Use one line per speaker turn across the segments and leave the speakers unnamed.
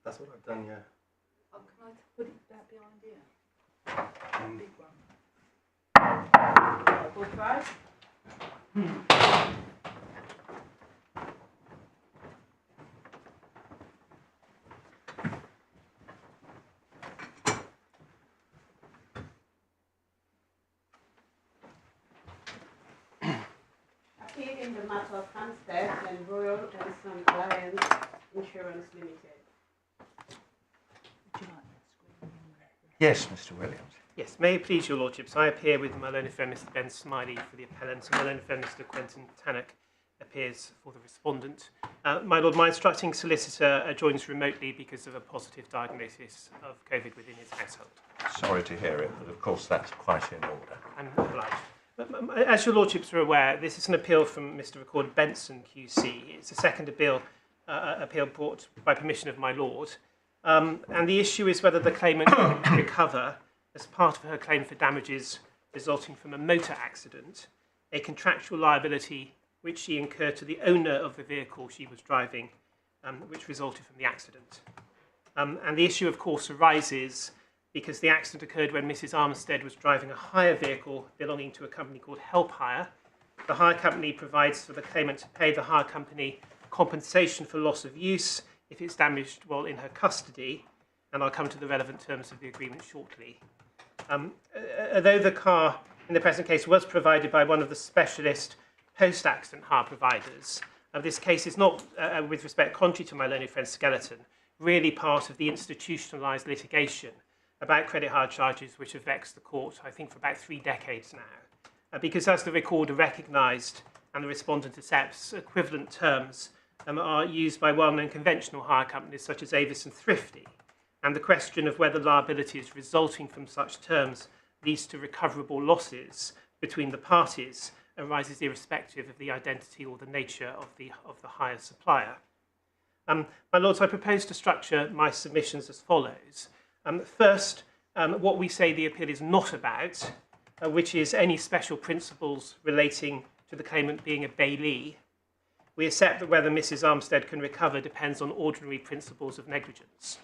That's what I've done, yeah.
Oh, can I put it that behind here? Big one. Both sides?
Appeared in the matter of Armstead and Royal and Son Alliance Insurance Limited.
Would you like that screen?
Yes, Mr. Williams.
Yes, may it please your lordships, I appear with my learned friend Mr Ben Smiley for the appellant, and my learned friend Mr Quentin Tannock appears for the respondent. My lord, my instructing solicitor joins remotely because of a positive diagnosis of COVID within his household.
Sorry to hear it, but of course that's quite in order.
I'm obliged. As your lordships are aware, this is an appeal from Mr Recorder Benson QC. It's a second appeal brought by permission of my lord. And the issue is whether the claimant can recover, as part of her claim for damages resulting from a motor accident, a contractual liability which she incurred to the owner of the vehicle she was driving, which resulted from the accident. And the issue, of course, arises because the accident occurred when Mrs Armstead was driving a hire vehicle belonging to a company called Helphire. The hire company provides for the claimant to pay the hire company compensation for loss of use if it's damaged while in her custody, and I'll come to the relevant terms of the agreement shortly. Although the car in the present case was provided by one of the specialist post-accident hire providers, this case is not, with respect contrary to my learned friend Skeleton, really part of the institutionalised litigation about credit hire charges which have vexed the court, I think, for about 3 decades now. Because as the recorder recognised and the respondent accepts, equivalent terms are used by well-known conventional hire companies such as Avis and Thrifty, and the question of whether liabilities resulting from such terms leads to recoverable losses between the parties arises irrespective of the identity or the nature of the hire supplier. My lords, I propose to structure my submissions as follows. First, what we say the appeal is not about, which is any special principles relating to the claimant being a bailee. We accept that whether Mrs Armstead can recover depends on ordinary principles of negligence.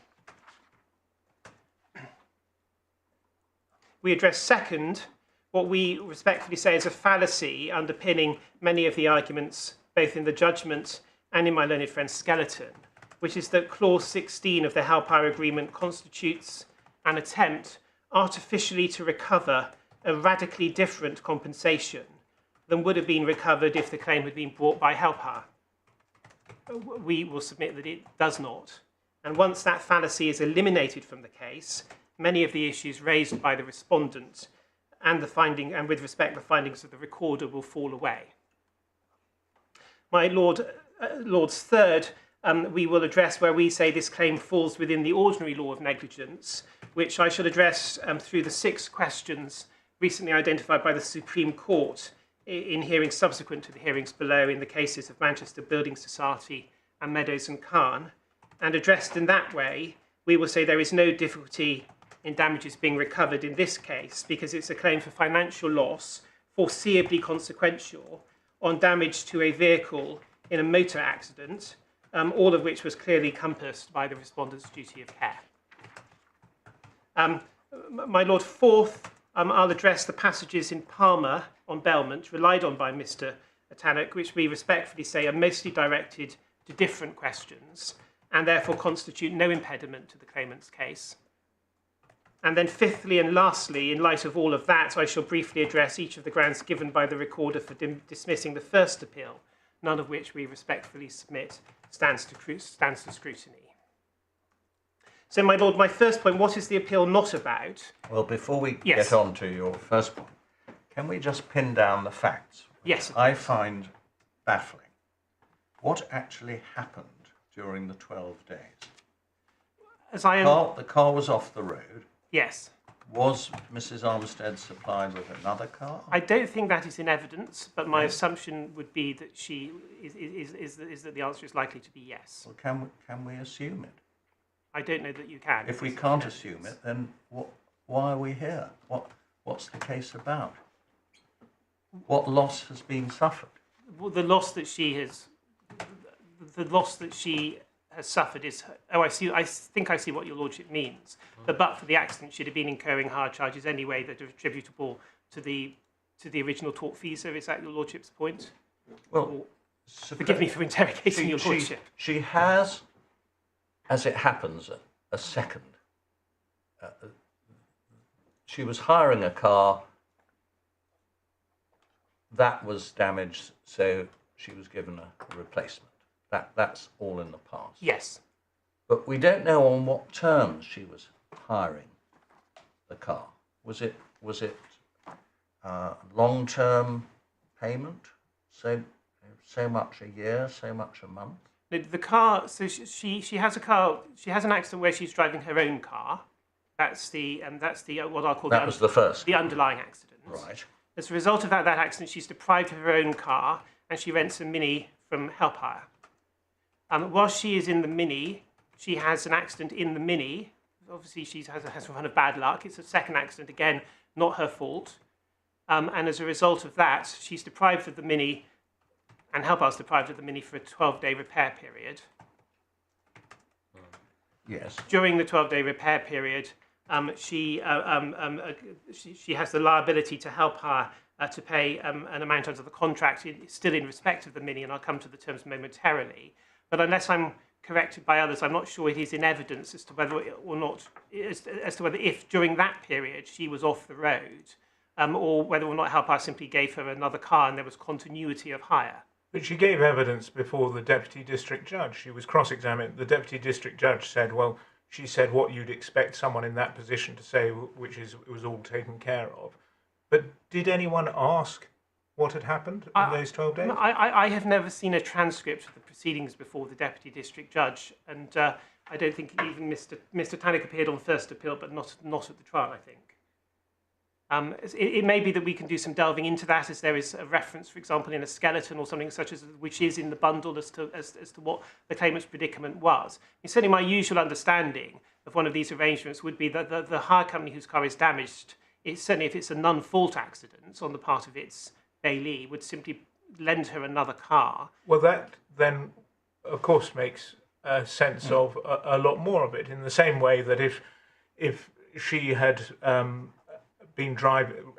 We address second, what we respectfully say is a fallacy underpinning many of the arguments both in the judgment and in my learned friend Skeleton, which is that clause 16 of the Helphire agreement constitutes an attempt artificially to recover a radically different compensation than would have been recovered if the claim had been brought by Helphire. We will submit that it does not. And once that fallacy is eliminated from the case, many of the issues raised by the respondent and with respect the findings of the recorder will fall away. My lords, third, we will address where we say this claim falls within the ordinary law of negligence, which I shall address through the 6 questions recently identified by the Supreme Court in hearings subsequent to the hearings below in the cases of Manchester Building Society and Meadows and Khan. And addressed in that way, we will say there is no difficulty in damages being recovered in this case because it's a claim for financial loss, foreseeably consequential, on damage to a vehicle in a motor accident, all of which was clearly compassed by the respondent's duty of care. My lord, fourth, I'll address the passages in Palmer on Bailment relied on by Mr Tannock, which we respectfully say are mostly directed to different questions and therefore constitute no impediment to the claimant's case. And then fifthly and lastly, in light of all of that, I shall briefly address each of the grounds given by the recorder for dismissing the first appeal, none of which we respectfully submit stands to scrutiny. So, my lord, my first point, what is the appeal not about?
Well, before we get on to your first point, can we just pin down the facts?
Yes.
I find baffling. What actually happened during the 12 days? The car was off the road.
Yes.
Was Mrs Armstead supplied with another car?
I don't think that is in evidence, but my assumption would be that she is that the answer is likely to be yes.
Well, can we assume it?
I don't know that you can.
If we can't assume it, then why are we here? What's the case about? What loss has been suffered?
Well, the loss that she has suffered is, oh, I think I see what your lordship means. But for the accident, she'd have been incurring higher charges anyway that are attributable to the original tortfeasor. Is that your lordship's point?
Well,
forgive me for interrogating your lordship.
She has, as it happens, a second. She was hiring a car that was damaged, so she was given a replacement. That's all in the past.
Yes.
But we don't know on what terms she was hiring the car. Was it long-term payment? So much a year, so much a month?
The car, so she has a car, she has an accident where she's driving her own car. That's the what I'll call the underlying accident.
Right.
As a result of that accident, she's deprived of her own car and she rents a Mini from Helphire. While she is in the Mini, she has an accident in the Mini. Obviously, she has a run of bad luck. It's a second accident, again, not her fault. And as a result of that, she's deprived of the Mini, and Helphire's deprived of the Mini for a 12-day repair period.
Yes.
During the 12-day repair period, she has the liability to Helphire to pay an amount under the contract, still in respect of the Mini, and I'll come to the terms momentarily. But unless I'm corrected by others, I'm not sure it is in evidence as to whether or not, as to whether if during that period she was off the road, or whether or not Helphire simply gave her another car and there was continuity of hire.
But she gave evidence before the Deputy District Judge. She was cross-examined. The Deputy District Judge said, well, she said what you'd expect someone in that position to say, which is it was all taken care of. But did anyone ask what had happened in those 12 days?
I have never seen a transcript of the proceedings before the Deputy District Judge, and I don't think even Mr Tannock appeared on first appeal, but not at the trial, I think. It may be that we can do some delving into that, as there is a reference, for example, in a skeleton or something such as which is in the bundle as to what the claimant's predicament was. Certainly, my usual understanding of one of these arrangements would be that the hire company whose car is damaged, certainly if it's a non-fault accident on the part of its bailee, would simply lend her another car.
Well, that then, of course, makes sense of a lot more of it. In the same way that if she had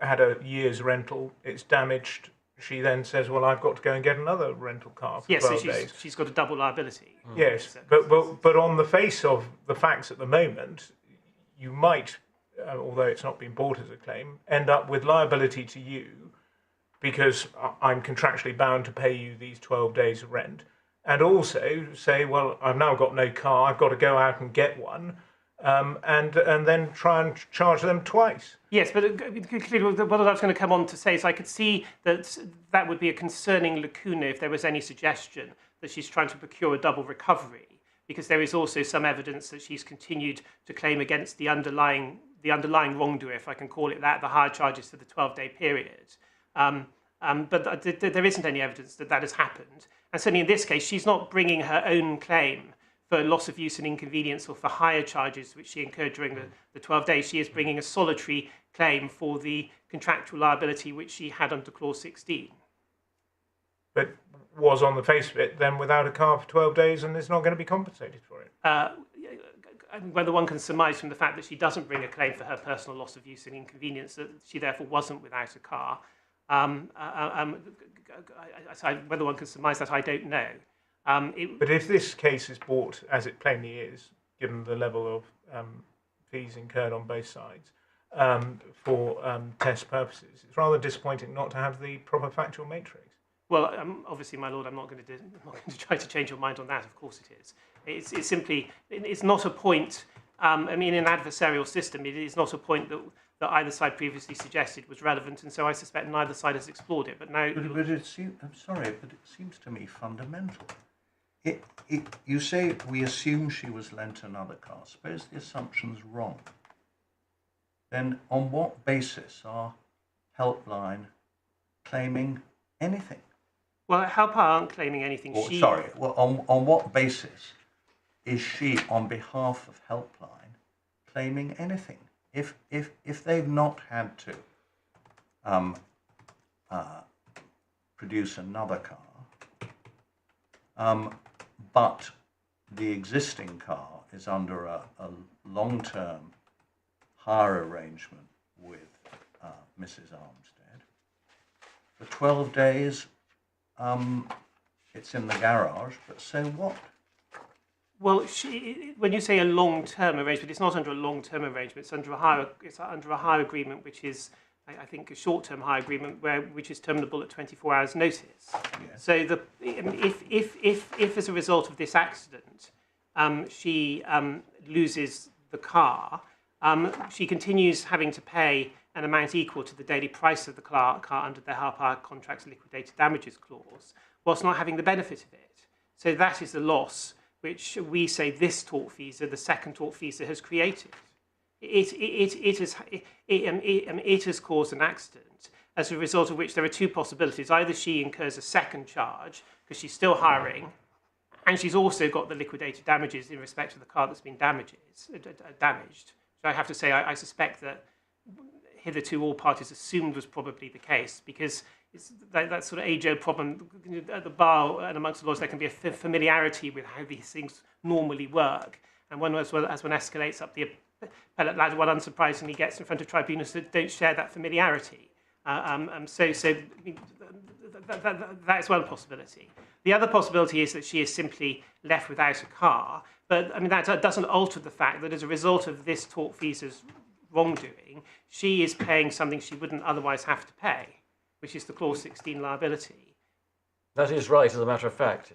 had a year's rental, it's damaged, she then says, well, I've got to go and get another rental car for 12 days.
She's got a double liability.
Yes, but on the face of the facts at the moment, you might, although it's not been brought as a claim, end up with liability to you because I'm contractually bound to pay you these 12 days of rent, and also say, well, I've now got no car, I've got to go out and get one, and then try and charge them twice.
Yes, but what I was going to come on to say is I could see that would be a concerning lacuna if there was any suggestion that she's trying to procure a double recovery, because there is also some evidence that she's continued to claim against the underlying wrongdoer, if I can call it that, the higher charges for the 12-day period. But there isn't any evidence that has happened. And certainly in this case, she's not bringing her own claim for loss of use and inconvenience or for higher charges which she incurred during the 12 days. She is bringing a solitary claim for the contractual liability which she had under Clause 16.
But was on the face of it then without a car for 12 days and is not going to be compensated for it?
Whether one can surmise from the fact that she doesn't bring a claim for her personal loss of use and inconvenience that she therefore wasn't without a car. Whether one can surmise that, I don't know.
But if this case is brought, as it plainly is, given the level of fees incurred on both sides, for test purposes, it's rather disappointing not to have the proper factual matrix.
Well, obviously, my lord, I'm not going to try to change your mind on that. Of course it is. It's simply, it's not a point. I mean, in an adversarial system, it is not a point that either side previously suggested was relevant, and so I suspect neither side has explored it. But now,
but it seems. I'm sorry, but it seems to me fundamental. You say we assume she was lent another car. Suppose the assumption's wrong. Then on what basis are Helpline claiming anything?
Well, Helphire aren't claiming anything.
On what basis is she, on behalf of Helpline, claiming anything? If they've not had to produce another car, but the existing car is under a long-term hire arrangement with Mrs. Armstead. For 12 days, it's in the garage, but so what?
Well, when you say a long-term arrangement, it's not under a long-term arrangement. It's under a hire agreement, which is, I think, a short-term hire agreement which is terminable at 24 hours' notice.
Yes.
So if as a result of this accident, she loses the car, she continues having to pay an amount equal to the daily price of the car under the Helphire contract's liquidated damages clause, whilst not having the benefit of it. So that is the loss which we say this tortfeasor, the second tortfeasor, has created. It has caused an accident, as a result of which there are two possibilities. Either she incurs a second charge, because she's still hiring, and she's also got the liquidated damages in respect to the car that's been damaged. So I have to say, I suspect that hitherto all parties assumed was probably the case, because it's that sort of age-old problem at the bar and amongst the lawyers. There can be a familiarity with how these things normally work, and as one escalates up the appellate ladder, one unsurprisingly gets in front of tribunals that don't share that familiarity. So that's one possibility. The other possibility is that she is simply left without a car, but I mean that doesn't alter the fact that as a result of this tortfeasor's wrongdoing, she is paying something she wouldn't otherwise have to pay, which is the Clause 16 liability.
That is right, as a matter of fact.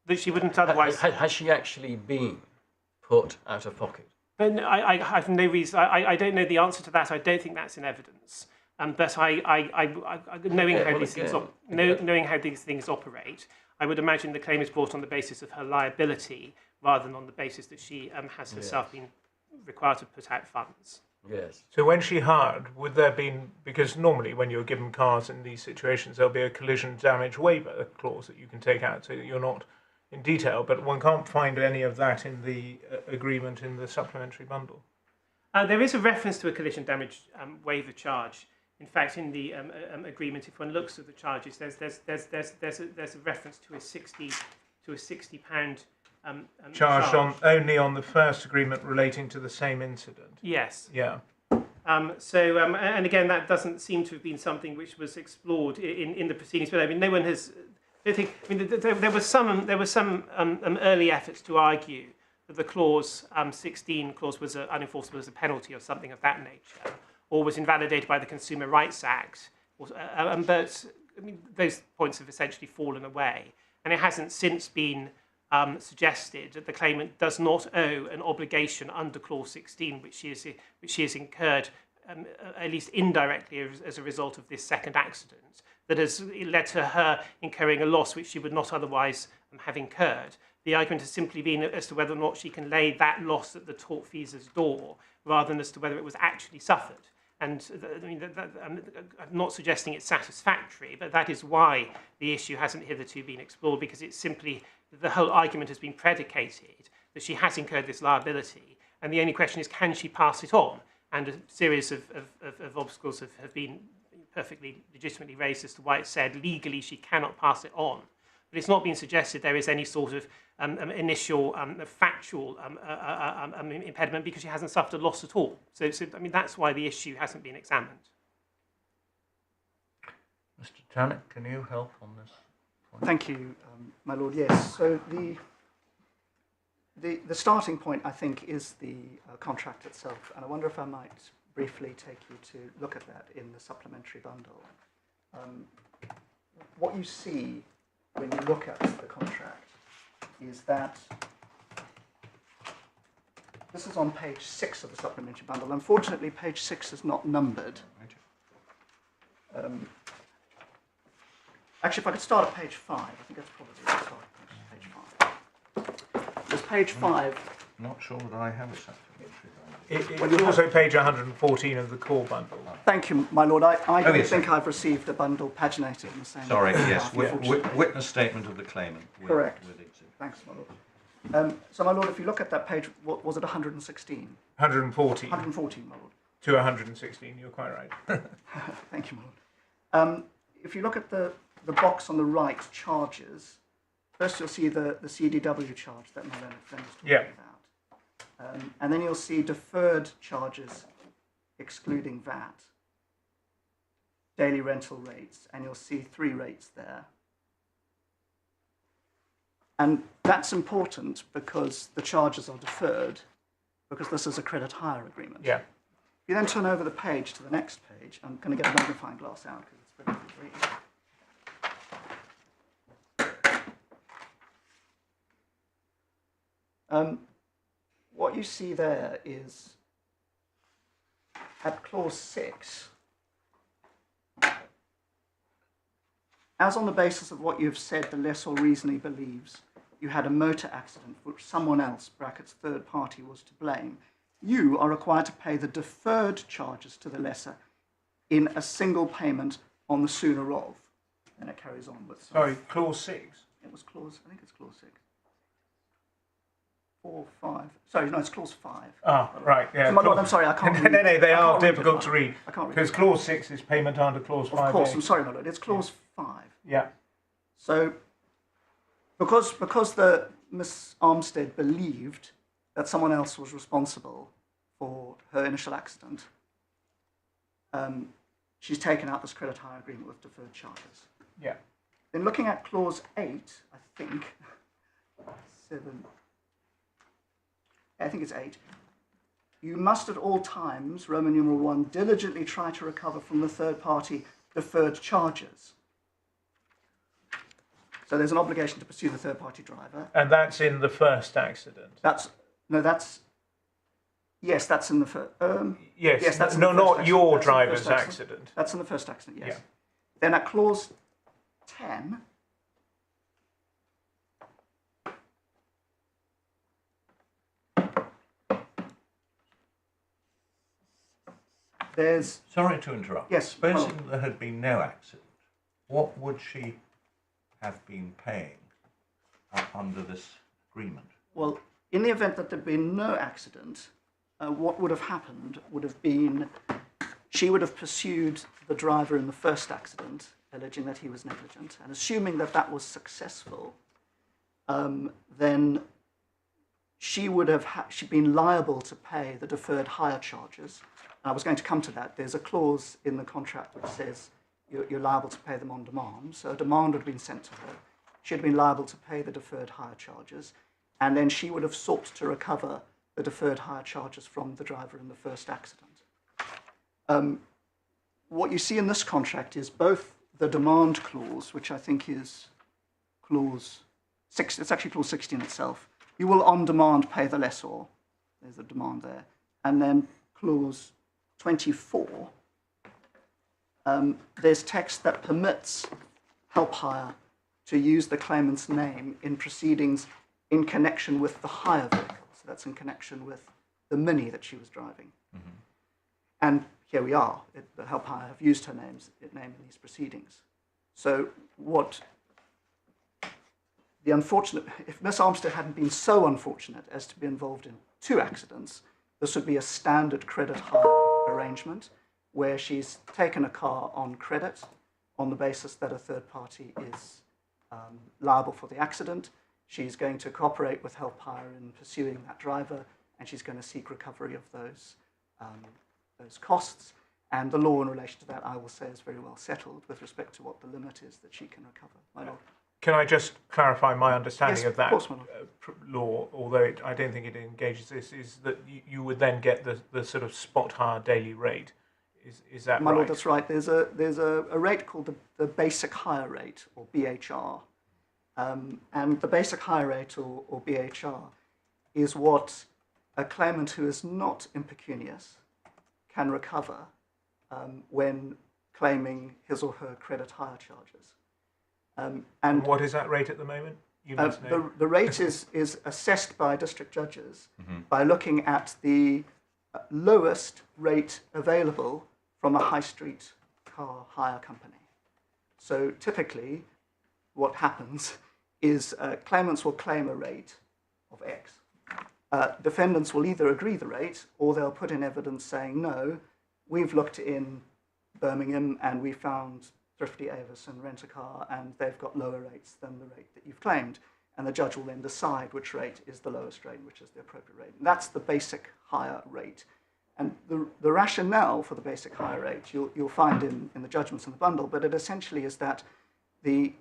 That she wouldn't otherwise...
Has she actually been put out of pocket?
But I have no reason... I don't know the answer to that. I don't think that's in evidence. But knowing how these things operate, I would imagine the claim is brought on the basis of her liability rather than on the basis that she has herself been required to put out funds.
Yes.
So when she hired, would there been, because normally when you're given cars in these situations, there'll be a collision damage waiver clause that you can take out so that you're not in detail, but one can't find any of that in the agreement in the supplementary bundle.
There is a reference to a collision damage waiver charge. In fact, in the agreement, if one looks at the charges, there's a reference to a £60
charged only on the first agreement relating to the same incident.
Yes.
Yeah.
And again, that doesn't seem to have been something which was explored in the proceedings. But I mean, no one has. There was some early efforts to argue that the clause 16 clause was unenforceable as a penalty or something of that nature, or was invalidated by the Consumer Rights Act. But I mean, those points have essentially fallen away, and it hasn't since been suggested that the claimant does not owe an obligation under Clause 16, which she has incurred, at least indirectly, as a result of this second accident, that has led to her incurring a loss which she would not otherwise have incurred. The argument has simply been as to whether or not she can lay that loss at the tortfeasor's door, rather than as to whether it was actually suffered. And I mean, I'm not suggesting it's satisfactory, but that is why the issue hasn't hitherto been explored, because it's simply, the whole argument has been predicated that she has incurred this liability, and the only question is, can she pass it on? And a series of obstacles have been perfectly legitimately raised as to why it's said legally she cannot pass it on. But it's not been suggested there is any sort of initial factual impediment, because she hasn't suffered a loss at all. So I mean, that's why the issue hasn't been examined.
Mr. Tannock, can you help on this point?
Thank you, my lord. Yes. So the starting point, I think, is the contract itself, and I wonder if I might briefly take you to look at that in the supplementary bundle. What you see when you look at the contract is that this is on page 6 of the supplementary bundle. Unfortunately, page 6 is not numbered. Actually, if I could start at page 5, I think that's probably the start. Page 5. There's page 5.
I'm not sure that I have a supplementary bundle.
It's also page 114 of the core bundle.
Thank you, my lord. I don't
yes,
think I've received a bundle paginated in the same
Sorry,
way.
yes, witness statement of the claimant.
Correct.
With exhibit.
Thanks, my lord. So, my lord, if you look at that page, what was it, 116?
114
114, my lord.
to 116, you're quite right.
Thank you, my lord. If you look at the box on the right, charges, First, you'll see the CDW charge that my learned friend was talking
Yeah.
about. And then you'll see deferred charges excluding VAT, daily rental rates, and you'll see 3 rates there. And that's important because the charges are deferred, because this is a credit hire agreement.
Yeah.
If you then turn over the page to the next page, I'm going to get a magnifying glass out because it's very good to read. What you see there is at clause 6, as on the basis of what you've said, the lessor reasonably believes you had a motor accident for which someone else, brackets third party, was to blame, you are required to pay the deferred charges to the lessor in a single payment on the sooner of. And it carries on with some.
Sorry, clause 6.
It was clause, I think it's clause 6. 4, 5. Sorry, no, it's clause 5.
Ah, right, yeah.
So, my lord, I'm sorry, I can't read.
No, they
I
are
can't read
difficult
it.
to read.
I can't read
Because
it.
clause 6 is payment under clause 5.
Of course, I'm sorry, my lord, it's clause 5.
Yeah.
So, because the Miss Armstead believed that someone else was responsible for her initial accident, she's taken out this credit hire agreement with deferred charges.
Yeah.
Then looking at clause 8, I think, 7, I think it's 8, you must at all times, Roman numeral 1, diligently try to recover from the third party deferred charges. So there's an obligation to pursue the third party driver.
And that's in the first accident.
That's in the first.
Yes,
yes, that's in
no,
the first
not
accident.
your
That's in the
driver's
first accident.
accident.
That's in the first accident, yes.
Yeah.
Then at clause 10, there's,
Sorry to interrupt.
yes,
Supposing there had been no accident, what would she have been paying under this agreement?
well, in the event that there'd been no accident, what would have happened would have been she would have pursued the driver in the first accident, alleging that he was negligent, and assuming that that was successful, then she would have she'd been liable to pay the deferred hire charges. And I was going to come to that. There's a clause in the contract which says you're liable to pay them on demand. So a demand would have been sent to her. She'd been liable to pay the deferred hire charges, and then she would have sought to recover the deferred hire charges from the driver in the first accident. What you see in this contract is both the demand clause, which I think is clause 6, it's actually clause 16 itself. You will on demand pay the lessor. There's a demand there. And then clause 24, there's text that permits Helphire to use the claimant's name in proceedings in connection with the hire vehicle. So that's in connection with the Mini that she was driving. Mm-hmm. And here we are. The Helphire have used her name in these proceedings. So what the unfortunate, if Miss Armstead hadn't been so unfortunate as to be involved in 2 accidents, this would be a standard credit hire arrangement where she's taken a car on credit on the basis that a third party is liable for the accident. She's going to cooperate with Helphire in pursuing that driver, and she's going to seek recovery of those costs. And the law in relation to that, I will say, is very well settled with respect to what the limit is that she can recover. My lord.
Can I just clarify my understanding
Yes,
of that
of course, my
law, although I don't think it engages this, is that you would then get the sort of spot hire daily rate. Is that
My
right?
lord, that's right. There's a rate called the basic hire rate, or BHR. And the basic hire rate, or BHR, is what a claimant who is not impecunious can recover when claiming his or her credit hire charges.
And what is that rate at the moment? You must know.
The rate is assessed by district judges by looking at the lowest rate available from a high street car hire company. So typically what happens is claimants will claim a rate of X. Defendants will either agree the rate or they'll put in evidence saying, no, we've looked in Birmingham and we found Thrifty Avis and Rent-A-Car and they've got lower rates than the rate that you've claimed. and the judge will then decide which rate is the lowest rate, which is the appropriate rate. And that's the basic hire rate. And the rationale for the basic hire rate, you'll find in the judgments in the bundle, but it essentially is that the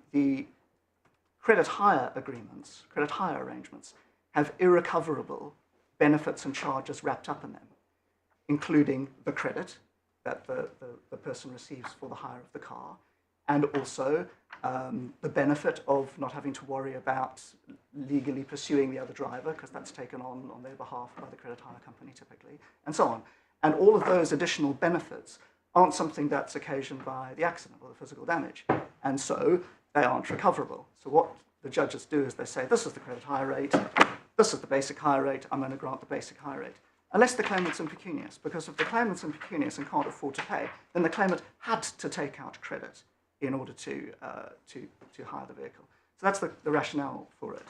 credit hire agreements, credit hire arrangements, have irrecoverable benefits and charges wrapped up in them, including the credit that the person receives for the hire of the car, and also the benefit of not having to worry about legally pursuing the other driver, because that's taken on their behalf by the credit hire company typically, and so on. And all of those additional benefits aren't something that's occasioned by the accident or the physical damage, and so they aren't recoverable. So what the judges do is they say, this is the credit hire rate, this is the basic hire rate, I'm going to grant the basic hire rate. Unless the claimant's impecunious, because if the claimant's impecunious and can't afford to pay, then the claimant had to take out credit in order to hire the vehicle. So that's the rationale for it.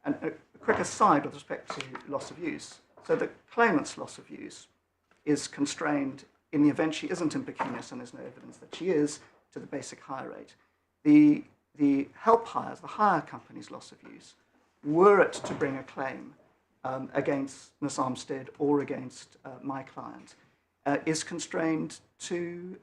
And a quick aside with respect to loss of use. So the claimant's loss of use is constrained in the event she isn't impecunious and there's no evidence that she is, to the basic hire rate. The Helphire, the hire company's loss of use, were it to bring a claim against Miss Armstead or against my client, is constrained to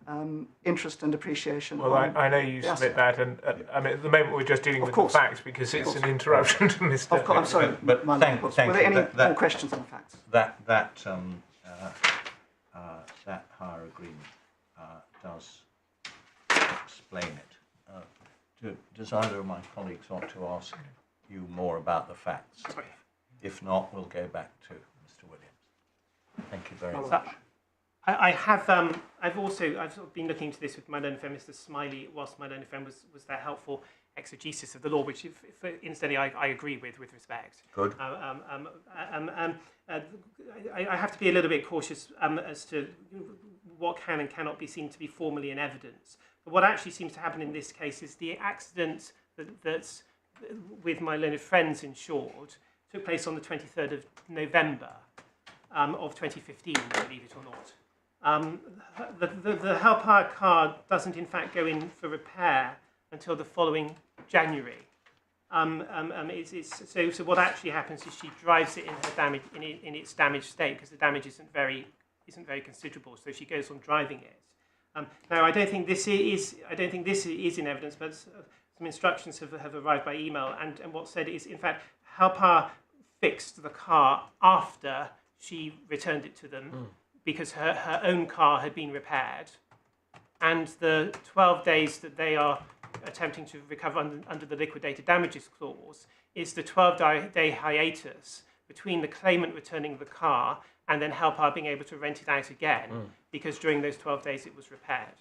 interest and depreciation.
Well, I know you submit that, and I mean, at the moment we're just dealing with the facts because it's an interruption to Mr.
Of course, I'm sorry,
but
my
thank
Were
you.
there any more questions on the facts?
That hire agreement does explain it. Does either of my colleagues want to ask you more about the facts?
Sorry.
If not, we'll go back to Mr. Williams. Thank you very much.
I've sort of been looking into this with my learned friend, Mr. Smiley, whilst my learned friend was their helpful exegesis of the law, which, incidentally, I agree with respect.
Good.
I have to be a little bit cautious as to what can and cannot be seen to be formally in evidence. But what actually seems to happen in this case is the accident that's with my learned friends insured took place on the 23rd of November of 2015, believe it or not. The Helphire car doesn't in fact go in for repair until the following January. So what actually happens is she drives it in its damaged state, because the damage isn't very considerable. So she goes on driving it. Now I don't think this is in evidence, but some instructions have arrived by email, and what's said is, in fact, Helphire fixed the car after she returned it to them because her own car had been repaired, and the 12 days that they are attempting to recover under the liquidated damages clause is the 12-day hiatus between the claimant returning the car and then Helphire being able to rent it out again, because during those 12 days it was repaired.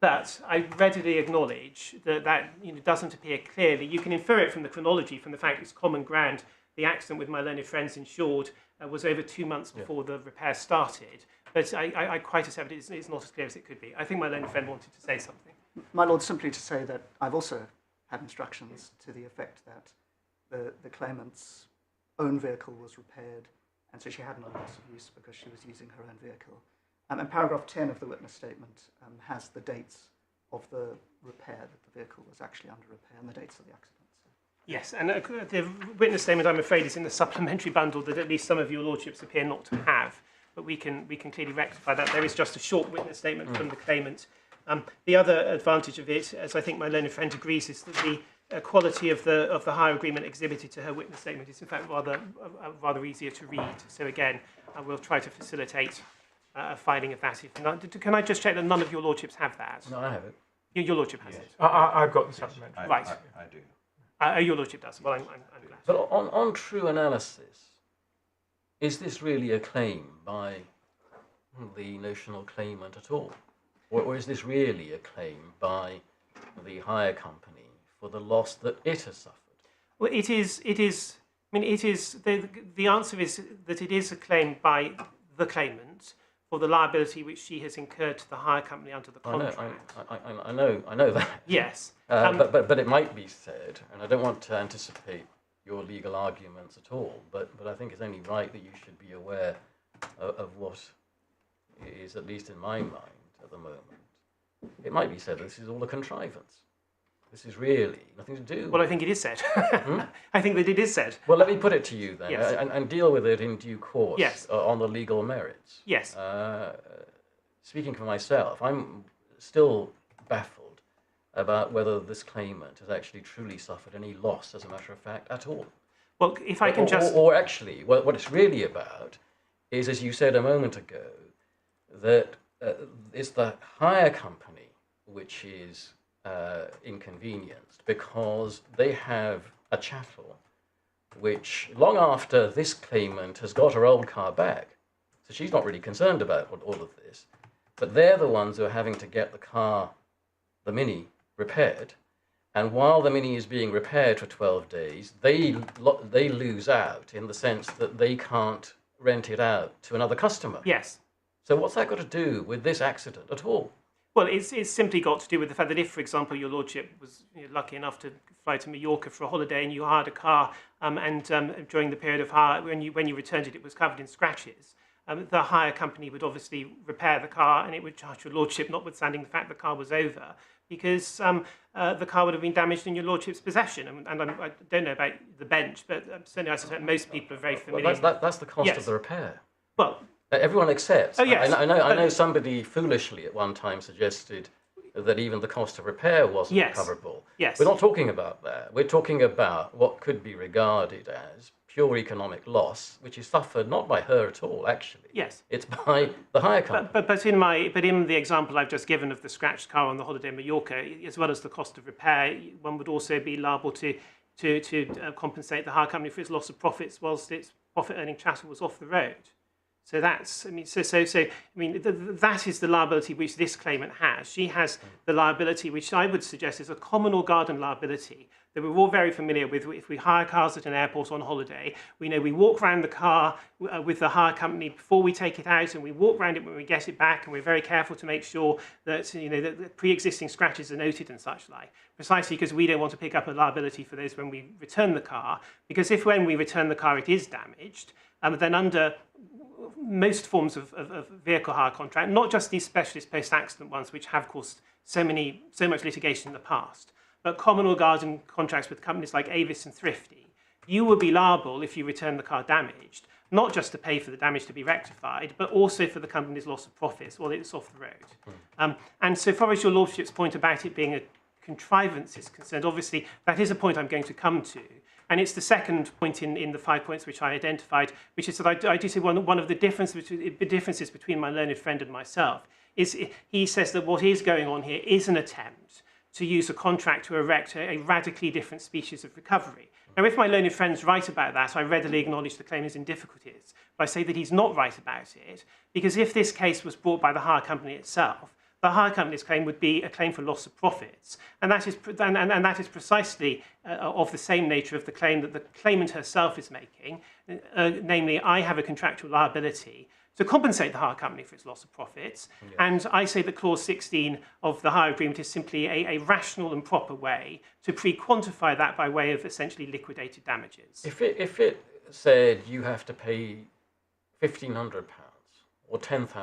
But I readily acknowledge that doesn't appear clearly. You can infer it from the chronology, from the fact it's common ground. The accident with my learned friends insured was over 2 months before the repair started. But I quite accept it's not as clear as it could be. I think my learned friend wanted to say something.
My lord, simply to say that I've also had instructions to the effect that the claimant's own vehicle was repaired, and so she had no loss of use because she was using her own vehicle. And paragraph 10 of the witness statement has the dates of the repair, that the vehicle was actually under repair, and the dates of the accident.
Yes, and the witness statement, I'm afraid, is in the supplementary bundle that at least some of your lordships appear not to have, but we can clearly rectify that. There is just a short witness statement from the claimant. The other advantage of it, as I think my learned friend agrees, is that the quality of the hire agreement exhibited to her witness statement is in fact rather easier to read. So again, I will try to facilitate a filing of that. Can I just check that none of your lordships have that?
No, I have it.
Your lordship has it.
I've got the supplementary.
Right.
I do.
Your lordship does. Well, I'm glad.
But on true analysis, is this really a claim by the notional claimant at all? Or is this really a claim by the hire company for the loss that it has suffered?
Well, it is. I mean, it is. The answer is that it is a claim by the claimant for the liability which she has incurred to the hire company under the contract.
I know that.
Yes.
But it might be said, and I don't want to anticipate your legal arguments at all, but I think it's only right that you should be aware of what is, at least in my mind at the moment, it might be said this is all a contrivance. This is really nothing to do.
Well, I think it is said. I think that it is said.
Well, let me put it to you then,
Yes.
and deal with it in due course.
Yes.
On the legal merits.
Yes.
Speaking for myself, I'm still baffled about whether this claimant has actually truly suffered any loss, as a matter of fact, at all.
Well, if I can just...
Or actually, what it's really about is, as you said a moment ago, that it's the hire company which is inconvenienced because they have a chattel which, long after this claimant has got her old car back, so she's not really concerned about all of this, but they're the ones who are having to get the car, the Mini, repaired. And while the Mini is being repaired for 12 days, they lose out in the sense that they can't rent it out to another customer.
Yes.
So what's that got to do with this accident at all?
Well, it's simply got to do with the fact that if, for example, your lordship was lucky enough to fly to Mallorca for a holiday and you hired a car, and during the period of hire, when you returned it, it was covered in scratches, the hire company would obviously repair the car and it would charge your lordship, notwithstanding the fact the car was over, because the car would have been damaged in your lordship's possession. And I don't know about the bench, but certainly I suspect most people are very familiar.
Well, that's the cost
Yes.
of the repair.
Well,
everyone accepts.
Oh, yes.
I know somebody foolishly at one time suggested that even the cost of repair wasn't
Yes.
recoverable.
Yes.
We're not talking about that. We're talking about what could be regarded as pure economic loss, which is suffered not by her at all, actually.
Yes.
It's by the hire company.
But in the example I've just given of the scratched car on the holiday in Mallorca, as well as the cost of repair, one would also be liable to compensate the hire company for its loss of profits whilst its profit-earning chattel was off the road. So that's, that is the liability which this claimant has. She has the liability which I would suggest is a common or garden liability that we're all very familiar with. If we hire cars at an airport on holiday, we know we walk around the car with the hire company before we take it out, and we walk around it when we get it back, and we're very careful to make sure that that the pre-existing scratches are noted and such like, precisely because we don't want to pick up a liability for those when we return the car, because if when we return the car it is damaged, then under most forms of vehicle hire contract, not just these specialist post-accident ones which have caused so much litigation in the past, but common or garden contracts with companies like Avis and Thrifty, you will be liable if you return the car damaged, not just to pay for the damage to be rectified, but also for the company's loss of profits while it's off the road. And so far as your lordship's point about it being a contrivance is concerned, obviously that is a point I'm going to come to. And it's the second point in the 5 points which I identified, which is that I do see one of the differences between my learned friend and myself is he says that what is going on here is an attempt to use a contract to erect a radically different species of recovery. Now, if my learned friend's right about that, I readily acknowledge the claim is in difficulties. But I say that he's not right about it, because if this case was brought by the hire company itself, the hire company's claim would be a claim for loss of profits. And that is precisely of the same nature of the claim that the claimant herself is making, namely, I have a contractual liability to compensate the hire company for its loss of profits. Yes. And I say that clause 16 of the hire agreement is simply a rational and proper way to pre-quantify that by way of essentially liquidated damages.
If it said you have to pay £1,500 or £10,000 a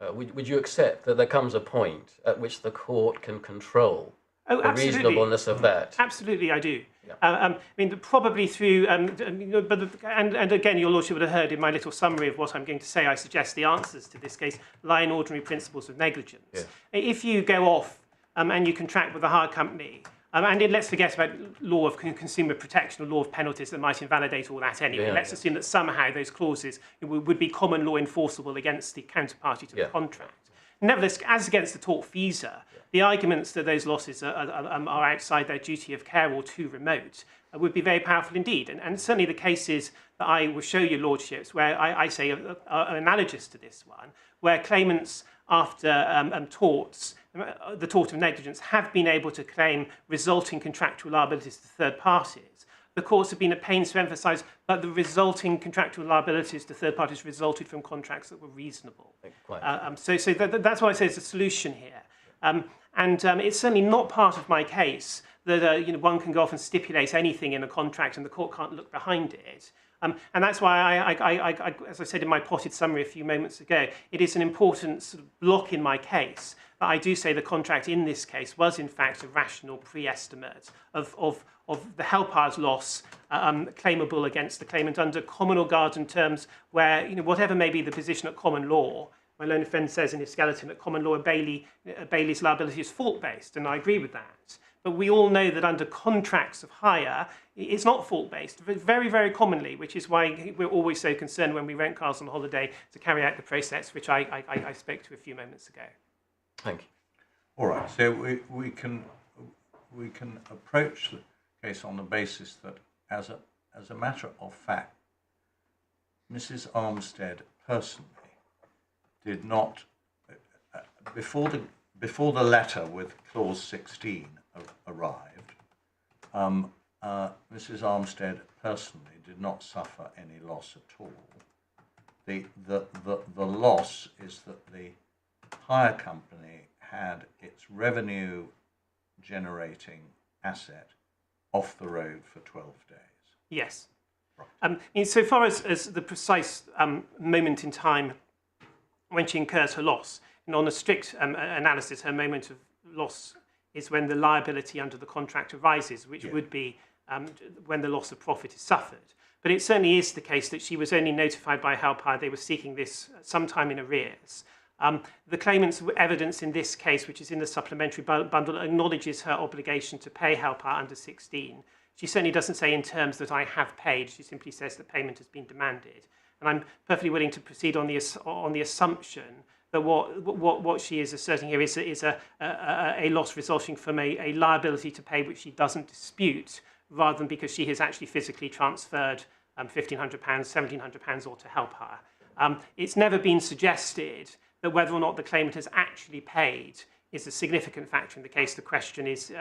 day, would you accept that there comes a point at which the court can control the reasonableness of that?
Absolutely, I do.
Yeah.
Probably through, and again, your lordship would have heard in my little summary of what I'm going to say, I suggest the answers to this case lie in ordinary principles of negligence. Yeah. If you go off and you contract with a hire company, and let's forget about law of consumer protection or law of penalties that might invalidate all that anyway. Yeah, let's assume that somehow those clauses would be common law enforceable against the counterparty to the contract. Nevertheless, as against the tortfeasor, the arguments that those losses are outside their duty of care or too remote would be very powerful indeed. And certainly the cases that I will show you, lordships, where I say are analogous to this one, where claimants after torts, the tort of negligence, have been able to claim resulting contractual liabilities to third parties. The courts have been at pains to emphasise that the resulting contractual liabilities to third parties resulted from contracts that were reasonable. So that's why I say it's a solution here. It's certainly not part of my case that one can go off and stipulate anything in a contract and the court can't look behind it. And that's why, as I said in my potted summary a few moments ago, it is an important sort of block in my case that I do say the contract in this case was in fact a rational pre-estimate of the Helphire's loss claimable against the claimant under common or garden terms where, whatever may be the position at common law, my learned friend says in his skeleton that common law, a Bailey's liability is fault-based, and I agree with that. But we all know that under contracts of hire, it's not fault-based, very, very commonly, which is why we're always so concerned when we rent cars on holiday to carry out the process, which I spoke to a few moments ago.
Thank you.
All right, so we can approach the case on the basis that, as a matter of fact, Mrs. Armstead personally did not, before the letter with clause 16 arrived, Mrs. Armstead personally did not suffer any loss at all. The loss is that the hire company had its revenue generating asset off the road for 12 days.
Yes. Insofar as the precise moment in time when she incurs her loss, and on a strict analysis, her moment of loss is when the liability under the contract arises, which would be when the loss of profit is suffered. But it certainly is the case that she was only notified by Helphire they were seeking this sometime in arrears. The claimant's evidence in this case, which is in the supplementary bundle, acknowledges her obligation to pay Helphire under 16. She certainly doesn't say in terms that I have paid. She simply says that payment has been demanded. And I'm perfectly willing to proceed on the assumption that what she is asserting here is a loss resulting from a liability to pay which she doesn't dispute, rather than because she has actually physically transferred £1,500, £1,700 or to Helphire. It's never been suggested that whether or not the claimant has actually paid is a significant factor in the case. The question is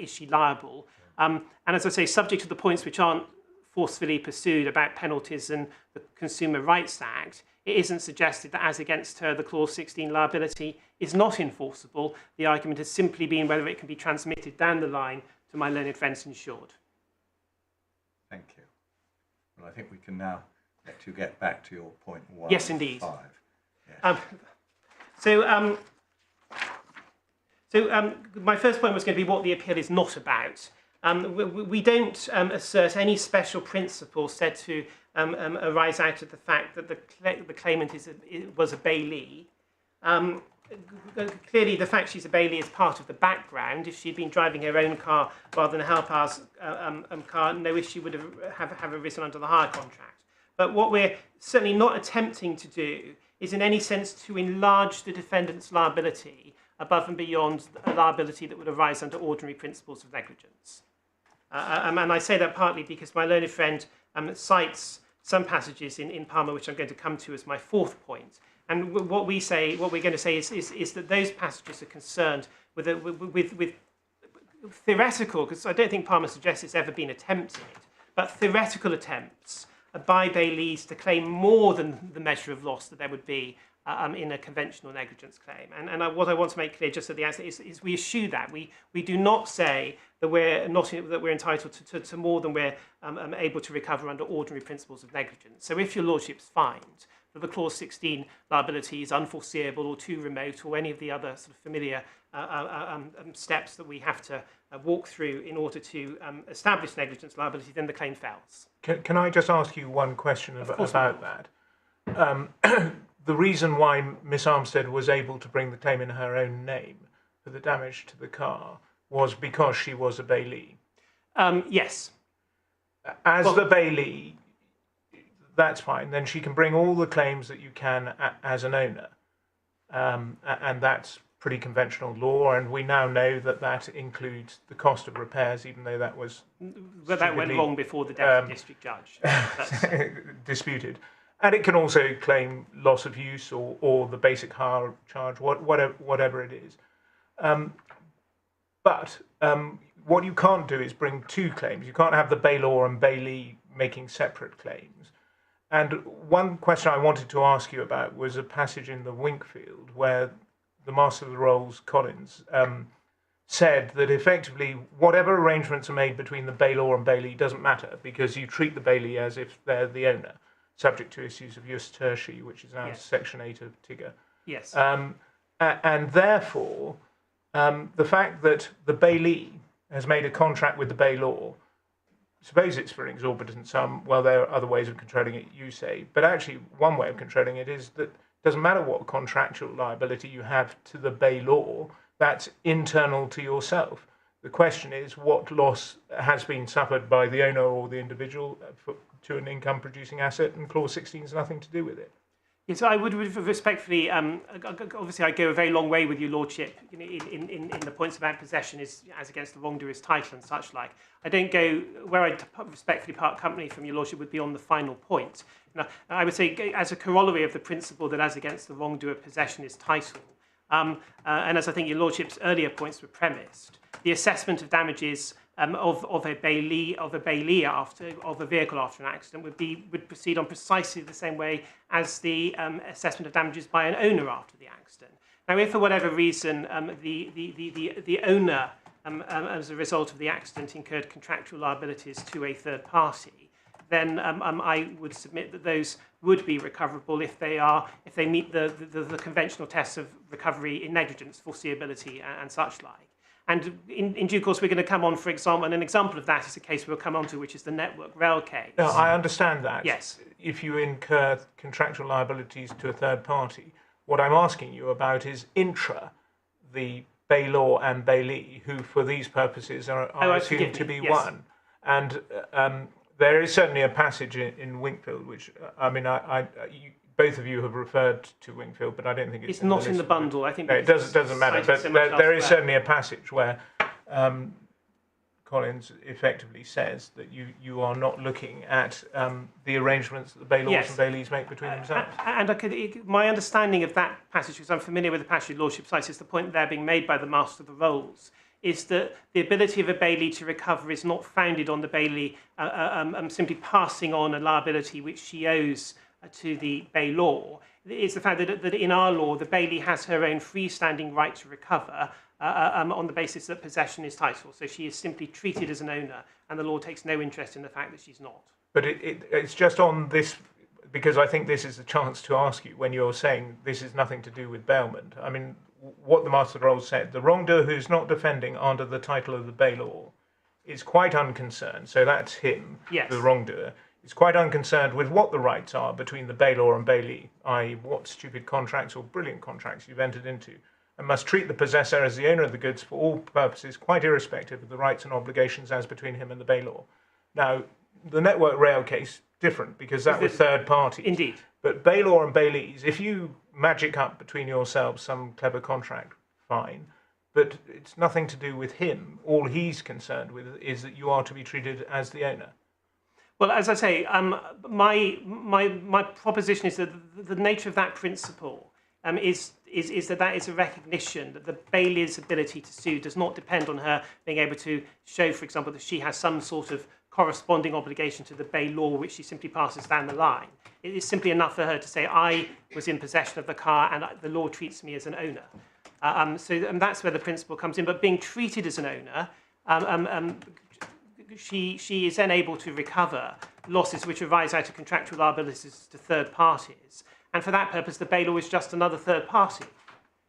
she liable? And as I say, subject to the points which aren't forcefully pursued about penalties and the Consumer Rights Act, it isn't suggested that as against her the clause 16 liability is not enforceable. The argument has simply been whether it can be transmitted down the line to my learned friends insured.
Thank you. Well, I think we can now let you get back to your point 1.
Yes, indeed.
5. Yes.
My first point was going to be what the appeal is not about. We don't assert any special principle said to arise out of the fact that the claimant was a bailee. Clearly, the fact she's a bailee is part of the background. If she'd been driving her own car rather than Helphire's car, no issue would have arisen under the hire contract. But what we're certainly not attempting to do is in any sense to enlarge the defendant's liability above and beyond a liability that would arise under ordinary principles of negligence. And I say that partly because my learned friend cites some passages in Palmer, which I'm going to come to as my fourth point. And what we're going to say is that those passages are concerned with theoretical, because I don't think Palmer suggests it's ever been attempted, but theoretical attempts by bailees to claim more than the measure of loss that there would be in a conventional negligence claim. And what I want to make clear just at the outset is we eschew that. We do not say that we're entitled to more than we're able to recover under ordinary principles of negligence. So if your lordships find that the clause 16 liability is unforeseeable or too remote or any of the other sort of familiar steps that we have to walk through in order to establish negligence liability, then the claim fails.
Can I just ask you one question about that? The reason why Miss Armstead was able to bring the claim in her own name for the damage to the car was because she was a bailee.
Yes.
As the bailee, that's fine. Then she can bring all the claims that you can as an owner, and that's pretty conventional law. And we now know that that includes the cost of repairs, even though that was
that went wrong before the deputy district judge.
Disputed. And it can also claim loss of use or the basic hire charge, whatever it is. But what you can't do is bring two claims. You can't have the bailor and bailee making separate claims. And one question I wanted to ask you about was a passage in the Winkfield where the Master of the Rolls, Collins, said that effectively whatever arrangements are made between the bailor and bailee doesn't matter because you treat the bailee as if they're the owner, subject to issues of jus tertii, which is now
Yes.
Section 8 of TIGA.
Yes.
And therefore, the fact that the bailee has made a contract with the bailor, suppose it's for an exorbitant sum, well, there are other ways of controlling it, you say, but actually one way of controlling it is that it doesn't matter what contractual liability you have to the bailor, that's internal to yourself. The question is what loss has been suffered by the owner or the individual to an income-producing asset, and Clause 16 has nothing to do with it.
Yes, I would respectfully. Obviously, I go a very long way with your lordship in the points about possession is as against the wrongdoer's title and such like. I don't go where I respectfully part company from your lordship would be on the final point. Now, I would say as a corollary of the principle that as against the wrongdoer possession is title, and as I think your lordship's earlier points were premised, the assessment of damages of a bailee of a vehicle after an accident would proceed on precisely the same way as the assessment of damages by an owner after the accident. Now, if for whatever reason the owner, as a result of the accident, incurred contractual liabilities to a third party, then I would submit that those would be recoverable if they meet the conventional tests of recovery in negligence, foreseeability, and such like. And in due course, we're going to come on, for example, and an example of that is a case we'll come on to, which is the Network Rail case.
No, I understand that.
Yes.
If you incur contractual liabilities to a third party, what I'm asking you about is intra the bailor and bailee, who for these purposes are assumed to be one. And there is certainly a passage in Wingfield, which, both of you have referred to Wingfield, but I don't think it's
not in the bundle. I think
no, it doesn't matter. But there is certainly a passage where Collins effectively says that you are not looking at the arrangements that the bailors and bailees make between themselves.
And my understanding of that passage, because I'm familiar with the passage Lordship cites, is the point there being made by the Master of the Rolls, is that the ability of a bailee to recover is not founded on the bailee simply passing on a liability which she owes to the bailor. It's the fact that in our law, the bailee has her own freestanding right to recover on the basis that possession is title. So she is simply treated as an owner, and the law takes no interest in the fact that she's not.
But it's just on this, because I think this is the chance to ask you when you're saying this is nothing to do with bailment. I mean, what the Master of the Rolls said, the wrongdoer who's not defending under the title of the bailor is quite unconcerned, so that's him, the wrongdoer, is quite unconcerned with what the rights are between the bailor and bailee, i.e. what stupid contracts or brilliant contracts you've entered into, and must treat the possessor as the owner of the goods for all purposes, quite irrespective of the rights and obligations as between him and the bailor. Now, the Network Rail case, different, because that was third parties.
Indeed.
But bailor and bailees, if you magic up between yourselves some clever contract, fine, but it's nothing to do with him. All he's concerned with is that you are to be treated as the owner.
Well, as I say, my proposition is that the nature of that principle is that is a recognition that the bailee's ability to sue does not depend on her being able to show, for example, that she has some sort of corresponding obligation to the bailor, which she simply passes down the line. It is simply enough for her to say, I was in possession of the car and the law treats me as an owner. And that's where the principle comes in. But being treated as an owner, she is then able to recover losses which arise out of contractual liabilities to third parties. And for that purpose, the bailor is just another third party.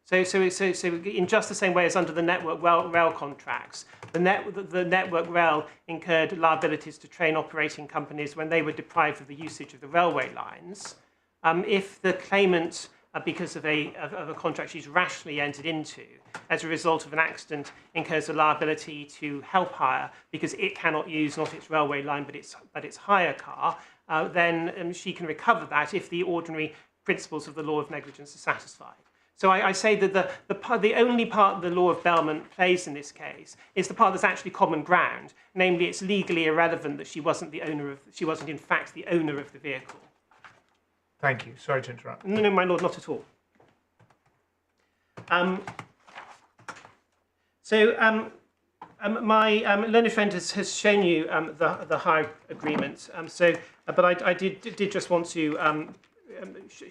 So in just the same way as under the Network Rail contracts, the Network Rail incurred liabilities to train operating companies when they were deprived of the usage of the railway lines. If the claimant, because of a contract she's rationally entered into, as a result of an accident, incurs a liability to Helphire because it cannot use not its railway line but its hire car, then she can recover that if the ordinary principles of the law of negligence are satisfied. So I say that the only part the law of Bailment plays in this case is the part that's actually common ground, namely it's legally irrelevant that she wasn't in fact the owner of the vehicle.
Thank you. Sorry to interrupt.
No, my lord, not at all. My learned friend has shown you the hire agreement. But I did just want to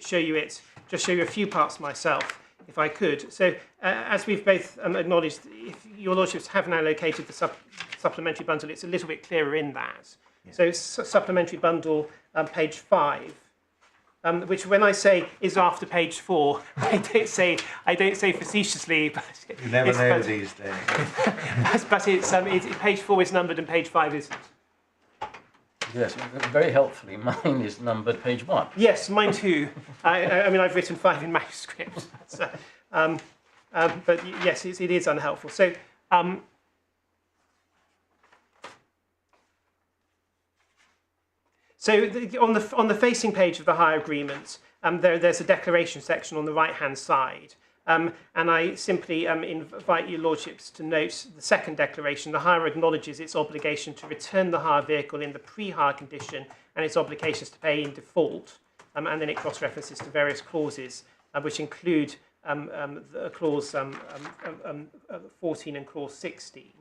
show you it. Just show you a few parts myself. if I could. So, as we've both acknowledged, if your lordships have now located the supplementary bundle, it's a little bit clearer in that. Yeah. So, supplementary bundle, page 5, which, when I say is after page 4, I don't say facetiously, but
you never know these days.
but page 4 is numbered and page 5 isn't.
Yes, very helpfully, mine is numbered page 1.
Yes, mine too. I mean, I've written 5 in manuscript. So, but yes, it is unhelpful. So, on the facing page of the hire agreement, there's a declaration section on the right-hand side. And I simply invite your lordships to note the second declaration. The hire acknowledges its obligation to return the hire vehicle in the pre-hire condition and its obligations to pay in default. And then it cross-references to various clauses, which include clause 14 and clause 16.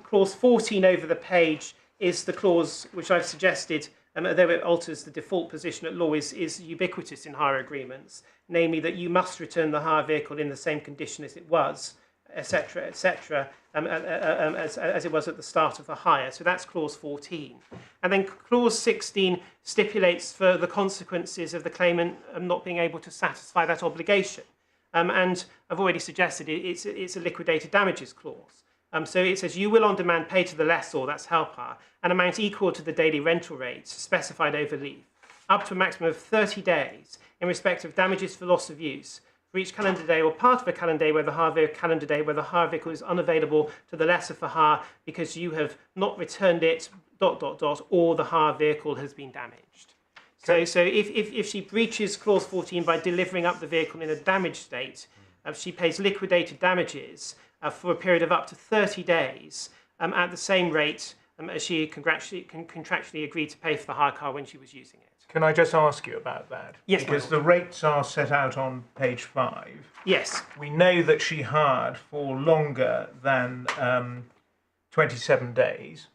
Clause 14 over the page is the clause which I've suggested, although it alters the default position at law, is ubiquitous in hire agreements, namely that you must return the hire vehicle in the same condition as it was, etc., etc., as it was at the start of the hire. So that's clause 14. And then clause 16 stipulates for the consequences of the claimant not being able to satisfy that obligation. And I've already suggested it's a liquidated damages clause. So it says, you will on demand pay to the lessor, that's Helphire, an amount equal to the daily rental rates specified over leave, up to a maximum of 30 days in respect of damages for loss of use for each calendar day or part of a calendar day where the hire vehicle is unavailable to the lessor for hire because you have not returned it, ... or the hire vehicle has been damaged. So if she breaches clause 14 by delivering up the vehicle in a damaged state, she pays liquidated damages for a period of up to 30 days at the same rate as she contractually agreed to pay for the hire car when she was using it.
Can I just ask you about that?
Yes,
because the rates are set out on page 5.
Yes.
We know that she hired for longer than 27 days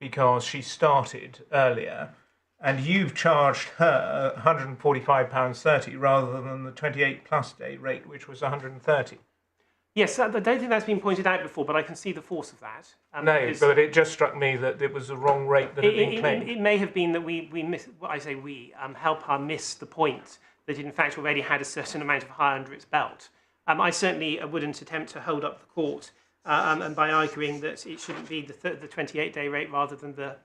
because she started earlier, and you've charged her £145.30 rather than the 28 plus day rate, which was £130.
Yes, I don't think that's been pointed out before, but I can see the force of that.
No, but it just struck me that it was the wrong rate that had been claimed.
It may have been that we missed, well, I say we, Helphire missed the point that it in fact already had a certain amount of hire under its belt. I certainly wouldn't attempt to hold up the court and by arguing that it shouldn't be the 28-day rate rather than the...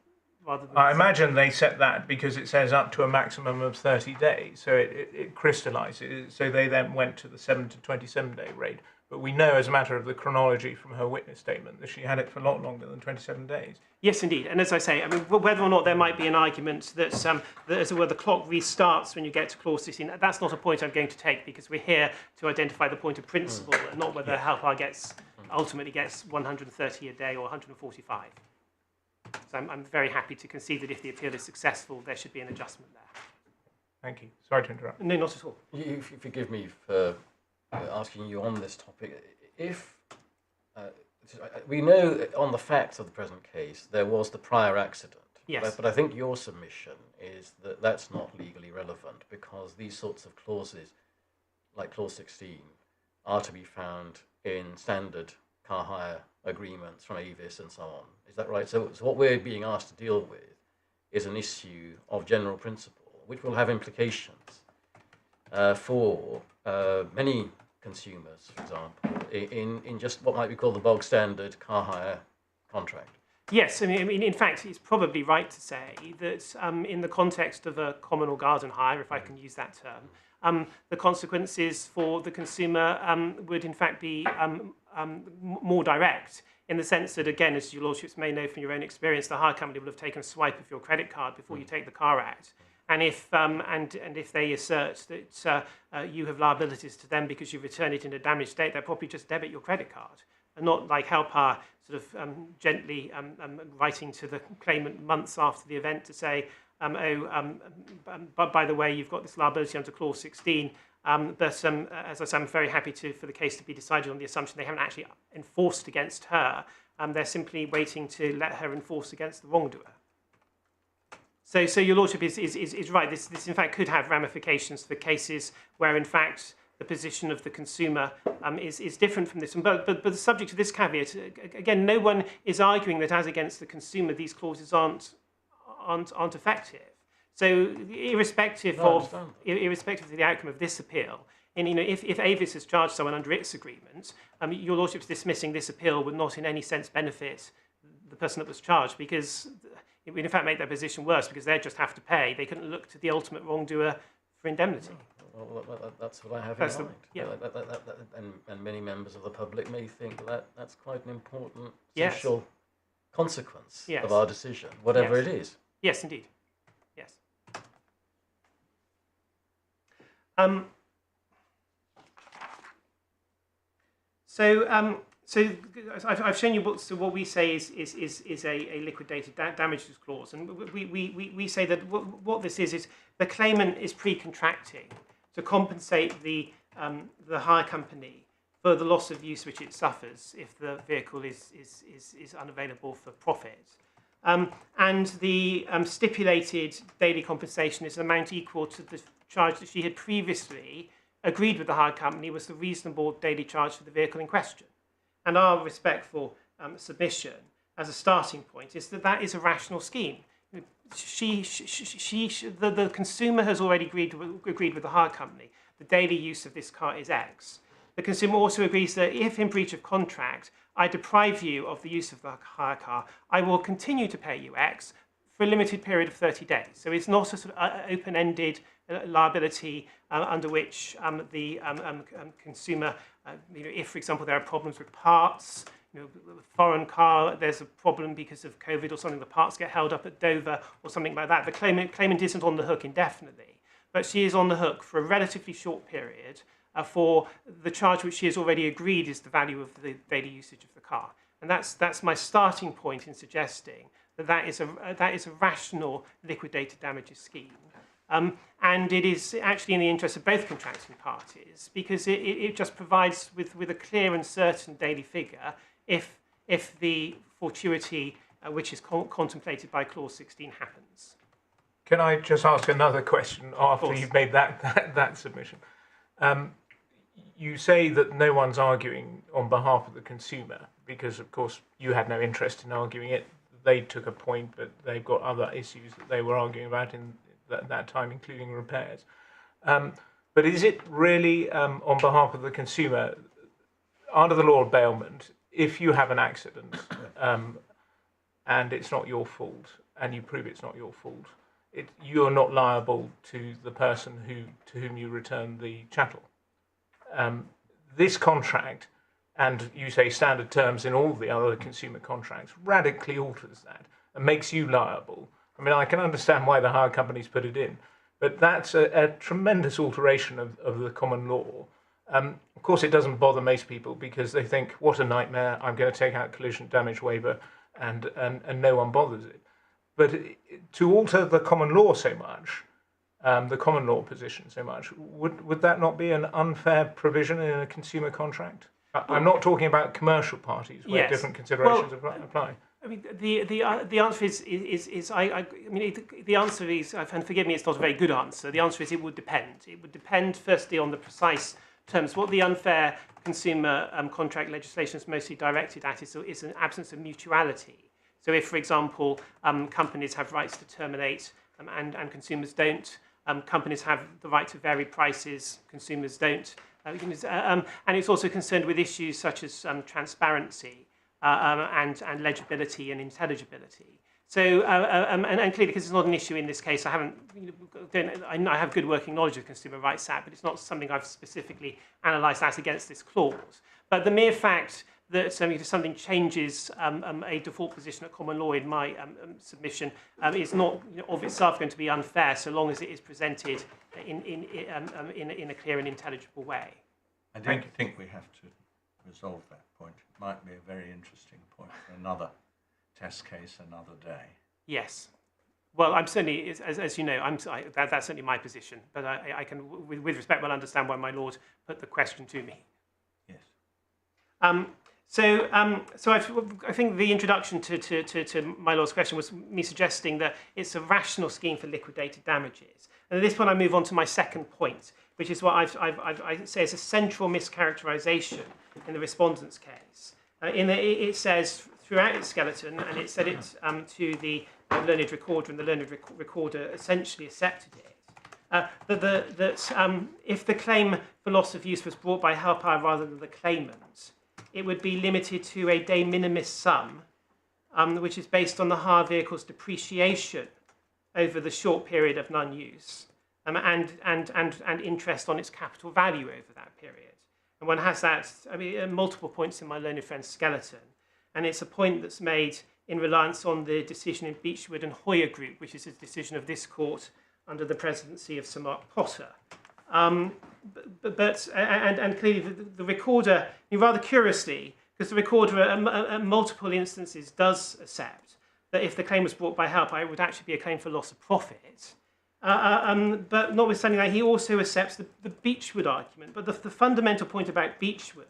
I
imagine they set that because it says up to a maximum of 30 days, so it crystallises. So they then went to the 7 to 27-day rate. But we know, as a matter of the chronology from her witness statement, that she had it for a lot longer than 27 days.
Yes, indeed. And as I say, I mean, whether or not there might be an argument that, that as it were, the clock restarts when you get to clause 16, that's not a point I'm going to take, because we're here to identify the point of principle and not whether Helphire ultimately gets 130 a day or 145. So I'm very happy to concede that if the appeal is successful, there should be an adjustment there.
Thank you. Sorry to interrupt.
No, not at all.
You forgive me for asking you on this topic. If we know on the facts of the present case there was the prior accident,
yes,
but I think your submission is that that's not legally relevant because these sorts of clauses, like clause 16, are to be found in standard car hire agreements from Avis and so on. Is that right? So what we're being asked to deal with is an issue of general principle, which will have implications for many consumers, for example, in just what might be called the bog standard car hire contract.
Yes, I mean, in fact, it's probably right to say that in the context of a common or garden hire, if I can use that term, the consequences for the consumer would in fact be more direct, in the sense that, again, as your lordships may know from your own experience, the hire company will have taken a swipe of your credit card before you take the car out. And if they assert that you have liabilities to them because you return it in a damaged state, they'll probably just debit your credit card, and not like Helphire sort of gently writing to the claimant months after the event to say, but by the way, you've got this liability under clause 16. But as I say, I'm very happy for the case to be decided on the assumption they haven't actually enforced against her. They're simply waiting to let her enforce against the wrongdoer. So your lordship is right. This in fact could have ramifications for cases where in fact the position of the consumer is different from this one. But the subject of this caveat, again, no one is arguing that as against the consumer, these clauses aren't effective. So irrespective of the outcome of this appeal, and if Avis has charged someone under its agreement, your lordship's dismissing this appeal would not in any sense benefit the person that was charged, because it would in fact make their position worse, because they just have to pay. They couldn't look to the ultimate wrongdoer for indemnity.
Well, that's what I have in mind.
Yeah.
And many members of the public may think that that's quite an important
Yes.
social consequence
Yes.
of our decision, whatever
Yes.
it is.
Yes, indeed. Yes. So I've shown you what we say is a liquidated damages clause, and we say that what this is the claimant is pre-contracting to compensate the hire company for the loss of use which it suffers if the vehicle is unavailable for profit. And the stipulated daily compensation is an amount equal to the charge that she had previously agreed with the hire company was the reasonable daily charge for the vehicle in question. And our respectful submission as a starting point is that is a rational scheme. The consumer has already agreed with the hire company. The daily use of this car is X. The consumer also agrees that if in breach of contract I deprive you of the use of the hire car, I will continue to pay you X for a limited period of 30 days. So it's not a sort of open-ended liability under which the consumer, if, for example, there are problems with parts, foreign car, there's a problem because of COVID or something, the parts get held up at Dover or something like that. The claimant isn't on the hook indefinitely, but she is on the hook for a relatively short period for the charge which she has already agreed is the value of the daily usage of the car. And that's my starting point in suggesting that is a rational liquidated damages scheme. And it is actually in the interest of both contracting parties, because it just provides with a clear and certain daily figure if the fortuity which is contemplated by clause 16 happens.
Can I just ask another question after you've made that submission? You say that no one's arguing on behalf of the consumer because, of course, you had no interest in arguing it. They took a point, but they've got other issues that they were arguing about in that time, including repairs. But is it really on behalf of the consumer, under the law of bailment, if you have an accident and it's not your fault, and you prove it's not your fault, you're not liable to the person to whom you return the chattel? This contract, and you say standard terms in all the other consumer contracts, radically alters that and makes you liable. I mean, I can understand why the hire companies put it in, but that's a tremendous alteration of the common law. Of course, it doesn't bother most people because they think, what a nightmare, I'm going to take out collision damage waiver, and no one bothers it. But to alter the common law so much, the common law position so much, would that not be an unfair provision in a consumer contract? I'm not talking about commercial parties where different considerations apply.
I mean, the answer is the answer is, and forgive me, it's not a very good answer. The answer is it would depend. It would depend firstly on the precise terms. What the unfair consumer contract legislation is mostly directed at is an absence of mutuality. So if, for example, companies have rights to terminate and consumers don't, companies have the right to vary prices, consumers don't. And it's also concerned with issues such as transparency and legibility and intelligibility. So, and clearly, because it's not an issue in this case, I have good working knowledge of Consumer Rights Act, but it's not something I've specifically analysed as against this clause. But the mere fact that something changes a default position at common law in my submission is not of itself going to be unfair, so long as it is presented in a clear and intelligible way.
I don't think we have to resolve that point. It might be a very interesting point for another test case another day.
Yes. Well, I'm certainly, as you know, that's certainly my position, but I can, with respect, well understand why my lord put the question to me.
Yes.
So, I think the introduction to my lord's question was me suggesting that it's a rational scheme for liquidated damages. And at this point, I move on to my second point, which is what I say is a central mischaracterization in the respondent's case. It says throughout its skeleton, and it said it to the learned recorder, and the learned recorder essentially accepted it. That if the claim for loss of use was brought by Helphire rather than the claimant, it would be limited to a de minimis sum, which is based on the hire vehicle's depreciation over the short period of non-use, and interest on its capital value over that period. And one has that, at multiple points in my learned friend's skeleton, and it's a point that's made in reliance on the decision in Beechwood and Hoyer Group, which is a decision of this court under the presidency of Sir Mark Potter. But clearly the recorder, rather curiously, because the recorder at multiple instances does accept that if the claim was brought by Helphire, it would actually be a claim for loss of profit. But notwithstanding that, he also accepts the Beechwood argument. But the fundamental point about Beechwood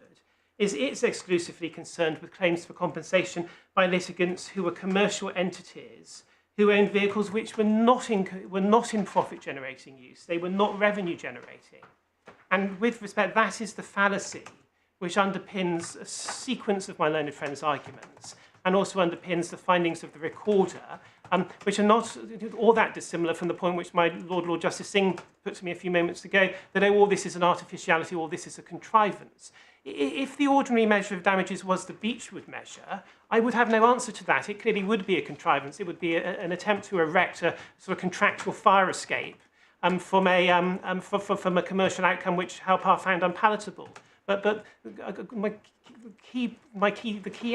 is it's exclusively concerned with claims for compensation by litigants who were commercial entities who owned vehicles which were not in profit-generating use. They were not revenue-generating. And with respect, that is the fallacy which underpins a sequence of my learned friend's arguments, and also underpins the findings of the recorder, which are not all that dissimilar from the point which my Lord Justice Singh put to me a few moments ago, that all this is an artificiality, all this is a contrivance. If the ordinary measure of damages was the Beechwood measure, I would have no answer to that. It clearly would be a contrivance. It would be an attempt to erect a sort of contractual fire escape from a commercial outcome which Helphire found unpalatable. But the key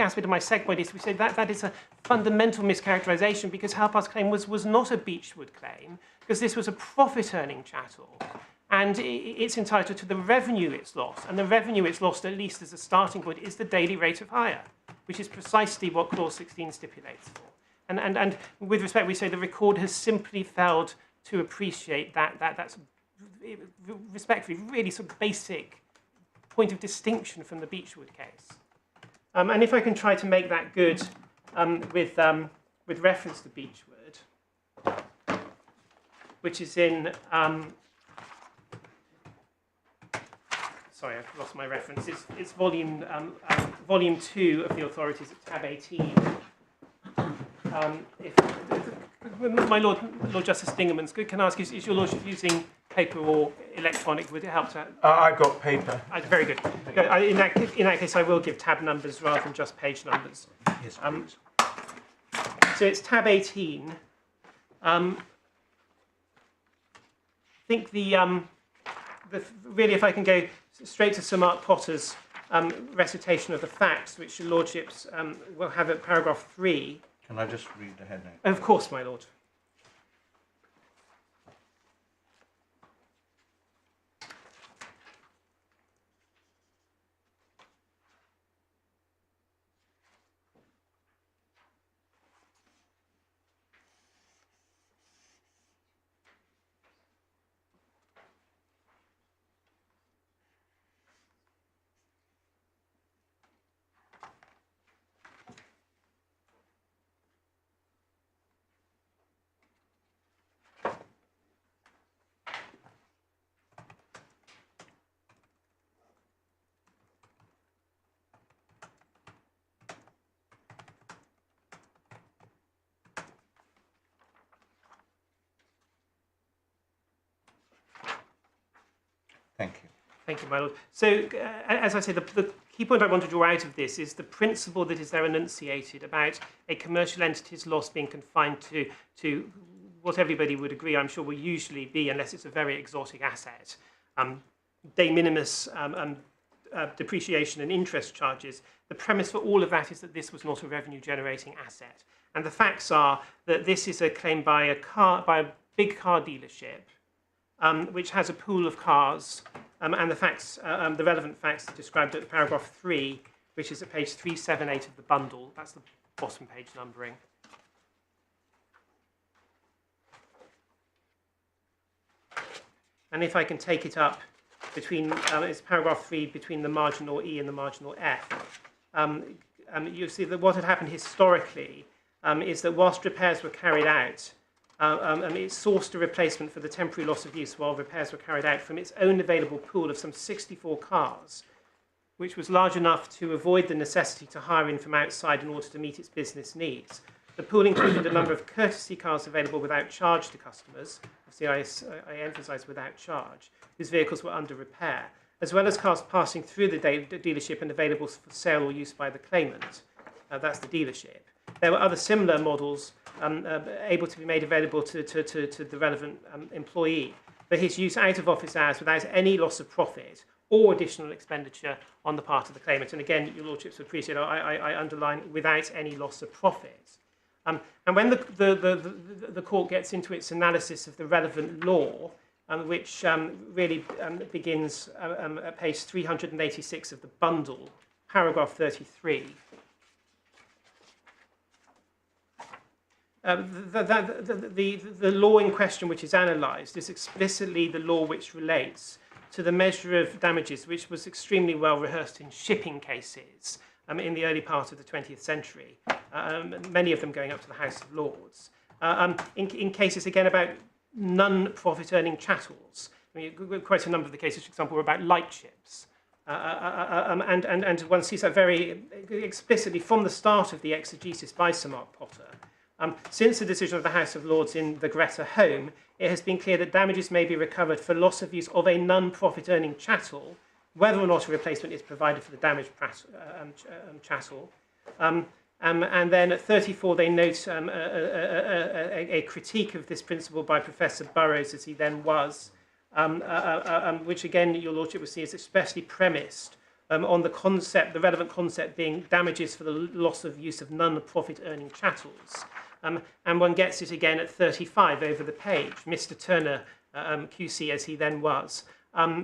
aspect of my second point is we say that is a fundamental mischaracterization, because Helphire's claim was not a Beechwood claim, because this was a profit-earning chattel. And it's entitled to the revenue it's lost. And the revenue it's lost, at least as a starting point, is the daily rate of hire, which is precisely what Clause 16 stipulates for. And with respect, we say the recorder has simply failed to appreciate that's respectfully really sort of basic point of distinction from the Beechwood case. And if I can try to make that good with reference to Beechwood, which is in... sorry, I've lost my reference. It's volume 2 of the authorities at tab 18. My Lord Justice Dingemans, can I ask, is your Lordship using paper or electronic? Would it help to...
I've got paper.
Very good. In that case, I will give tab numbers rather than just page numbers.
Yes, please.
So it's tab 18. I think really, if I can go straight to Sir Mark Potter's recitation of the facts, which your Lordships will have at paragraph 3.
Can I just read the heading?
Of course, my Lord.
Thank you.
Thank you, my Lord. So, as I say, the key point I want to draw out of this is the principle that is there enunciated about a commercial entity's loss being confined to what everybody would agree, I'm sure, will usually be, unless it's a very exotic asset, de minimis depreciation and interest charges. The premise for all of that is that this was not a revenue-generating asset. And the facts are that this is a claim by a big car dealership, which has a pool of cars, and the relevant facts described at paragraph 3, which is at page 378 of the bundle. That's the bottom page numbering. And if I can take it up between, it's paragraph 3, between the marginal E and the marginal F. you see that what had happened historically is that whilst repairs were carried out, it sourced a replacement for the temporary loss of use while repairs were carried out from its own available pool of some 64 cars, which was large enough to avoid the necessity to hire in from outside in order to meet its business needs. The pool included a number of courtesy cars available without charge to customers, obviously I emphasise without charge, whose vehicles were under repair, as well as cars passing through the dealership and available for sale or use by the claimant. That's the dealership. There were other similar models able to be made available to the relevant employee for his use out of office hours without any loss of profit or additional expenditure on the part of the claimant. And again, your lordships would appreciate, I underline, without any loss of profit. And when the court gets into its analysis of the relevant law, which really begins at page 386 of the bundle, paragraph 33, the law in question which is analysed is explicitly the law which relates to the measure of damages, which was extremely well rehearsed in shipping cases in the early part of the 20th century, many of them going up to the House of Lords, in cases, again, about non-profit earning chattels. I mean, quite a number of the cases, for example, were about light ships. And one sees that very explicitly from the start of the exegesis by Sir Mark Potter. Since the decision of the House of Lords in the Greta Home, it has been clear that damages may be recovered for loss of use of a non-profit earning chattel, whether or not a replacement is provided for the damaged chattel. And then at 34, they note a critique of this principle by Professor Burrows, as he then was, which again, your lordship will see is especially premised on the concept, the relevant concept being damages for the loss of use of non-profit earning chattels. And one gets it again at 35 over the page. Mr Turner, QC, as he then was,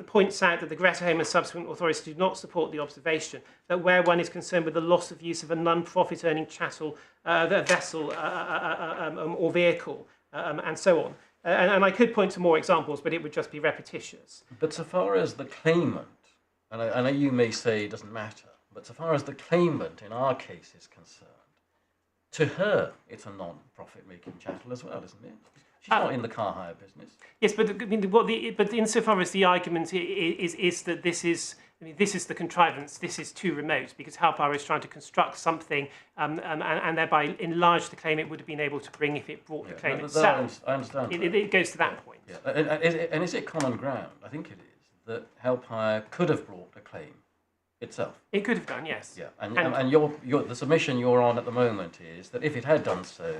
points out that the Greta Home and subsequent authorities do not support the observation that where one is concerned with the loss of use of a non-profit earning chattel, vessel or vehicle, and so on. And I could point to more examples, but it would just be repetitious.
But so far as the claimant, and I know you may say it doesn't matter, but so far as the claimant in our case is concerned, to her it's a non-profit making chattel as well, isn't it? She's not in the car hire business. Yes,
but I mean, but insofar as the argument is that this is the contrivance, this is too remote, because Helphire is trying to construct something and thereby enlarge the claim it would have been able to bring if it brought the claim itself.
I understand.
It goes to that point.
Yeah. And is it common ground? I think it is, that Helphire could have brought a claim itself.
It could have done, yes.
Yeah, and the submission you're on at the moment is that if it had done so,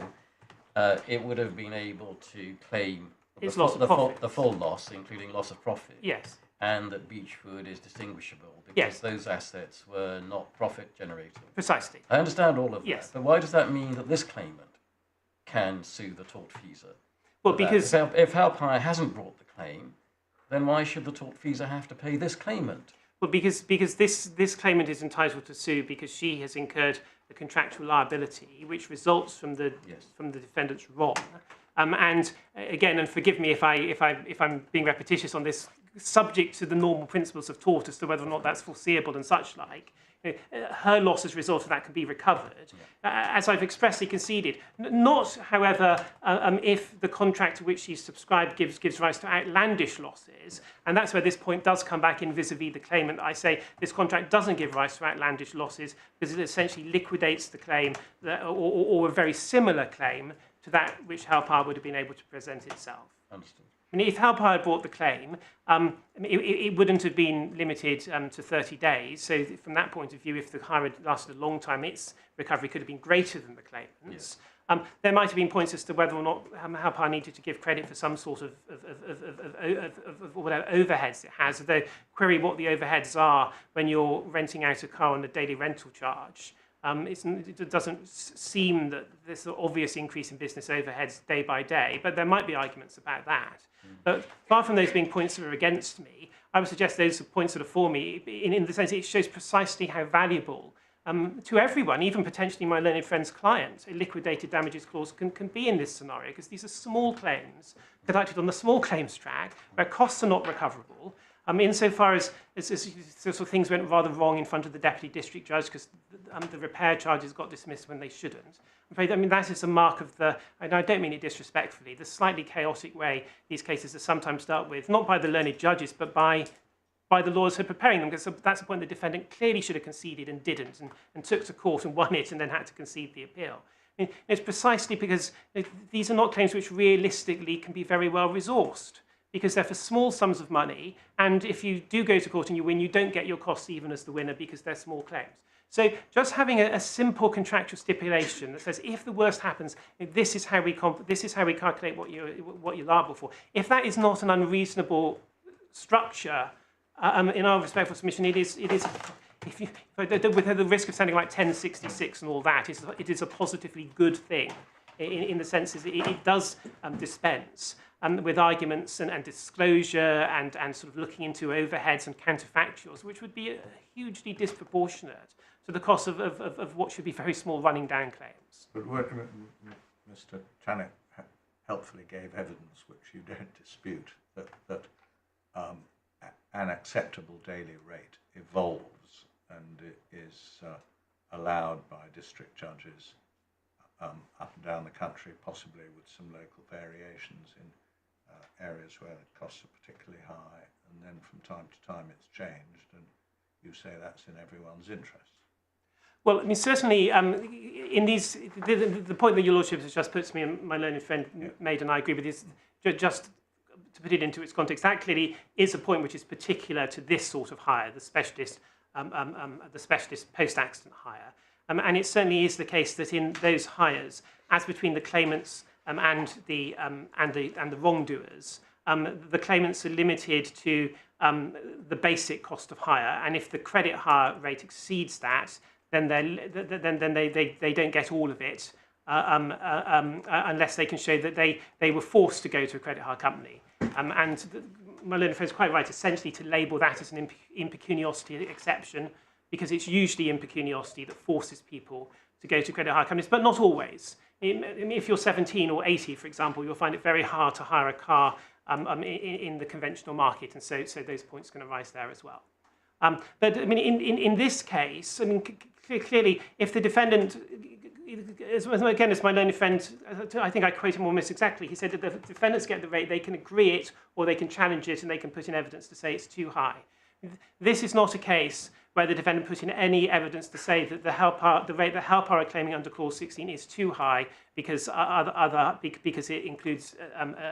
it would have been able to claim the full loss, including loss of profit.
Yes.
And that Beechwood is distinguishable because those assets were not profit generating.
Precisely.
I understand all of
that.
But why does that mean that this claimant can sue the tortfeasor?
Well, because
if Helphire hasn't brought the claim, then why should the tortfeasor have to pay this claimant?
Well, because this claimant is entitled to sue because she has incurred the contractual liability, which results from the defendant's wrong. And again, and forgive me if I'm being repetitious on this, subject to the normal principles of tort as to whether or not that's foreseeable and such like, her loss as a result of that can be recovered, as I've expressly conceded. Not, however, if the contract to which she's subscribed gives rise to outlandish losses, and that's where this point does come back in vis-a-vis the claimant. I say this contract doesn't give rise to outlandish losses because it essentially liquidates the claim or a very similar claim to that which Helphire would have been able to present itself.
Understood.
I mean, if Helphire had brought the claim, it wouldn't have been limited to 30 days. So from that point of view, if the hire had lasted a long time, its recovery could have been greater than the claimant's. Yes. There might have been points as to whether or not Helphire needed to give credit for some sort of whatever overheads it has. Although, query what the overheads are when you're renting out a car on a daily rental charge. It doesn't seem that there's an obvious increase in business overheads day by day, but there might be arguments about that. But far from those being points that are against me, I would suggest those are points that are for me, in the sense that it shows precisely how valuable to everyone, even potentially my learned friend's client, a liquidated damages clause can be in this scenario, because these are small claims conducted on the small claims track where costs are not recoverable. Insofar as sort of things went rather wrong in front of the deputy district judge because the repair charges got dismissed when they shouldn't. I'm afraid, that is a mark of and I don't mean it disrespectfully, the slightly chaotic way these cases are sometimes dealt with, not by the learned judges, but by the lawyers who are preparing them, because that's the point the defendant clearly should have conceded and didn't, and took to court and won it and then had to concede the appeal. It's precisely because these are not claims which realistically can be very well resourced, because they're for small sums of money, and if you do go to court and you win, you don't get your costs even as the winner because they're small claims. So just having a simple contractual stipulation that says if the worst happens, this is how we calculate what you're liable for. If that is not an unreasonable structure, in our respectful submission, it is. With the risk of sounding like 1066 and all that, it is a positively good thing in the sense that it does dispense with arguments and disclosure and sort of looking into overheads and counterfactuals, which would be hugely disproportionate to the cost of what should be very small running down claims.
But what, Mr. Tannock helpfully gave evidence, which you don't dispute, that an acceptable daily rate evolves and it is allowed by district judges up and down the country, possibly with some local variations in areas where the costs are particularly high, and then from time to time it's changed, and you say that's in everyone's interest.
Well, certainly, in these, the point that your lordship has just put to me and my learned friend made, and I agree with this, just to put it into its context, that clearly is a point which is particular to this sort of hire, the specialist post-accident hire. And it certainly is the case that in those hires, as between the claimants and the wrongdoers, the claimants are limited to the basic cost of hire, and if the credit hire rate exceeds that, then they don't get all of it unless they can show that they were forced to go to a credit hire company. My learned friend is quite right, essentially, to label that as an impecuniosity exception, because it's usually impecuniosity that forces people to go to credit hire companies, but not always. If you're 17 or 80, for example, you'll find it very hard to hire a car in the conventional market, and so those points can arise there as well. But in this case, clearly, if the defendant, again, as my learned friend, I think I quote him almost exactly, he said that the defendants get the rate, they can agree it or they can challenge it and they can put in evidence to say it's too high. This is not a case where the defendant put in any evidence to say that the rate that Helphire are claiming under Clause 16 is too high because it includes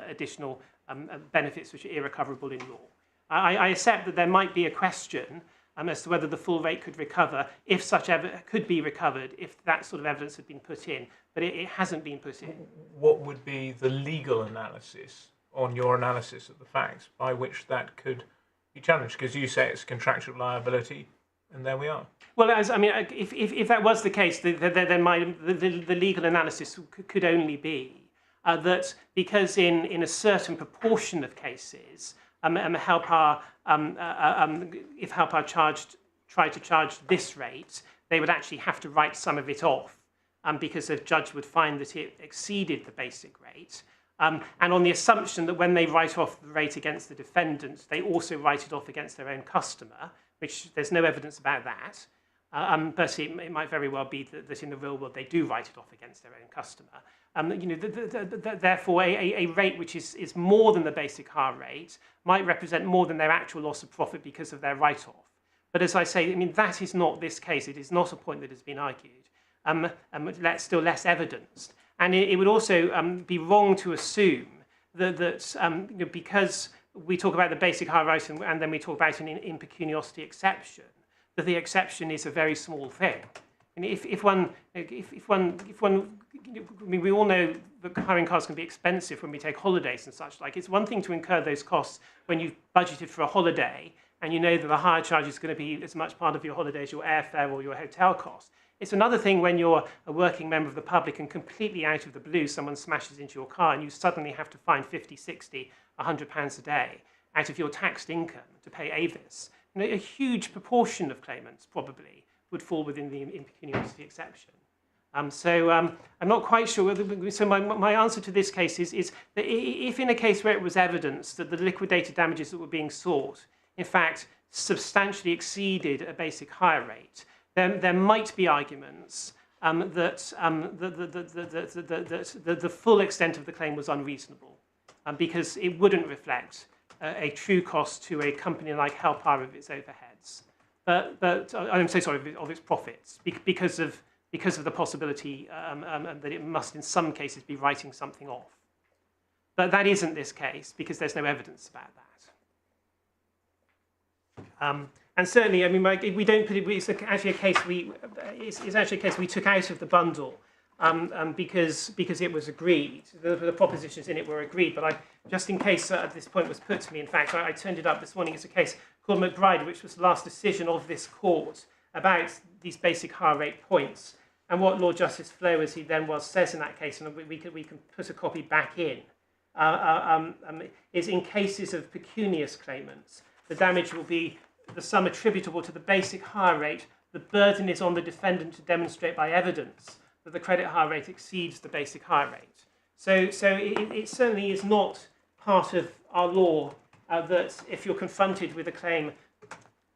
additional benefits which are irrecoverable in law. I accept that there might be a question as to whether the full rate could recover if such could be recovered if that sort of evidence had been put in, but it hasn't been put in.
What would be the legal analysis on your analysis of the facts by which that could be challenged? Because you say it's contractual liability, and there we are.
Well, if that was the case, then the legal analysis could only be that because in a certain proportion of cases, Helphire, if Helphire tried to charge this rate, they would actually have to write some of it off because a judge would find that it exceeded the basic rate. And on the assumption that when they write off the rate against the defendant, they also write it off against their own customer, which there's no evidence about that. But it might very well be that in the real world they do write it off against their own customer. Therefore, a rate which is more than the basic hire rate might represent more than their actual loss of profit because of their write-off. But as I say, that is not this case. It is not a point that has been argued. Still less evidenced. And it would also be wrong to assume that because we talk about the basic hire rate and then we talk about an impecuniosity exception, that the exception is a very small thing. And we all know that hiring cars can be expensive when we take holidays and such like. It's one thing to incur those costs when you've budgeted for a holiday and you know that the hire charge is going to be as much part of your holiday as your airfare or your hotel costs. It's another thing when you're a working member of the public and completely out of the blue someone smashes into your car and you suddenly have to find 50, 60, £100 a day out of your taxed income to pay AVIS. A huge proportion of claimants probably would fall within the impecuniosity exception. So I'm not quite sure. So my answer to this case is that if in a case where it was evidence that the liquidated damages that were being sought in fact, substantially exceeded a basic hire rate, then there might be arguments that the full extent of the claim was unreasonable, because it wouldn't reflect a true cost to a company like Helphire of its overheads, but I'm so sorry, of its profits, because of the possibility that it must in some cases be writing something off. But that isn't this case, because there's no evidence about that. And certainly, I mean, we don't put it. It's actually a case we took out of the bundle because it was agreed. The propositions in it were agreed. But just in case this point was put to me, in fact, I turned it up this morning. It's a case called McBride, which was the last decision of this court about these basic hire rate points. And what Lord Justice Flo, as he then was, says in that case, and we can put a copy back in, is in cases of pecunious claimants, the damage will be the sum attributable to the basic hire rate. The burden is on the defendant to demonstrate by evidence that the credit hire rate exceeds the basic hire rate. So it certainly is not part of our law that if you're confronted with a claim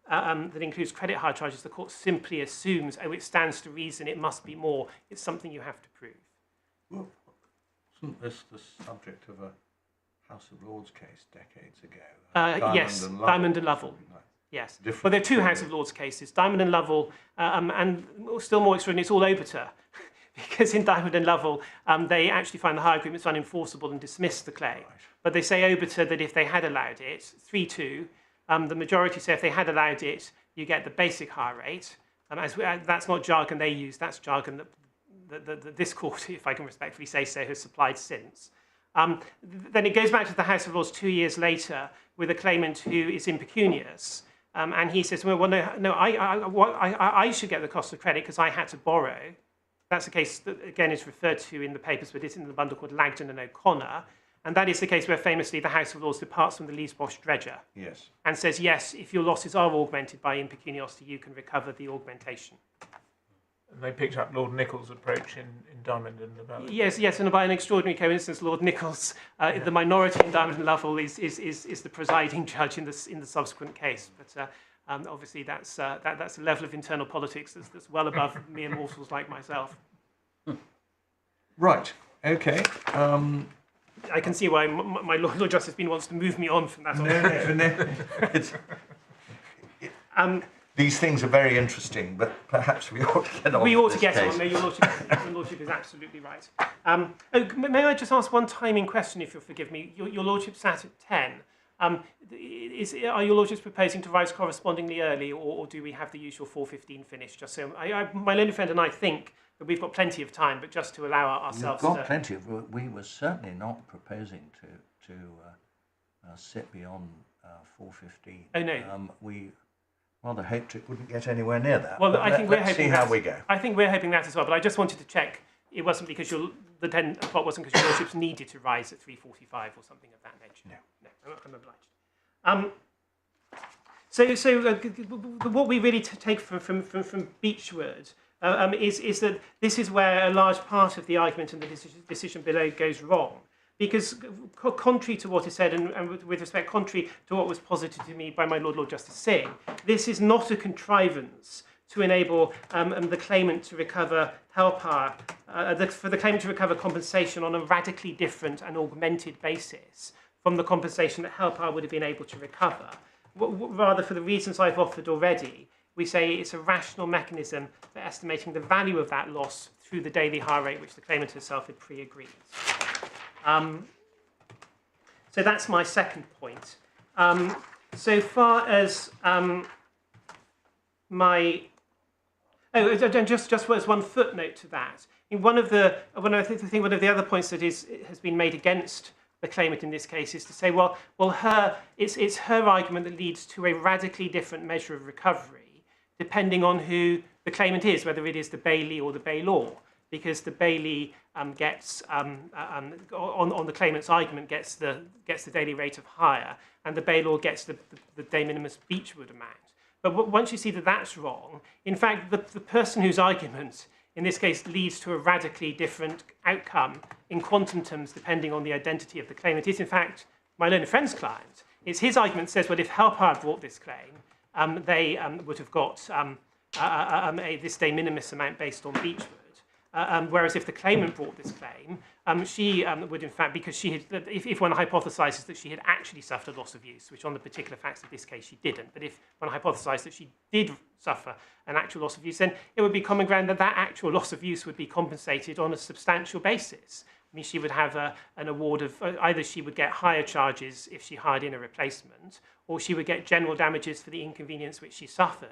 that includes credit hire charges, the court simply assumes, oh, it stands to reason, it must be more. It's something you have to prove.
Well, wasn't this the subject of a House of Lords case decades ago?
Yes, Diamond and Lovell. Yes. Well, there are two House of Lords cases, Diamond and Lovell, and still more extraordinary, it's all obiter. Because in Diamond and Lovell, they actually find the hire agreements unenforceable and dismiss the claim. Right. But they say obiter that if they had allowed it, 3-2, the majority say if they had allowed it, you get the basic hire rate. That's not jargon they use, that's jargon that this court, if I can respectfully say so, has supplied since. Then it goes back to the House of Lords 2 years later with a claimant who is impecunious. And he says, well, no, I should get the cost of credit because I had to borrow. That's a case that, again, is referred to in the papers, but it's in the bundle called Langdon and O'Connor. And that is the case where famously the House of Lords departs from the Lees-Bosch dredger. Yes. And says, yes, if your losses are augmented by impecuniosity, you can recover the augmentation.
And they picked up Lord Nichols' approach in Diamond and Lovell.
Yes, and by an extraordinary coincidence, Lord Nichols, the minority in Diamond and Lovell, is the presiding judge in the subsequent case. But obviously, that's a level of internal politics that's well above mere mortals like myself.
Right. Okay.
I can see why my Lord Justice Bean wants to move me on from that.
No. These things are very interesting, but perhaps we ought to get on.
We ought to get
case.
on. No, your Lordship is absolutely right. May I just ask one timing question, if you'll forgive me? Your Lordship sat at 10. Are your Lordships proposing to rise correspondingly early, or do we have the usual 4:15 finish? Just so my learned friend and I think that we've got plenty of time, but just to allow ourselves.
We've got plenty of. We were certainly not proposing to sit beyond 4:15.
Oh no.
We rather hoped it wouldn't get anywhere near that.
Well, I think we're hoping.
Let's see how we go.
I think we're hoping that as well. But I just wanted to check. It wasn't because the 10 o'clock wasn't because your Lordships needed to rise at 3:45 or something of that nature.
No,
I'm obliged. What we really take from Beechwood is that this is where a large part of the argument and the decision below goes wrong. Because contrary to what is said, and with respect, contrary to what was posited to me by my Lord Justice Singh, this is not a contrivance to enable the claimant to recover Helphire, for the claimant to recover compensation on a radically different and augmented basis from the compensation that Helphire would have been able to recover. Rather, for the reasons I've offered already, we say it's a rational mechanism for estimating the value of that loss through the daily hire rate which the claimant herself had pre-agreed. So that's my second point. So far as just as one footnote to that, one of the other points that has been made against the claimant in this case is to say, it's her argument that leads to a radically different measure of recovery, depending on who the claimant is, whether it is the bailee or the bailor, because the bailee gets on the claimant's argument gets the daily rate of hire, and the bailor gets the de minimis Beechwood amount. But once you see that that's wrong, in fact, the person whose argument in this case leads to a radically different outcome in quantum terms, depending on the identity of the claimant, is in fact my learned friend's client. It's his argument says, well, if Helphire brought this claim, they would have got this de minimis amount based on Beechwood. Whereas if the claimant brought this claim, she would in fact, because she had, if one hypothesises that she had actually suffered a loss of use, which on the particular facts of this case she didn't, but if one hypothesised that she did suffer an actual loss of use, then it would be common ground that that actual loss of use would be compensated on a substantial basis. I mean, she would have an award of, either she would get higher charges if she hired in a replacement, or she would get general damages for the inconvenience which she suffered,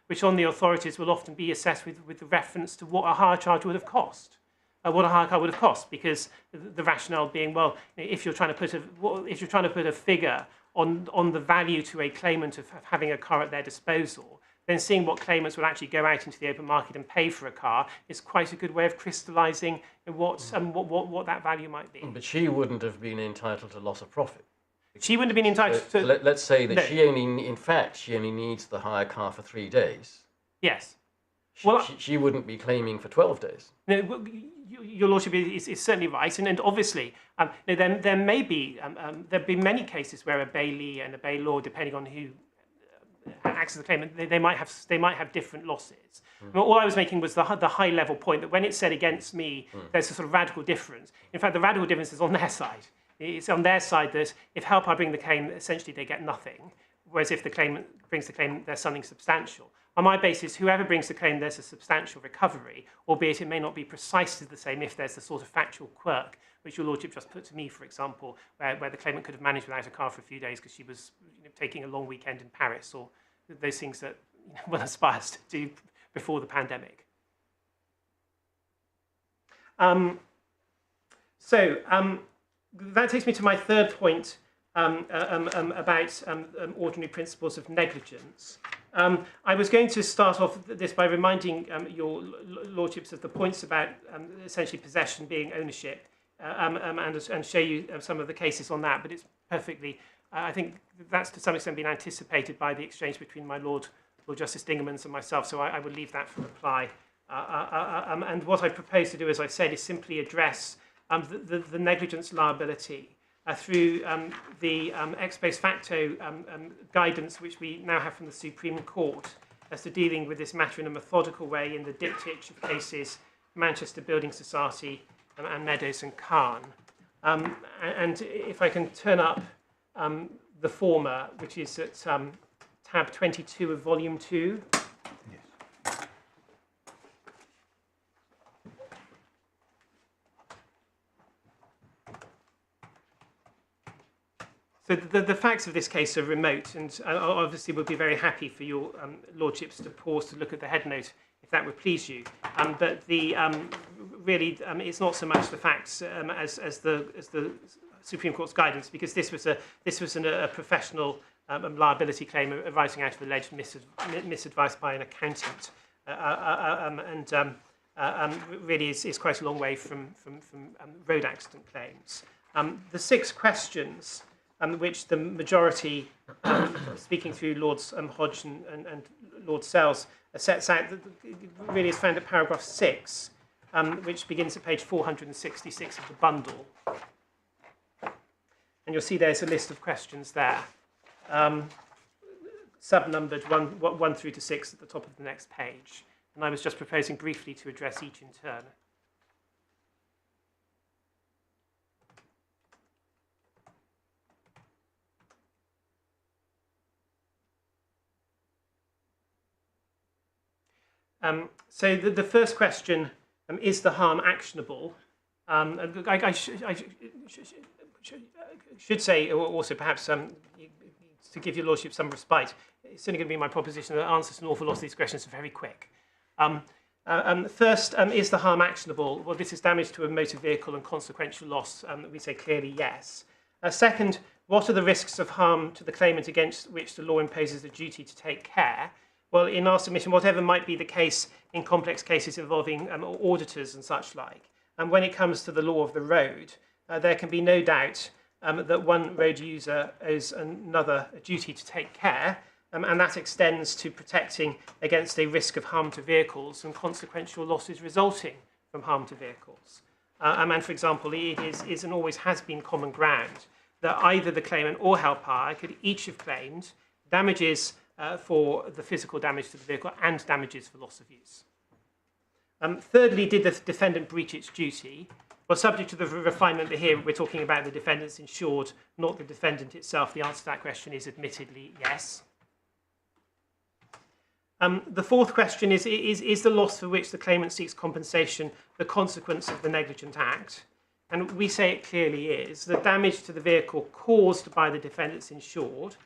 which on the authorities will often be assessed with reference to what a hire charge would have cost, what a hire car would have cost, because the rationale being, well, if you're trying to put a figure on the value to a claimant of having a car at their disposal, then seeing what claimants will actually go out into the open market and pay for a car is quite a good way of crystallising what that value might be.
But she wouldn't have been entitled to loss of profit.
She wouldn't have been entitled to...
Let's say that
No.
she only needs the hire car for 3 days.
Yes.
She wouldn't be claiming for 12 days.
No, your lordship is certainly right, and obviously there may be there've been many cases where a bailee and a bailor, depending on who acts as the claimant, they might have different losses. All I was making was the high level point that when it's said against me, there's a sort of radical difference. In fact, the radical difference is on their side. It's on their side that if Helphire bring the claim, essentially they get nothing, whereas if the claimant brings the claim, there's something substantial. On my basis, whoever brings the claim, there's a substantial recovery, albeit it may not be precisely the same if there's the sort of factual quirk which your lordship just put to me, for example, where the claimant could have managed without a car for a few days because she was taking a long weekend in Paris, or those things that one aspires to do before the pandemic. That takes me to my third point about ordinary principles of negligence. I was going to start off this by reminding your lordships of the points about essentially possession being ownership, and show you some of the cases on that. But it's perfectly, I think that's to some extent been anticipated by the exchange between my Lord Justice Dingemans and myself, so I would leave that for reply. And what I propose to do, as I said, is simply address the negligence liability through the ex post facto guidance which we now have from the Supreme Court as to dealing with this matter in a methodical way in the diptych of cases Manchester Building Society and Meadows and Khan. And if I can turn up the former, which is at tab 22 of volume 2. So the facts of this case are remote, and obviously we'll be very happy for your lordships to pause to look at the headnote if that would please you. But really, it's not so much the facts as the Supreme Court's guidance, because this was a professional liability claim arising out of alleged misadvice by an accountant, and really is quite a long way from road accident claims. The 6 questions which the majority, speaking through Lords Hodge and Lord Sells, sets out, really is found at paragraph 6, which begins at page 466 of the bundle. And you'll see there's a list of questions there, sub-numbered 1 through to 6 at the top of the next page. And I was just proposing briefly to address each in turn. So the first question, is the harm actionable? I should say also perhaps to give your lordship some respite, it's only going to be my proposition that answers to an awful lot of these questions are very quick. First, is the harm actionable? Well, this is damage to a motor vehicle and consequential loss. We say clearly yes. Second, what are the risks of harm to the claimant against which the law imposes a duty to take care? Well, in our submission, whatever might be the case in complex cases involving auditors and such like, and when it comes to the law of the road, there can be no doubt that one road user owes another a duty to take care, and that extends to protecting against a risk of harm to vehicles and consequential losses resulting from harm to vehicles. And for example, it is and always has been common ground that either the claimant or Helphire could each have claimed damages for the physical damage to the vehicle and damages for loss of use. Thirdly, did the defendant breach its duty? Well, subject to the refinement that here we're talking about the defendant's insured, not the defendant itself. The answer to that question is admittedly yes. The fourth question is the loss for which the claimant seeks compensation the consequence of the negligent act? And we say it clearly is. The damage to the vehicle caused by the defendant's insured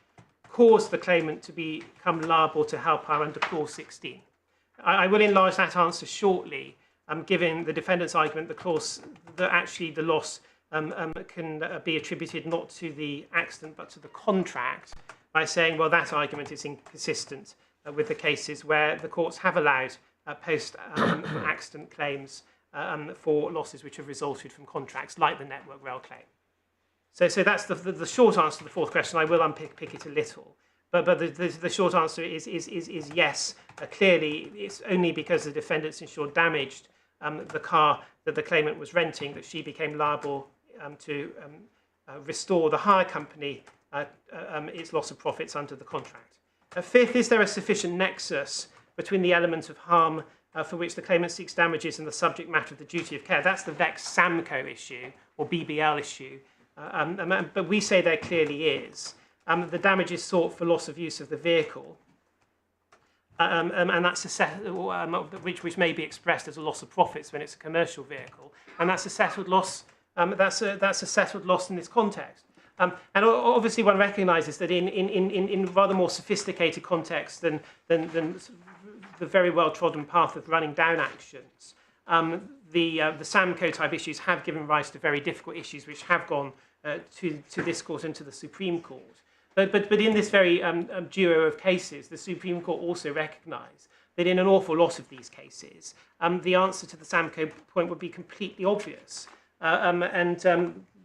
caused the claimant to become liable to Helphire under Clause 16. I will enlarge that answer shortly, given the defendant's argument that actually the loss can be attributed not to the accident but to the contract, by saying, well, that argument is inconsistent with the cases where the courts have allowed post-accident claims for losses which have resulted from contracts, like the Network Rail claim. So that's the short answer to the fourth question. I will unpick it a little. But the short answer is yes. Clearly, it's only because the defendant's insured damaged the car that the claimant was renting that she became liable to restore the hire company its loss of profits under the contract. Fifth, is there a sufficient nexus between the element of harm for which the claimant seeks damages and the subject matter of the duty of care? That's the VEX-SAMCO issue, or BBL issue. But we say there clearly is. The damage is sought for loss of use of the vehicle, and that's which may be expressed as a loss of profits when it's a commercial vehicle, and that's a settled loss. That's a settled loss in this context. And obviously, one recognises that in rather more sophisticated contexts than the very well trodden path of running down actions, the SAMCO type issues have given rise to very difficult issues which have gone to this court and to the Supreme Court. But in this very duo of cases, the Supreme Court also recognised that in an awful lot of these cases, the answer to the SAMCO point would be completely obvious.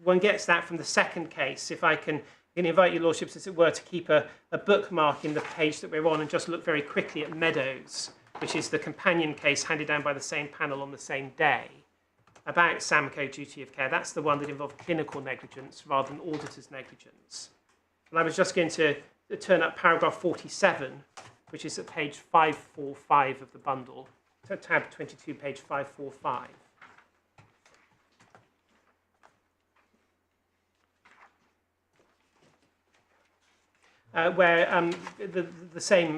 One gets that from the second case. If I can invite your lordships, as it were, to keep a bookmark in the page that we're on and just look very quickly at Meadows, which is the companion case handed down by the same panel on the same day about SAMCO duty of care. That's the one that involved clinical negligence rather than auditor's negligence. And I was just going to turn up paragraph 47, which is at page 545 of the bundle, tab 22, page 545. Where the same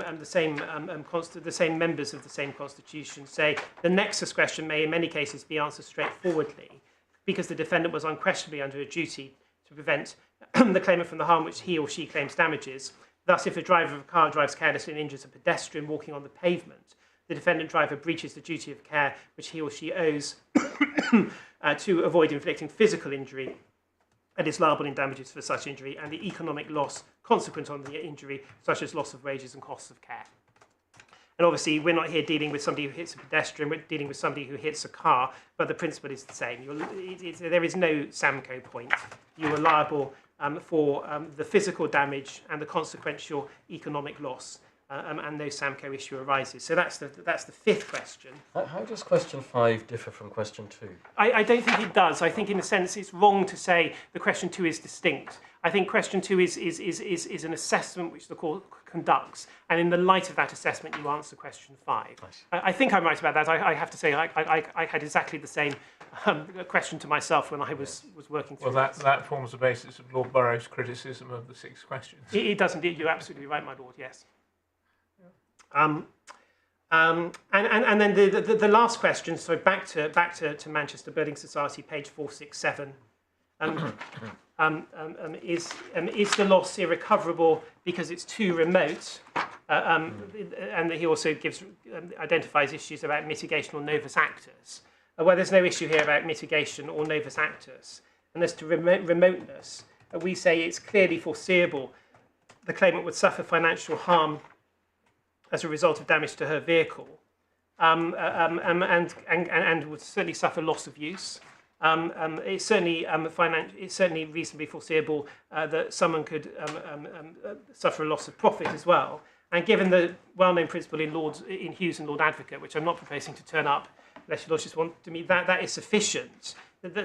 members of the same constitution say the nexus question may in many cases be answered straightforwardly because the defendant was unquestionably under a duty to prevent the claimant from the harm which he or she claims damages. Thus, if a driver of a car drives carelessly and injures a pedestrian walking on the pavement, the defendant driver breaches the duty of care which he or she owes to avoid inflicting physical injury and is liable in damages for such injury and the economic loss consequent on the injury, such as loss of wages and costs of care. And obviously, we're not here dealing with somebody who hits a pedestrian, we're dealing with somebody who hits a car, but the principle is the same. There is no SAMCO point. You are liable for the physical damage and the consequential economic loss, and no SAMCO issue arises. So that's the fifth question.
How does question 5 differ from question 2?
I don't think it does. I think in a sense it's wrong to say the question 2 is distinct. I think question 2 is an assessment which the court conducts, and in the light of that assessment you answer question 5. Nice. I think I'm right about that. I have to say I had exactly the same question to myself when I was working through
Well, that forms the basis of Lord Borough's criticism of the 6 questions.
It does indeed. You're absolutely right, my lord, yes. And then the last question, so back to Manchester Building Society, page 467, is the loss irrecoverable because it's too remote? And he also identifies issues about mitigation or novus actus. Well, there's no issue here about mitigation or novus actus. And as to remoteness, we say it's clearly foreseeable the claimant would suffer financial harm as a result of damage to her vehicle, and would certainly suffer loss of use. It's certainly reasonably foreseeable that someone could suffer a loss of profit as well. And given the well-known principle in Hughes and Lord Advocate, which I'm not proposing to turn up unless your lordships want to meet, that is sufficient.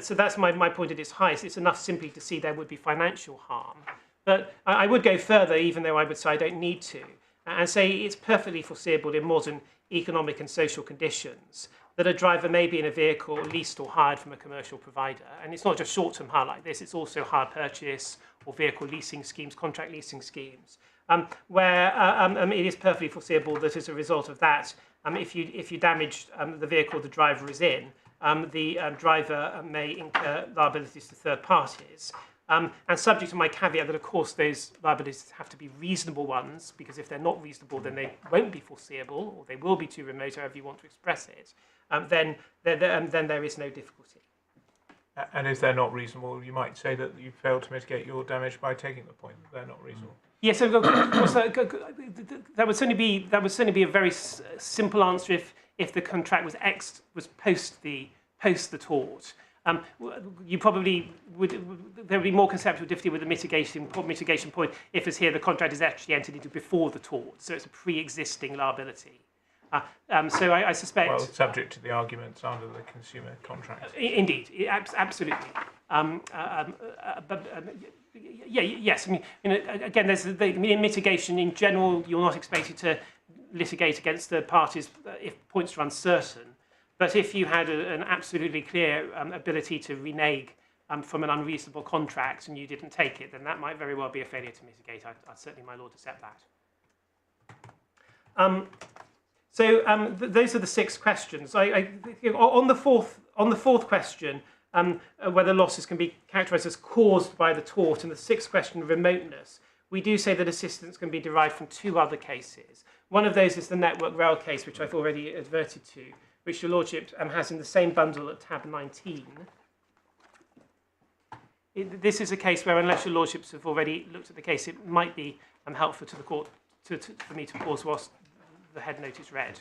So that's my point at its highest. It's enough simply to see there would be financial harm. But I would go further, even though I would say I don't need to, and say it's perfectly foreseeable in modern economic and social conditions that a driver may be in a vehicle leased or hired from a commercial provider. And it's not just short-term hire like this, it's also hire purchase or vehicle leasing schemes, contract leasing schemes, where it is perfectly foreseeable that as a result of that, if you damage the vehicle the driver is in, the driver may incur liabilities to third parties. And subject to my caveat that, of course, those liabilities have to be reasonable ones, because if they're not reasonable, then they won't be foreseeable, or they will be too remote, however you want to express it, then there is no difficulty.
And if they're not reasonable, you might say that you failed to mitigate your damage by taking the point that they're not reasonable.
Yes, so of course, that would certainly be a very simple answer if the contract was post the tort. You probably there would be more conceptual difficulty with the mitigation point if, as here, the contract is actually entered into before the tort, so it's a pre-existing liability. So I suspect.
Well, subject to the arguments under the consumer contract.
Indeed, absolutely. Yes. I mean, again, there's the mitigation in general. You're not expected to litigate against third parties if points are uncertain. But if you had an absolutely clear ability to renege from an unreasonable contract and you didn't take it, then that might very well be a failure to mitigate. I'd certainly, my lord, accept that. Those are the 6 questions. On the fourth question, whether losses can be characterised as caused by the tort, and the 6th question, remoteness, we do say that assistance can be derived from 2 other cases. One of those is the Network Rail case, which I've already adverted to, which your lordship has in the same bundle at tab 19. This is a case where, unless your lordships have already looked at the case, it might be helpful to the court for me to pause whilst the head note is read.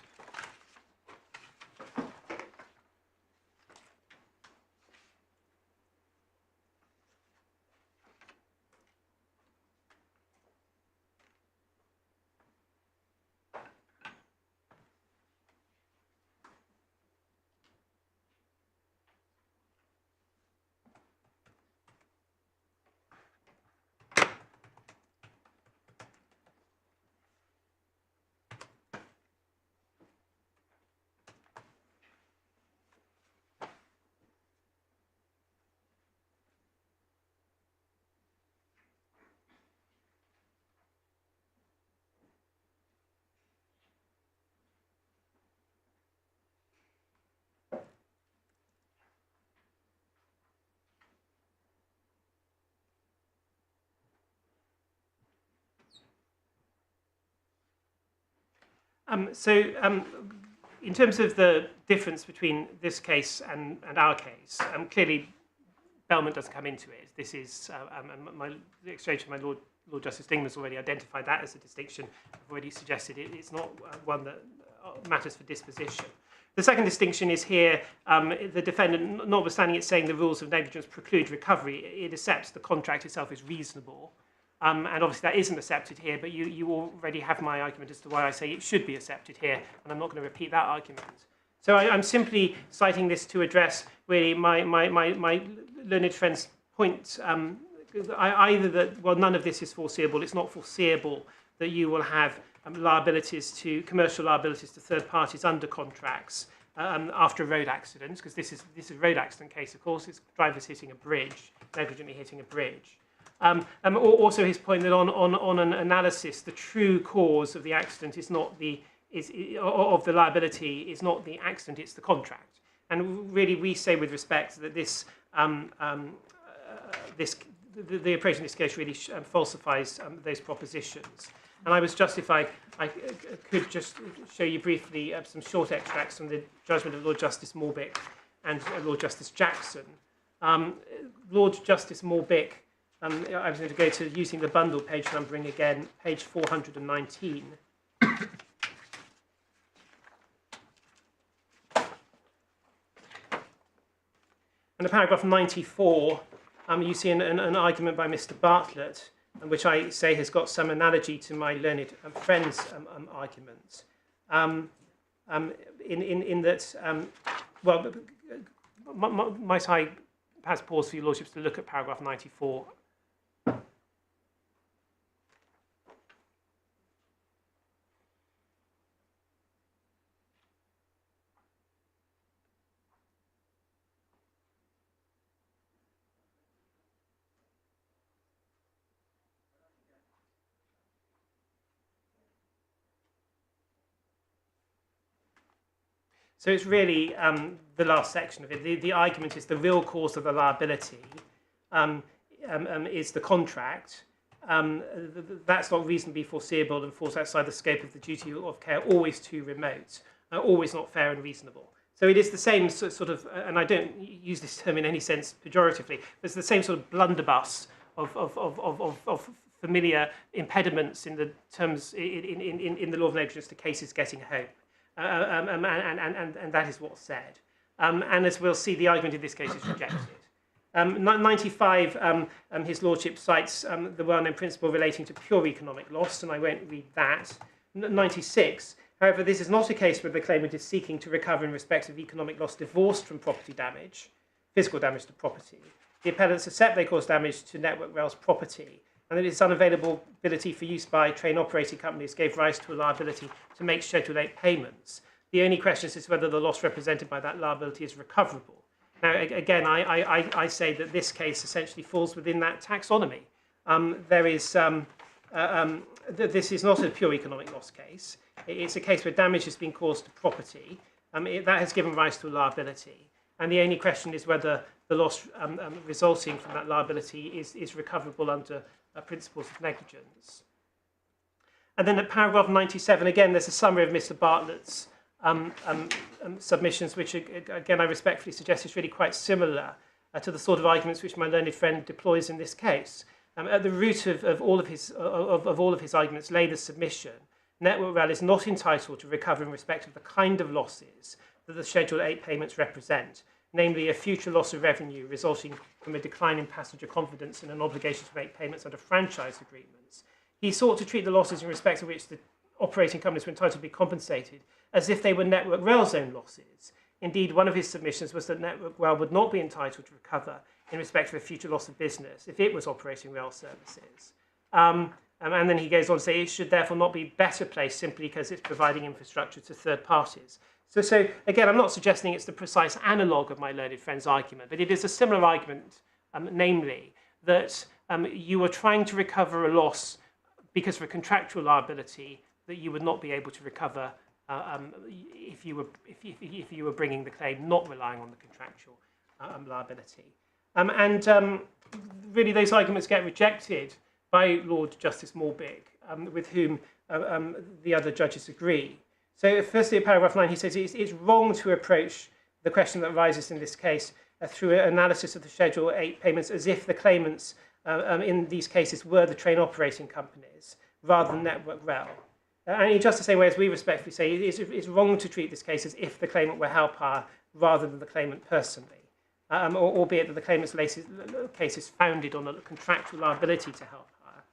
In terms of the difference between this case and our case, clearly Bailment doesn't come into it. This is the exchange with my Lord Justice Dingemans already identified that as a distinction. I've already suggested it's not one that matters for disposition. The second distinction is here, the defendant, notwithstanding it saying the rules of negligence preclude recovery, it accepts the contract itself is reasonable. And obviously that isn't accepted here, but you already have my argument as to why I say it should be accepted here, and I'm not going to repeat that argument. So I'm simply citing this to address really my learned friend's point, either that, well, none of this is foreseeable, it's not foreseeable that you will have commercial liabilities to third parties under contracts after a road accident, because this is a road accident case, of course, it's drivers hitting a bridge, negligently hitting a bridge. Also his point that on an analysis, the true cause of the accident is not of the liability is not the accident, it's the contract. And really, we say with respect that the approach in this case really falsifies those propositions. And I was justified. I could just show you briefly some short extracts from the judgment of Lord Justice Morbick and Lord Justice Jackson. Lord Justice Morbick. I was going to go to using the bundle page numbering again, page 419. And in paragraph 94, you see an argument by Mr. Bartlett, which I say has got some analogy to my learned friend's argument. In that, well, might I perhaps pause for your lordships to look at paragraph 94. So it's really the last section of it. The argument is the real cause of the liability is the contract. That's not reasonably foreseeable and falls outside the scope of the duty of care, always too remote, always not fair and reasonable. So it is the same sort of, and I don't use this term in any sense pejoratively, but it's the same sort of blunderbuss of familiar impediments in the terms in the law of negligence to cases getting home. And that is what's said. And as we'll see, the argument in this case is rejected. 95, his lordship cites the well-known principle relating to pure economic loss, and I won't read that. 96, however, this is not a case where the claimant is seeking to recover in respect of economic loss divorced from property damage, physical damage to property. The appellants accept they cause damage to Network Rail's property, and that its unavailability for use by train operating companies gave rise to a liability to make Schedule 8 payments. The only question is whether the loss represented by that liability is recoverable. Now, again, I say that this case essentially falls within that taxonomy. This is not a pure economic loss case. It's a case where damage has been caused to property. That has given rise to a liability. And the only question is whether the loss resulting from that liability is recoverable under principles of negligence. And then at paragraph 97, again, there's a summary of Mr. Bartlett's submissions, which, again, I respectfully suggest is really quite similar to the sort of arguments which my learned friend deploys in this case. At the root of all of his arguments lay the submission: Network Rail is not entitled to recover in respect of the kind of losses that the Schedule 8 payments represent, namely a future loss of revenue resulting from a decline in passenger confidence and an obligation to make payments under franchise agreements. He sought to treat the losses in respect of which the operating companies were entitled to be compensated as if they were Network Rail's own losses. Indeed, one of his submissions was that Network Rail would not be entitled to recover in respect of a future loss of business if it was operating rail services. And then he goes on to say it should therefore not be better placed simply because it's providing infrastructure to third parties. So again, I'm not suggesting it's the precise analogue of my learned friend's argument, but it is a similar argument, namely that you are trying to recover a loss because of a contractual liability that you would not be able to recover if you were bringing the claim not relying on the contractual liability. Really those arguments get rejected by Lord Justice Morbick, with whom the other judges agree. So firstly, in paragraph 9, he says it's wrong to approach the question that arises in this case through an analysis of the Schedule 8 payments as if the claimants in these cases were the train operating companies rather than Network Rail. And in just the same way as we respectfully say, it's wrong to treat this case as if the claimant were Helphire rather than the claimant personally, albeit that the claimant's case is founded on a contractual liability to Helphire.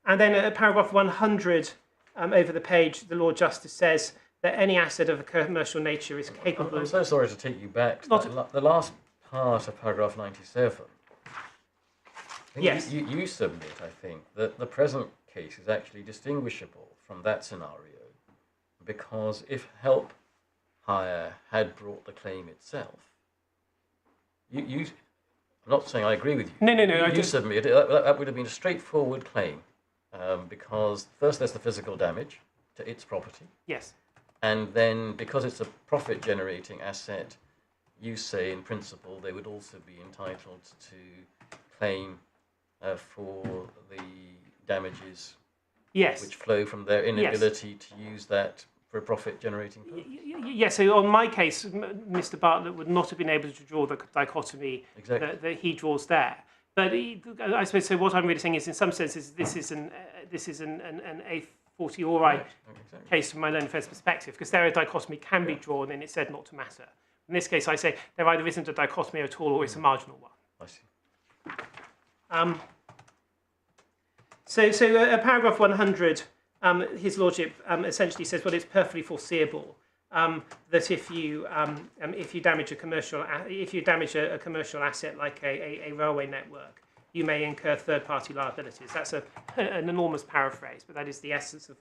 And then at paragraph 100 over the page, the Lord Justice says that any asset of a commercial nature is capable...
I'm so sorry to take you back to the last part of paragraph 97.
Yes.
You submit, I think, that the present case is actually distinguishable from that scenario because if Helphire had brought the claim itself, I'm not saying I agree with you.
No.
You submit that would have been a straightforward claim because first there's the physical damage to its property.
Yes.
And then because it's a profit-generating asset, you say in principle they would also be entitled to claim for the damages which flow from their inability to use that for a profit-generating purpose.
Yes, so on my case, Mr. Bartlett would not have been able to draw the dichotomy that he draws there. But I suppose so. What I'm really saying is, in some senses, this is an a fortiori case from my learned friend's perspective, because there a dichotomy can be drawn, and it's said not to matter. In this case, I say there either isn't a dichotomy at all, or it's a marginal one.
I see.
So paragraph 100, his lordship essentially says, well, it's perfectly foreseeable that if you damage a commercial asset like a railway network, you may incur third-party liabilities. That's an enormous paraphrase, but that is the essence of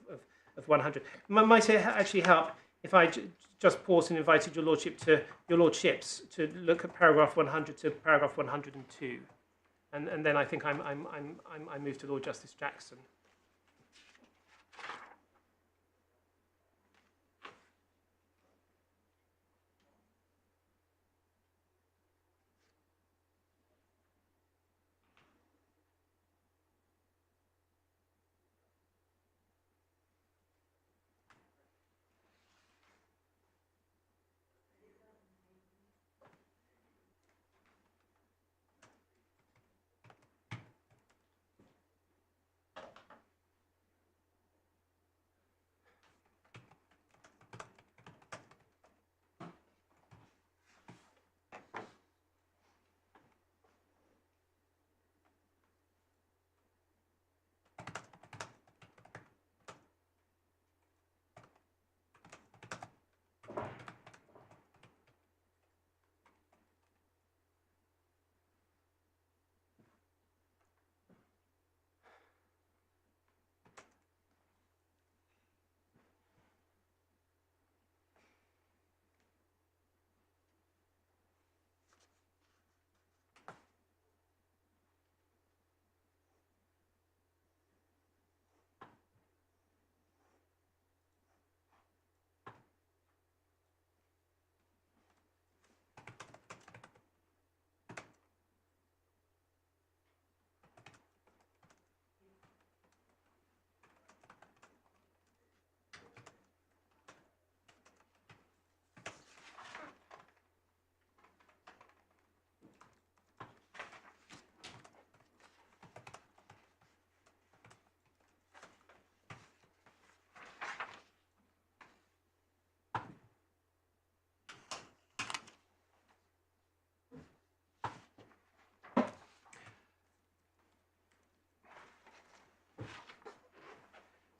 100. Might it actually help if I just paused and invited your lordships to look at paragraph 100 to paragraph 102, and then I think I move to Lord Justice Jackson.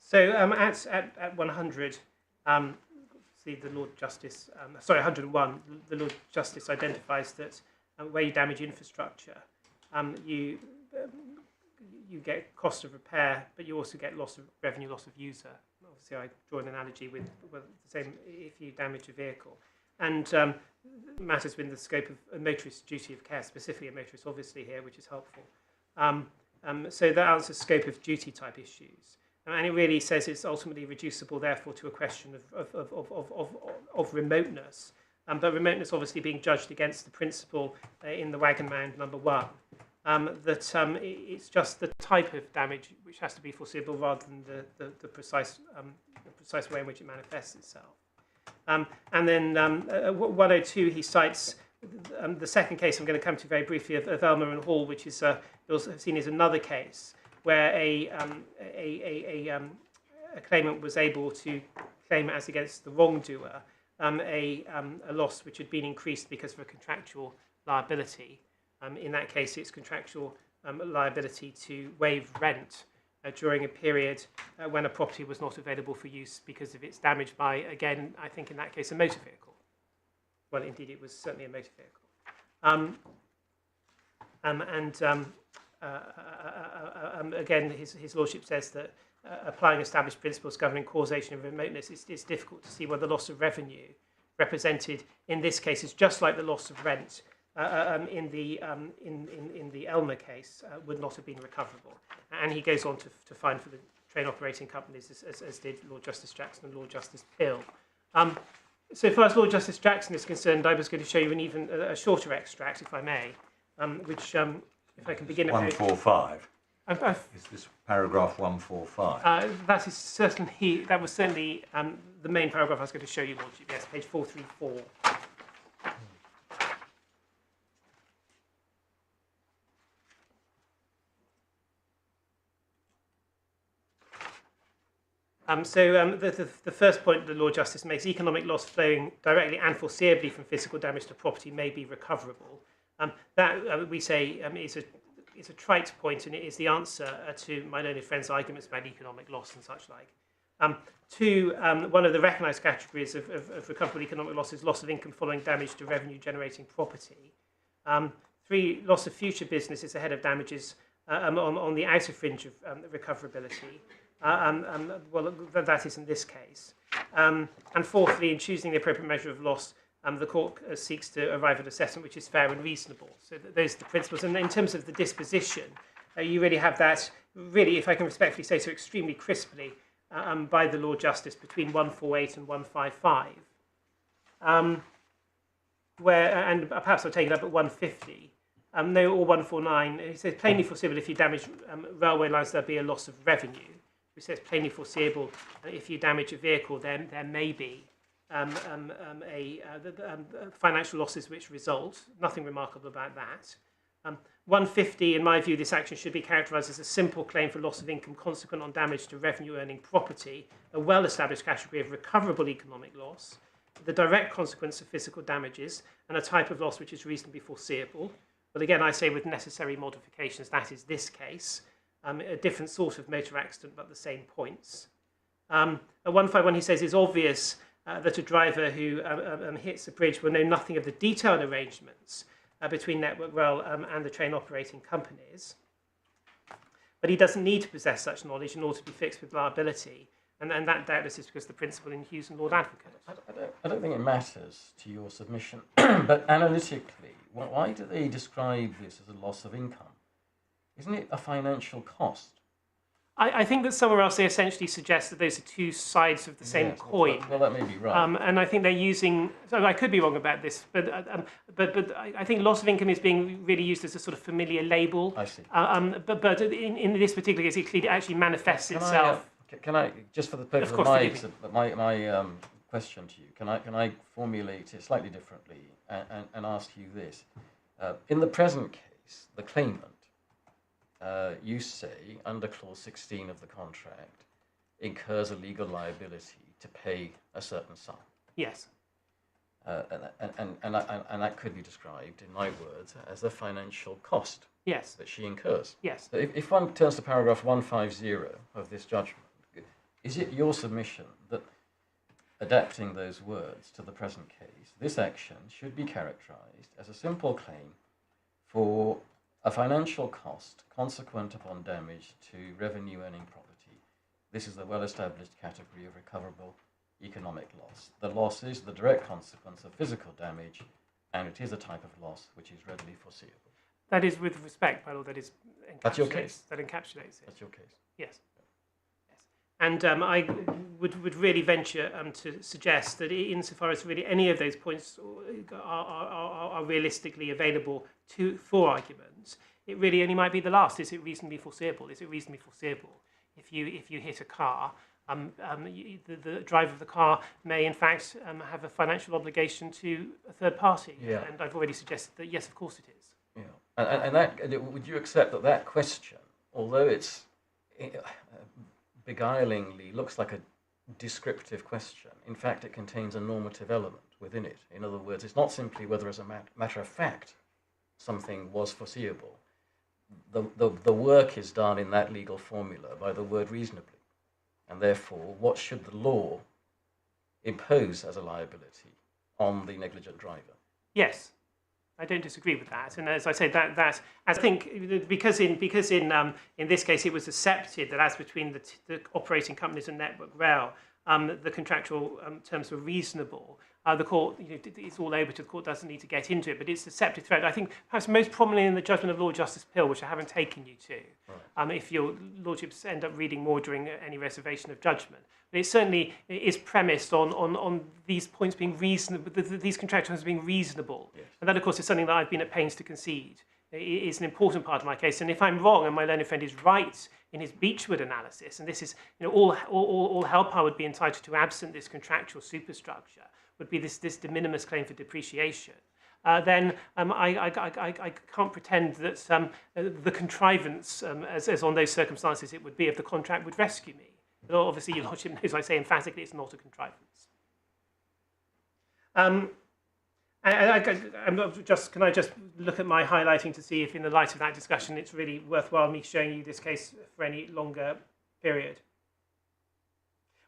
So at 100, see the Lord Justice, 101, the Lord Justice identifies that where you damage infrastructure, you get cost of repair, but you also get loss of revenue, loss of user. Obviously, I draw an analogy with the same if you damage a vehicle. And matters within the scope of a motorist's duty of care, specifically a motorist, obviously here, which is helpful. So that answers scope of duty type issues. And it really says it's ultimately reducible, therefore, to a question of remoteness. But remoteness obviously being judged against the principle in the Wagon Man #1, that it's just the type of damage which has to be foreseeable rather than the precise way in which it manifests itself. And then 102, he cites the second case I'm going to come to very briefly of Elmer and Hall, which is you'll have seen is another case where a claimant was able to claim as against the wrongdoer a loss which had been increased because of a contractual liability. In that case, it's contractual liability to waive rent during a period when a property was not available for use because of its damage by, again, I think in that case, a motor vehicle. Well, indeed, it was certainly a motor vehicle. Again, his lordship says that applying established principles governing causation and remoteness, it's difficult to see whether the loss of revenue represented in this case is just like the loss of rent in the Elmer case would not have been recoverable. And he goes on to find for the train operating companies, as did Lord Justice Jackson and Lord Justice Pill. So far as Lord Justice Jackson is concerned, I was going to show you an even a shorter extract, if I may, which, if I can begin...
145. Is this paragraph 145?
That was certainly the main paragraph I was going to show you, Lordship. Yes, page 434. The first point the Lord Justice makes, economic loss flowing directly and foreseeably from physical damage to property may be recoverable. That we say is a trite point, and it is the answer to my learned friend's arguments about economic loss and such like. Two, one of the recognised categories of recoverable economic loss is loss of income following damage to revenue-generating property. Three, loss of future business is ahead of damages on the outer fringe of recoverability. Well, that is in this case. And fourthly, in choosing the appropriate measure of loss, the court seeks to arrive at assessment which is fair and reasonable. So those are the principles. And in terms of the disposition, you really have that, really, if I can respectfully say so, extremely crisply by the Lord Justice between 148 and 155. And perhaps I'll take it up at 150. No, or 149. It says plainly foreseeable if you damage railway lines, there'll be a loss of revenue. It says plainly foreseeable if you damage a vehicle, then there may be financial losses which result. Nothing remarkable about that. 150, in my view, this action should be characterised as a simple claim for loss of income consequent on damage to revenue-earning property, a well-established category of recoverable economic loss, the direct consequence of physical damages, and a type of loss which is reasonably foreseeable. But again, I say with necessary modifications, that is this case, a different sort of motor accident, but the same points. At 151, he says it's obvious that a driver who hits a bridge will know nothing of the detailed arrangements between Network Rail and the train operating companies. But he doesn't need to possess such knowledge in order to be fixed with liability. And that doubtless is because the principle in Hughes and Lord Advocate.
I don't think it matters to your submission, but analytically, why do they describe this as a loss of income? Isn't it a financial cost?
I think that somewhere else they essentially suggest that those are two sides of the same coin.
Well, that may be right.
And I think they're using. So I could be wrong about this, but I think loss of income is being really used as a sort of familiar label.
I see.
But in this particular case, it actually manifests itself.
Can I, just for the purpose of my question to you, can I formulate it slightly differently and ask you this? In the present case, the claimant, you say, under clause 16 of the contract, incurs a legal liability to pay a certain sum.
Yes.
And that could be described, in my words, as a financial cost.
Yes.
That she incurs.
Yes.
So if one turns to paragraph 150 of this judgment, is it your submission that, adapting those words to the present case, this action should be characterised as a simple claim for a financial cost consequent upon damage to revenue-earning property? This is a well-established category of recoverable economic loss. The loss is the direct consequence of physical damage, and it is a type of loss which is readily foreseeable.
That is, with respect, my lord, that is
That's your case.
That encapsulates it.
That's your case.
Yes. And I would really venture to suggest that insofar as really any of those points are realistically available for arguments, it really only might be the last. Is it reasonably foreseeable? Is it reasonably foreseeable if you hit a car? The driver of the car may in fact have a financial obligation to a third party.
Yeah.
And I've already suggested that yes, of course it is.
Yeah. And that, would you accept that question, although it's beguilingly looks like a descriptive question, in fact it contains a normative element within it. In other words, it's not simply whether as a matter of fact something was foreseeable. The work is done in that legal formula by the word reasonably, and therefore what should the law impose as a liability on the negligent driver?
Yes, I don't disagree with that. And as I say, that I think because in this case it was accepted that as between the operating companies and Network Rail, the contractual terms were reasonable. The court, it's all over to the court, doesn't need to get into it, but it's accepted throughout. I think perhaps most prominently in the judgment of Lord Justice Pill, which I haven't taken you to, right. If your lordships end up reading more during any reservation of judgment. But it certainly is premised on these points being reasonable, these contractual terms being reasonable. Yes. And that, of course, is something that I've been at pains to concede. It is an important part of my case. And if I'm wrong and my learned friend is right in his Beechwood analysis, and this is, all Helphire would be entitled to absent this contractual superstructure, would be this de minimis claim for depreciation, then I can't pretend that the contrivance, as on those circumstances it would be, of the contract would rescue me. But obviously, your lordship knows I say emphatically it's not a contrivance. Can I just look at my highlighting to see if in the light of that discussion it's really worthwhile me showing you this case for any longer period?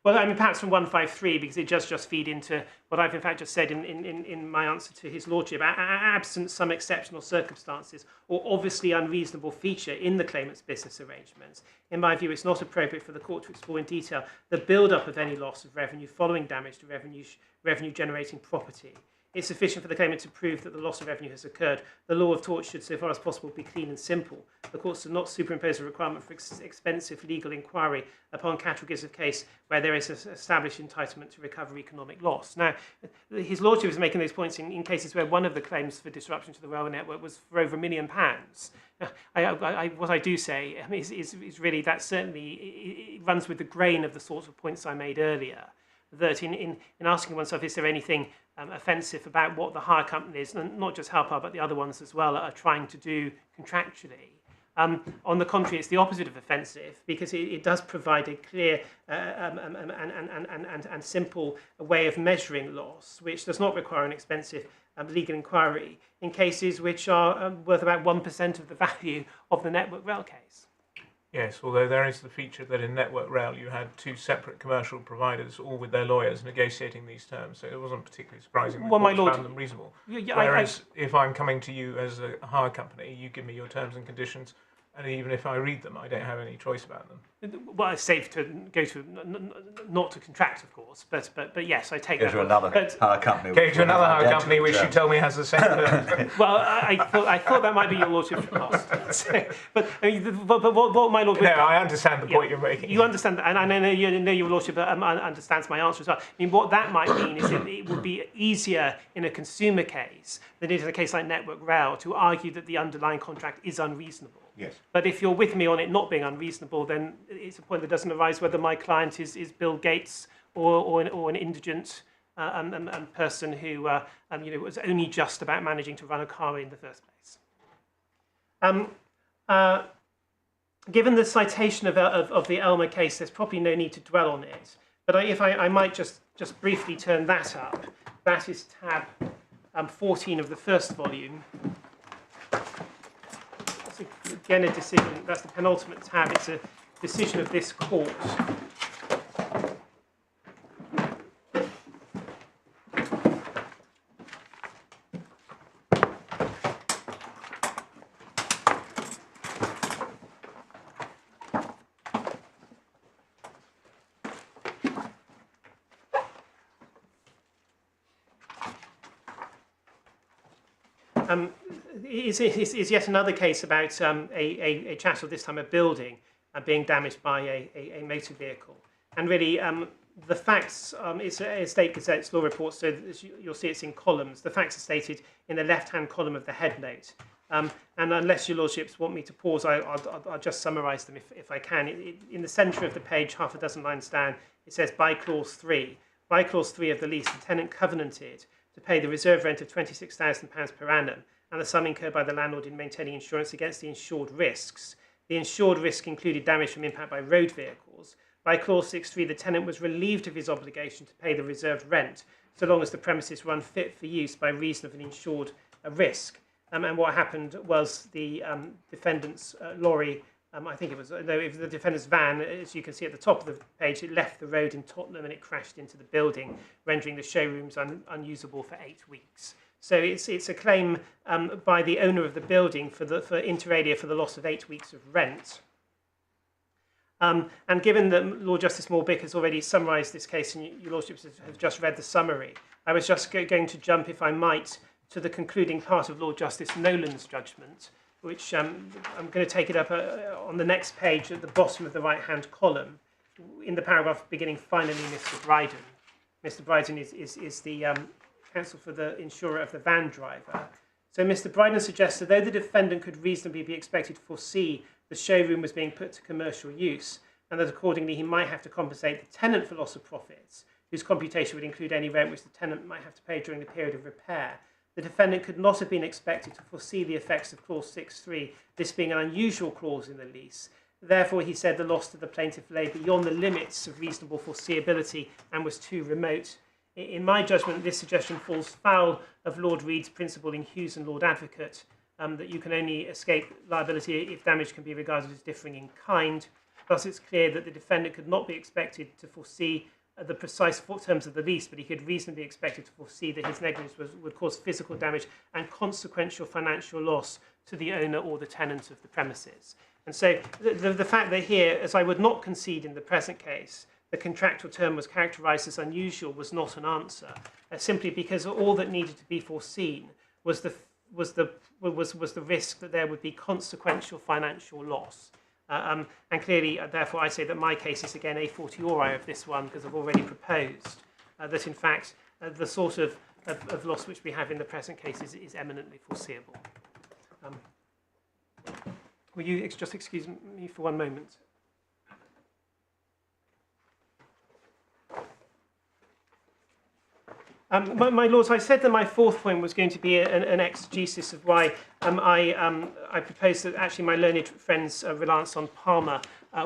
Well, I mean, perhaps from 153, because it does just feed into what I've in fact just said in my answer to his lordship. Absent some exceptional circumstances or obviously unreasonable feature in the claimant's business arrangements, in my view, it's not appropriate for the court to explore in detail the build-up of any loss of revenue following damage to revenue-generating property. It's sufficient for the claimant to prove that the loss of revenue has occurred. The law of tort should, so far as possible, be clean and simple. The courts do not superimpose a requirement for expensive legal inquiry upon categories of case where there is an established entitlement to recover economic loss. Now, his lordship is making those points in cases where one of the claims for disruption to the railway network was for over £1 million. What I do say is really that certainly it runs with the grain of the sorts of points I made earlier. That in asking oneself, is there anything offensive about what the hire companies, and not just Helphire but the other ones as well, are trying to do contractually? On the contrary, it's the opposite of offensive, because it does provide a clear and simple way of measuring loss, which does not require an expensive legal inquiry in cases which are worth about 1% of the value of the Network Rail case.
Yes, although there is the feature that in Network Rail you had two separate commercial providers, all with their lawyers negotiating these terms, so it wasn't particularly surprising that
my
courts
lord,
found them reasonable.
Yeah,
Whereas if I'm coming to you as a hire company, you give me your terms and conditions, and even if I read them, I don't have any choice about them.
Well, it's safe to go to not to contract, of course, but yes, I take
Go
that.
to another hire company.
Go to another hire company which you tell me has the same terms.
Well, I thought that might be your lordship's cost. But I mean, but what my lord.
No, I understand the point you're making.
You understand that, and I know your lordship understands my answer as well. I mean, what that might mean is that it would be easier in a consumer case than it is in a case like Network Rail to argue that the underlying contract is unreasonable.
Yes.
But if you're with me on it not being unreasonable, then it's a point that doesn't arise whether my client is Bill Gates or an indigent person who was only just about managing to run a car in the first place. Given the citation of the Elmer case, there's probably no need to dwell on it. But if I might just briefly turn that up, that is tab 14 of the first volume. Again, a decision, that's the penultimate tab, it's a decision of this court. Is yet another case about a chattel, this time a building, being damaged by a motor vehicle. And really, the facts, it's a State Gazette's law report, so you'll see it's in columns. The facts are stated in the left-hand column of the head note. And unless your lordships want me to pause, I'll just summarise them if I can. In the centre of the page, half a dozen lines down, it says, by clause 3. By clause 3 of the lease, the tenant covenanted to pay the reserve rent of £26,000 per annum and the sum incurred by the landlord in maintaining insurance against the insured risks. The insured risk included damage from impact by road vehicles. By clause 6.3, the tenant was relieved of his obligation to pay the reserved rent, so long as the premises were unfit for use by reason of an insured risk. And what happened was the defendant's lorry, I think it was the defendant's van, as you can see at the top of the page, it left the road in Tottenham and it crashed into the building, rendering the showrooms unusable for 8 weeks. So it's a claim by the owner of the building for inter alia for the loss of 8 weeks of rent. And given that Lord Justice Morbick has already summarised this case and your lordships have just read the summary, I was just going to jump, if I might, to the concluding part of Lord Justice Nolan's judgment, which I'm going to take it up on the next page at the bottom of the right-hand column, in the paragraph beginning, finally, Mr. Bryden. Mr. Bryden is the counsel for the insurer of the van driver. So Mr. Bryden suggests that though the defendant could reasonably be expected to foresee the showroom was being put to commercial use, and that accordingly he might have to compensate the tenant for loss of profits, whose computation would include any rent which the tenant might have to pay during the period of repair, the defendant could not have been expected to foresee the effects of clause 6.3, this being an unusual clause in the lease. Therefore, he said the loss to the plaintiff lay beyond the limits of reasonable foreseeability and was too remote. In my judgment, this suggestion falls foul of Lord Reed's principle in Hughes and Lord Advocate, that you can only escape liability if damage can be regarded as differing in kind. Thus, it's clear that the defendant could not be expected to foresee the precise terms of the lease, but he could reasonably expect to foresee that his negligence would cause physical damage and consequential financial loss to the owner or the tenant of the premises. And so the fact that here, as I would not concede in the present case, the contractual term was characterised as unusual was not an answer, simply because all that needed to be foreseen was the risk that there would be consequential financial loss. And clearly, therefore, I say that my case is again a fortiori of this one, because I've already proposed that, in fact, the sort of loss which we have in the present case is eminently foreseeable. Will you just excuse me for one moment? My Lords, I said that my fourth point was going to be an exegesis of why I proposed that actually my learned friend's reliance on Palmer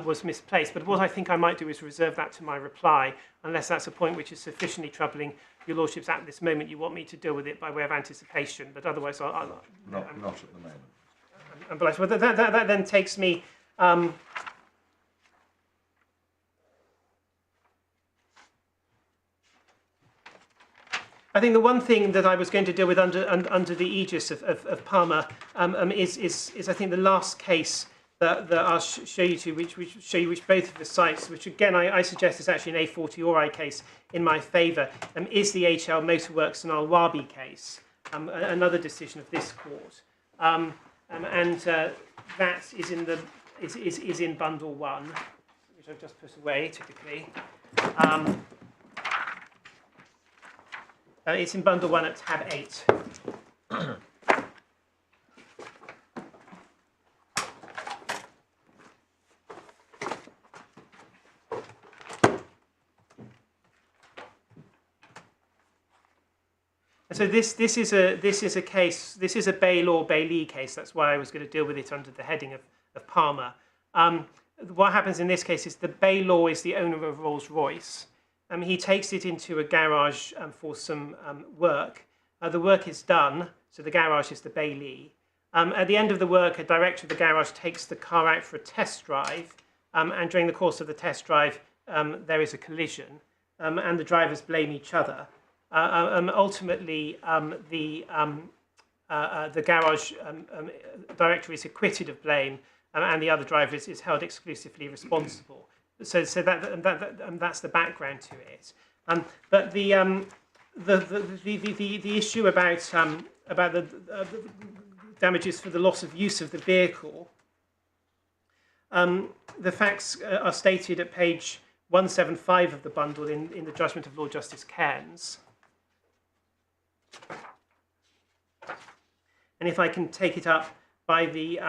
was misplaced. But what I think I might do is reserve that to my reply, unless that's a point which is sufficiently troubling your Lordships at this moment. You want me to deal with it by way of anticipation, but otherwise I'll
Not at the moment.
I'm blessed. Well, that then takes me... I think the one thing that I was going to deal with under the aegis of Palmer is I think the last case that I'll show you to, which both of the sites, which again I suggest is actually an a fortiori case in my favour, is the HL Motorworks and Al-Wabi case, another decision of this court, and that is in bundle 1, which I've just put away typically. It's in bundle 1 at tab 8. And so this is a case. This is a Bail Bailey case. That's why I was going to deal with it under the heading of Palmer. What happens in this case is the Bail is the owner of Rolls-Royce. He takes it into a garage for some work. The work is done, so the garage is the Bailey. At the end of the work, a director of the garage takes the car out for a test drive, and during the course of the test drive, there is a collision, and the drivers blame each other. Ultimately, the garage director is acquitted of blame, and the other driver is held exclusively responsible. So that's the background to it. But the issue about the damages for the loss of use of the vehicle, the facts are stated at page 175 of the bundle in the judgment of Lord Justice Cairns. And if I can take it up by the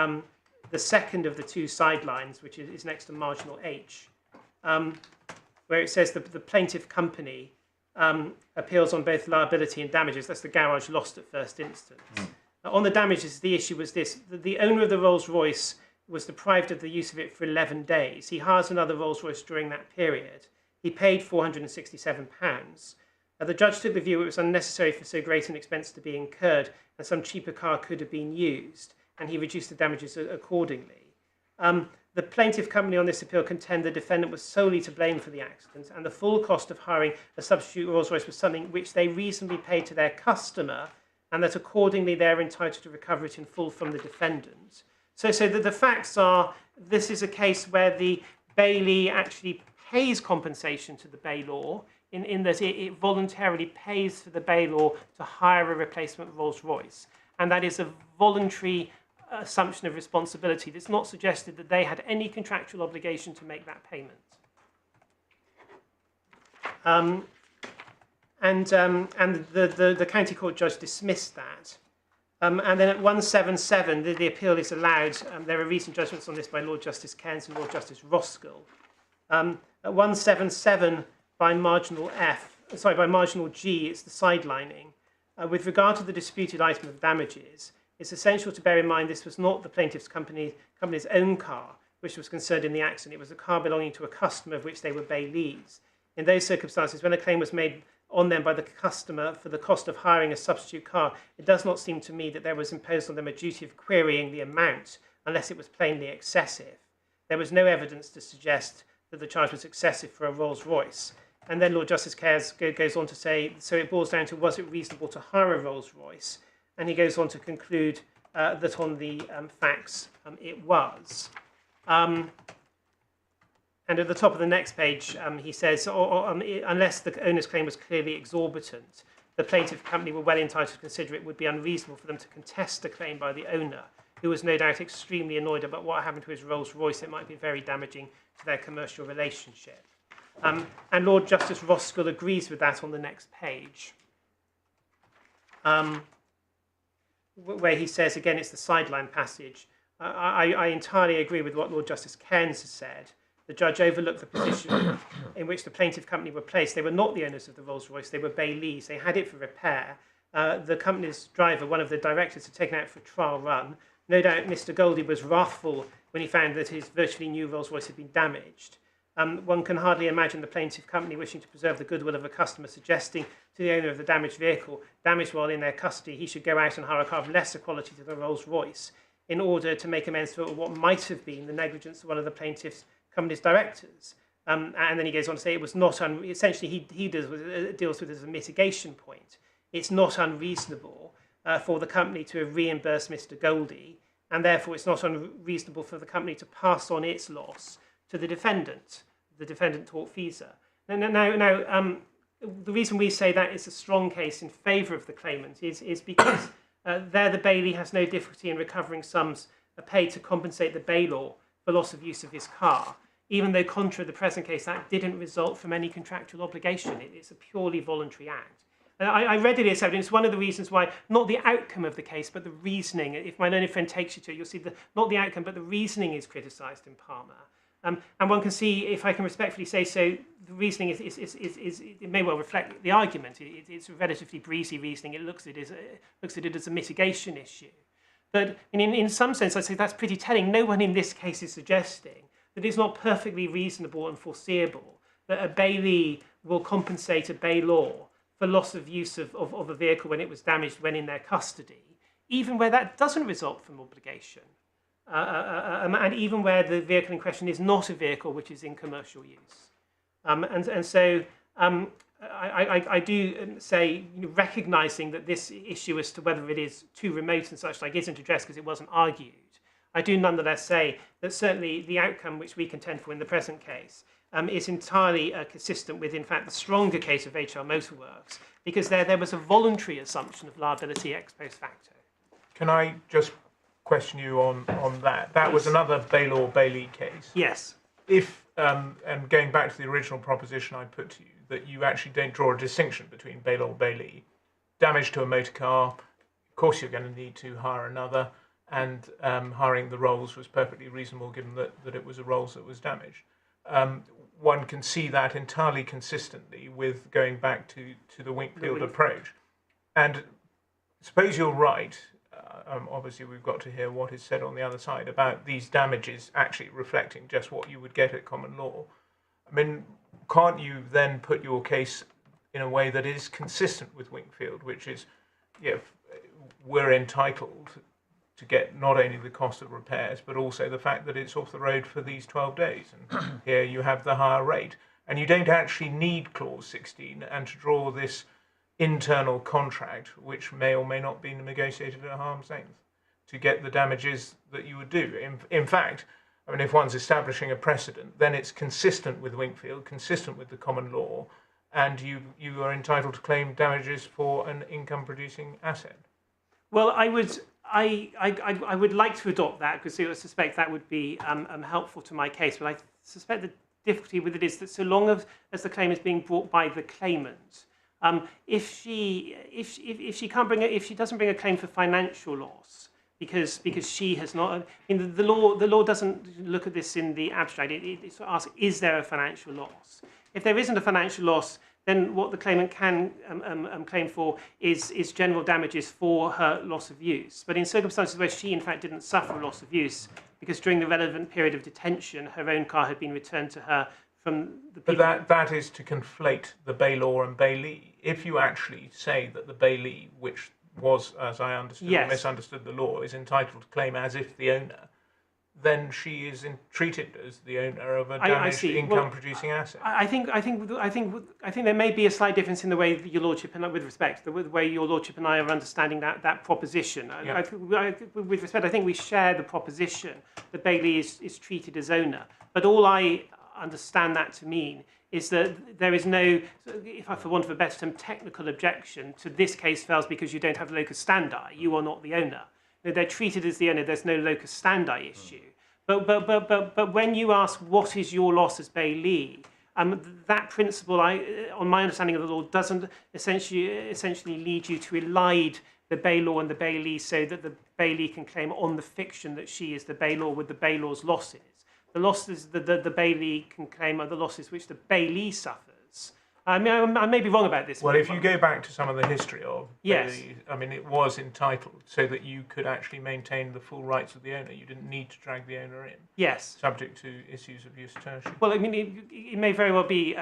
second of the two sidelines, which is next to marginal H, where it says that the plaintiff company appeals on both liability and damages. That's the garage lost at first instance. On the damages, the issue was this. The owner of the Rolls-Royce was deprived of the use of it for 11 days. He hires another Rolls-Royce during that period. He paid £467. The judge took the view it was unnecessary for so great an expense to be incurred, and some cheaper car could have been used, and he reduced the damages accordingly. The plaintiff company on this appeal contend the defendant was solely to blame for the accident, and the full cost of hiring a substitute Rolls-Royce was something which they reasonably paid to their customer, and that accordingly they're entitled to recover it in full from the defendant. So the facts are, this is a case where the bailee actually pays compensation to the bailor, in that it voluntarily pays for the bailor to hire a replacement Rolls-Royce, and that is a voluntary assumption of responsibility. It's not suggested that they had any contractual obligation to make that payment. And the county court judge dismissed that. And then at 177, the appeal is allowed. There are recent judgments on this by Lord Justice Cairns and Lord Justice Roskill. At 177, by marginal G, it's the sidelining. With regard to the disputed item of damages, it's essential to bear in mind this was not the plaintiff's company's own car, which was concerned in the accident. It was a car belonging to a customer of which they were bailees. In those circumstances, when a claim was made on them by the customer for the cost of hiring a substitute car, it does not seem to me that there was imposed on them a duty of querying the amount unless it was plainly excessive. There was no evidence to suggest that the charge was excessive for a Rolls-Royce. And then Lord Justice Cares goes on to say, so it boils down to, was it reasonable to hire a Rolls-Royce? And he goes on to conclude that on the facts, it was. And at the top of the next page, he says, unless the owner's claim was clearly exorbitant, the plaintiff company were well entitled to consider it would be unreasonable for them to contest a claim by the owner, who was no doubt extremely annoyed about what happened to his Rolls-Royce. It might be very damaging to their commercial relationship. And Lord Justice Roskell agrees with that on the next page, where he says, again, it's the sideline passage, I entirely agree with what Lord Justice Cairns has said. The judge overlooked the position in which the plaintiff company were placed. They were not the owners of the Rolls-Royce, they were bailees. They had it for repair. The company's driver, one of the directors, had taken it out for a trial run. No doubt Mr Goldie was wrathful when he found that his virtually new Rolls-Royce had been damaged. One can hardly imagine the plaintiff company wishing to preserve the goodwill of a customer, suggesting to the owner of the damaged vehicle, damaged while in their custody, he should go out and hire a car of lesser quality to the Rolls-Royce in order to make amends for what might have been the negligence of one of the plaintiff's company's directors. And then he goes on to say it was not, essentially he deals with it as a mitigation point. It's not unreasonable for the company to have reimbursed Mr Goldie, and therefore it's not unreasonable for the company to pass on its loss to the defendant tortfeasor. Now, the reason we say that it's a strong case in favour of the claimant is because there the bailee has no difficulty in recovering sums paid to compensate the bailor for loss of use of his car, even though contrary to the present case, that didn't result from any contractual obligation. It's a purely voluntary act. And I read it as evidence. One of the reasons why, not the outcome of the case, but the reasoning. If my learned friend takes you to it, you'll see not the outcome, but the reasoning is criticised in Palmer. And one can see, if I can respectfully say so, the reasoning is it may well reflect the argument. It's a relatively breezy reasoning. It looks at it as a mitigation issue. But in some sense, I'd say that's pretty telling. No one in this case is suggesting that it's not perfectly reasonable and foreseeable that a bailee will compensate a bailor for loss of use of a vehicle when it was damaged when in their custody, even where that doesn't result from obligation. And even where the vehicle in question is not a vehicle which is in commercial use. And so I do say, recognising that this issue as to whether it is too remote and such like isn't addressed because it wasn't argued, I do nonetheless say that certainly the outcome which we contend for in the present case is entirely consistent with, in fact, the stronger case of HR Motorworks, because there was a voluntary assumption of liability ex post facto.
Can I just question you on that? That was another bailor-bailee case.
Yes.
If, and going back to the original proposition I put to you, that you actually don't draw a distinction between bailor-bailee, damage to a motor car, of course you're going to need to hire another, and hiring the Rolls was perfectly reasonable given that it was a Rolls that was damaged. One can see that entirely consistently with going back to the Winkfield approach. And suppose you're right, obviously we've got to hear what is said on the other side about these damages actually reflecting just what you would get at common law. I mean, can't you then put your case in a way that is consistent with Winkfield, which is, yeah, we're entitled to get not only the cost of repairs, but also the fact that it's off the road for these 12 days. And here you have the higher rate. And you don't actually need Clause 16 and to draw this internal contract, which may or may not be negotiated at arm's length, to get the damages that you would do. In fact, I mean, if one's establishing a precedent, then it's consistent with Winkfield, consistent with the common law, and you are entitled to claim damages for an income-producing asset.
Well, I would like to adopt that because I suspect that would be helpful to my case. But I suspect the difficulty with it is that so long as the claim is being brought by the claimant, if she doesn't bring a claim for financial loss because she has not, I mean, the law doesn't look at this in the abstract. It sort of asks, is there a financial loss? If there isn't a financial loss, then what the claimant can claim for is general damages for her loss of use. But in circumstances where she, in fact, didn't suffer a loss of use, because during the relevant period of detention, her own car had been returned to her from the people...
But that is to conflate the bailor and bailee. If you actually say that the bailee, which was, as I understood, or misunderstood the law, is entitled to claim as if the owner, then she is treated as the owner of a
I
damaged
see.
income-producing asset.
I think there may be a slight difference in the way that your lordship and with respect the way your lordship and I are understanding that proposition.
Yeah.
With respect, I think we share the proposition that Bailey is treated as owner. But all I understand that to mean is that there is no, if I for want of a better term, technical objection to this case fails because you don't have locus standi. You are not the owner. No, they're treated as the owner. There's no locus standi issue. But when you ask what is your loss as Bailey, that principle, on my understanding of the law, doesn't essentially lead you to elide the bailor and the bailee so that the bailee can claim on the fiction that she is the bailor with the bailor's losses. The losses the bailee can claim are the losses which the bailee suffers. I mean, I may be wrong about this.
Well, if you go back to some of the history of
Yes.
Bailey, I mean, it was entitled so that you could actually maintain the full rights of the owner. You didn't need to drag the owner in,
Yes.
subject to issues of use tertiary.
Well, I mean, it may very well be,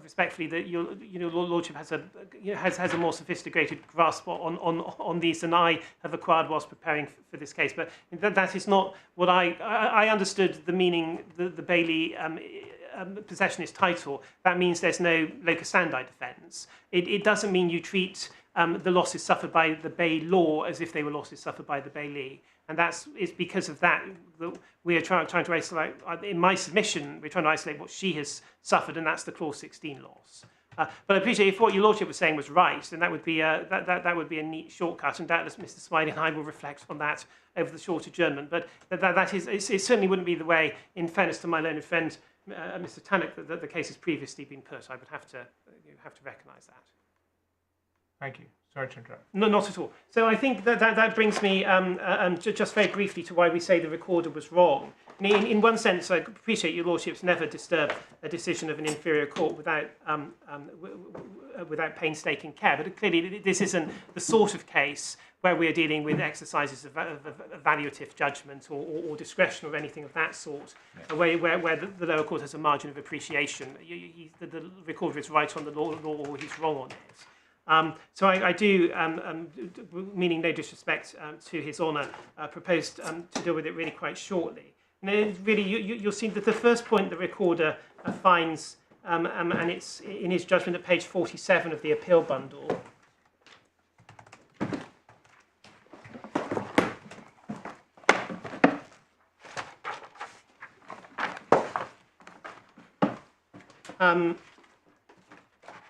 respectfully, that your lordship has a more sophisticated grasp on these than I have acquired whilst preparing for this case. But that is not what I understood the meaning. The Bailey possessionist title. That means there's no locus standi defence. It doesn't mean you treat the losses suffered by the bailor as if they were losses suffered by the bailee. And it's because of that we are trying to isolate, in my submission, we're trying to isolate what she has suffered, and that's the Clause 16 loss. But I appreciate if what your lordship was saying was right, then that would be a neat shortcut, and doubtless Mr. Smiley and I will reflect on that over the short adjournment. But it certainly wouldn't be the way, in fairness to my learned friend, Mr. Tannock, that the case has previously been put. I would have to recognise that.
Thank you. Sorry to interrupt.
No, not at all. So I think that brings me just very briefly to why we say the recorder was wrong. In one sense, I appreciate your lordships never disturb a decision of an inferior court without painstaking care. But clearly, this isn't the sort of case where we are dealing with exercises of evaluative judgment or discretion or anything of that sort, where the lower court has a margin of appreciation. The recorder is right on the law or he's wrong on it. So I do, meaning no disrespect to His Honour, propose to deal with it really quite shortly. Really, you'll see that the first point the recorder finds, and it's in his judgment at page 47 of the appeal bundle.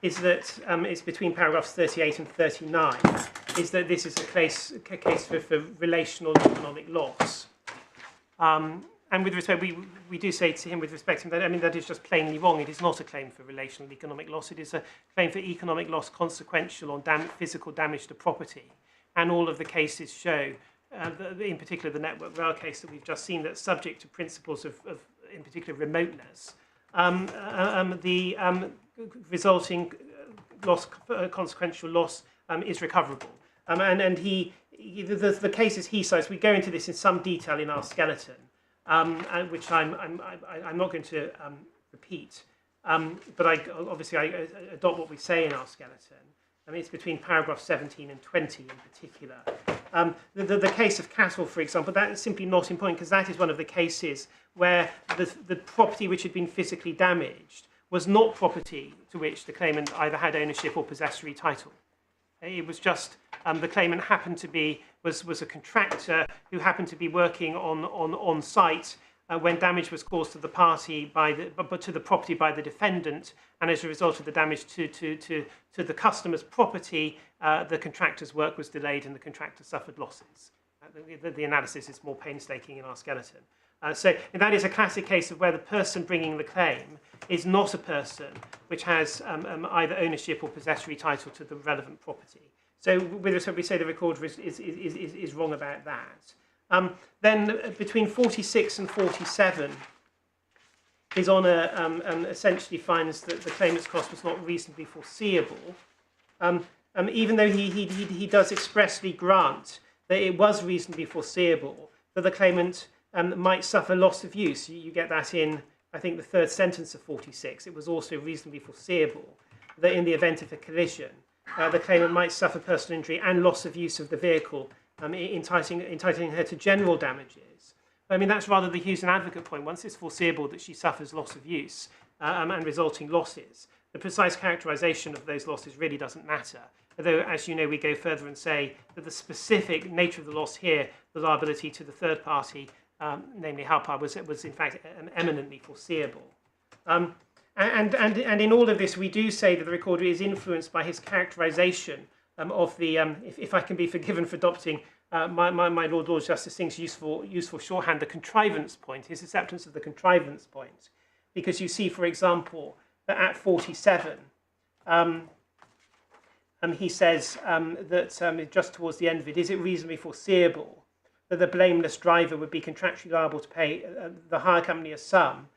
Is that it's between paragraphs 38 and 39, is that this is a case for relational economic loss. And with respect, we do say to him with respect to him that, I mean, that is just plainly wrong. It is not a claim for relational economic loss. It is a claim for economic loss consequential on physical damage to property. And all of the cases show, in particular the Network Rail case that we've just seen, that's subject to principles of in particular, remoteness. The resulting loss, consequential loss, is recoverable. And the cases he cites, we go into this in some detail in our skeleton, which I'm not going to repeat. But I adopt what we say in our skeleton. I mean, it's between paragraph 17 and 20 in particular. The case of Cattle, for example, that is simply not important because that is one of the cases where the property which had been physically damaged was not property to which the claimant either had ownership or possessory title. It was just the claimant happened to be was a contractor who happened to be working on site when damage was caused to the party to the property by the defendant, and as a result of the damage to the customer's property, the contractor's work was delayed and the contractor suffered losses. The analysis is more painstaking in our skeleton. So that is a classic case of where the person bringing the claim is not a person which has either ownership or possessory title to the relevant property. So with respect, we say the recorder is wrong about that. Then between 46 and 47, His Honour essentially finds that the claimant's cost was not reasonably foreseeable, even though he does expressly grant that it was reasonably foreseeable that the claimant might suffer loss of use. You get that in, I think, the third sentence of 46. It was also reasonably foreseeable that in the event of a collision, the claimant might suffer personal injury and loss of use of the vehicle, entitling her to general damages. I mean, that's rather the Hughes and Advocate point. Once it's foreseeable that she suffers loss of use and resulting losses, the precise characterisation of those losses really doesn't matter. Although, as you know, we go further and say that the specific nature of the loss here, the liability to the third party, namely Helphire, was in fact eminently foreseeable. And in all of this, we do say that the recorder is influenced by his characterisation of the, if I can be forgiven for adopting my Lord Justice Singh's useful shorthand, the contrivance point, his acceptance of the contrivance point. Because you see, for example, that at 47, he says that just towards the end of it, is it reasonably foreseeable that the blameless driver would be contractually liable to pay the hire company a sum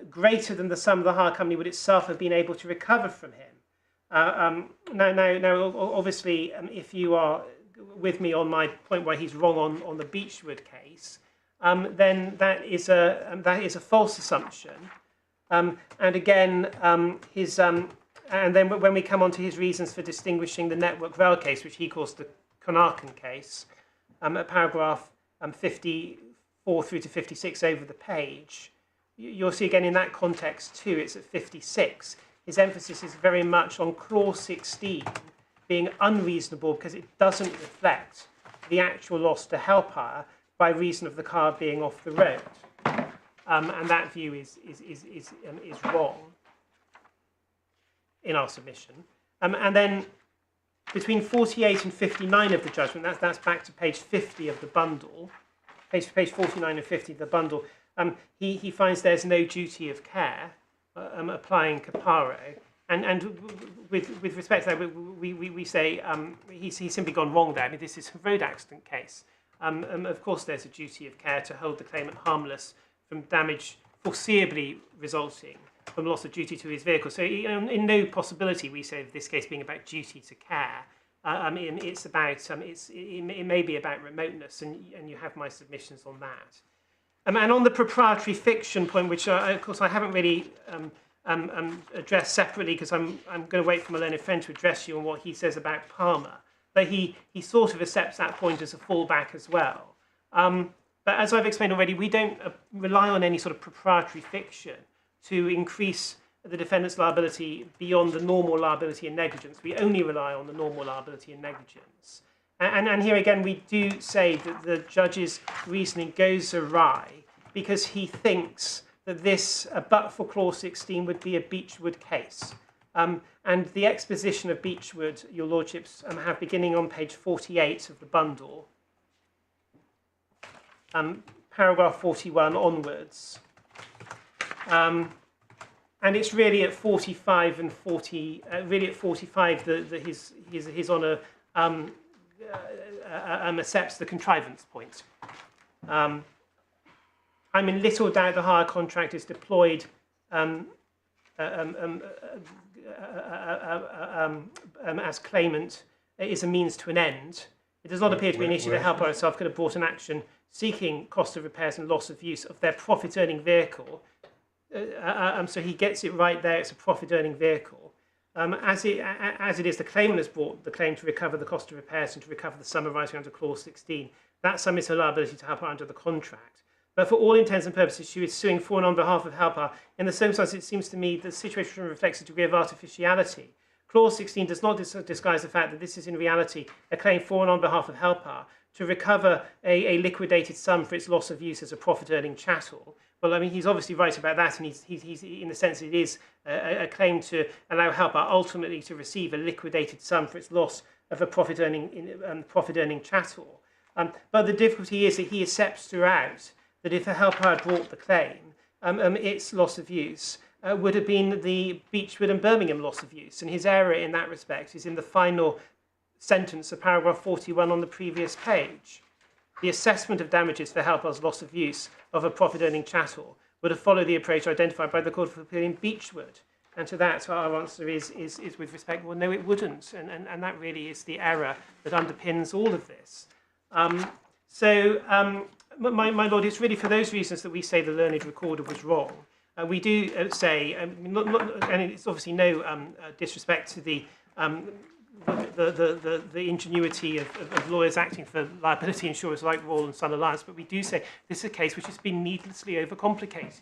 greater than the sum the hire company would itself have been able to recover from him? Now, obviously, if you are with me on my point where he's wrong on the Beechwood case, then that is a false assumption. And again, and then when we come on to his reasons for distinguishing the Network Rail case, which he calls the Connarton case, at paragraph 54 through to 56 over the page, you'll see again in that context too, it's at 56. His emphasis is very much on clause 16 being unreasonable because it doesn't reflect the actual loss to Helphire by reason of the car being off the road. And that view is wrong in our submission. And then between 48 and 59 of the judgment, that's back to page 50 of the bundle, page 49 and 50 of the bundle, he finds there's no duty of care applying Caparo. And with respect to that, we say he's simply gone wrong there. I mean, this is a road accident case. Of course, there's a duty of care to hold the claimant harmless from damage foreseeably resulting from loss of duty to his vehicle. So in no possibility we say of this case being about duty to care. It's about, it may be about remoteness, and you have my submissions on that. And on the proprietary fiction point, which of course I haven't really addressed separately because I'm going to wait for my learned friend to address you on what he says about Palmer. But he sort of accepts that point as a fallback as well. But as I've explained already, we don't rely on any sort of proprietary fiction to increase the defendant's liability beyond the normal liability and negligence. We only rely on the normal liability and negligence. And here again, we do say that the judge's reasoning goes awry because he thinks that this, but for clause 16, would be a Beechwood case. And the exposition of Beechwood, your lordships, have beginning on page 48 of the bundle, paragraph 41 onwards. And it's really at 45 and 40, really at 45 that his honour accepts the contrivance point. I'm in little doubt the hire contract is deployed as claimant is a means to an end. It does not appear to be an issue that Helphire itself could have brought an action seeking cost of repairs and loss of use of their profit-earning vehicle. So he gets it right there, it's a profit-earning vehicle. As it is, the claimant has brought the claim to recover the cost of repairs and to recover the sum arising under clause 16. That sum is her liability to Helphire under the contract. But for all intents and purposes, she is suing for and on behalf of Helphire. In the circumstances, it seems to me the situation reflects a degree of artificiality. Clause 16 does not disguise the fact that this is in reality a claim for and on behalf of Helphire to recover a liquidated sum for its loss of use as a profit-earning chattel. Well, I mean, he's obviously right about that, and he's in the sense it is a claim to allow Helphire ultimately to receive a liquidated sum for its loss of a profit-earning chattel. But the difficulty is that he accepts throughout that if Helphire brought the claim, its loss of use would have been the Beechwood and Birmingham loss of use. And his error in that respect is in the final sentence of paragraph 41 on the previous page. The assessment of damages for Helphire's loss of use of a profit-earning chattel would have followed the approach identified by the Court of Appeal in Beechwood. And to that, our answer is with respect, well, no, it wouldn't. And that really is the error that underpins all of this. My Lord, it's really for those reasons that we say the learned recorder was wrong. We do say, and it's obviously no disrespect to the the ingenuity of lawyers acting for liability insurers like Royal and Son Alliance, but we do say this is a case which has been needlessly overcomplicated.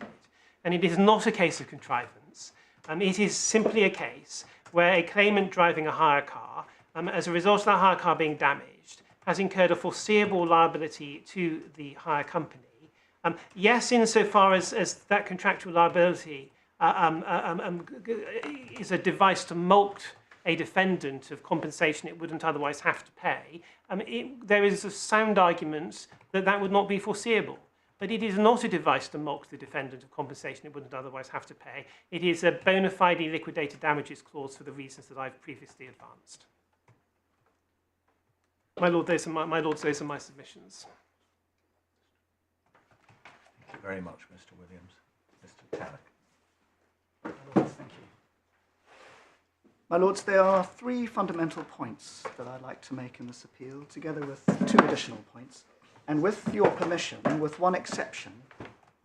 And it is not a case of contrivance. It is simply a case where a claimant driving a hire car, as a result of that hire car being damaged, has incurred a foreseeable liability to the hire company. Yes, insofar as that contractual liability is a device to mulct a defendant of compensation it wouldn't otherwise have to pay, there is a sound argument that that would not be foreseeable. But it is not a device to mulct the defendant of compensation it wouldn't otherwise have to pay. It is a bona fide liquidated damages clause for the reasons that I've previously advanced. My lord, those are my submissions.
Thank you very much, Mr. Williams. Mr. Tarrant.
Thank you. My lords, there are three fundamental points that I'd like to make in this appeal, together with two additional points. And with your permission, with one exception,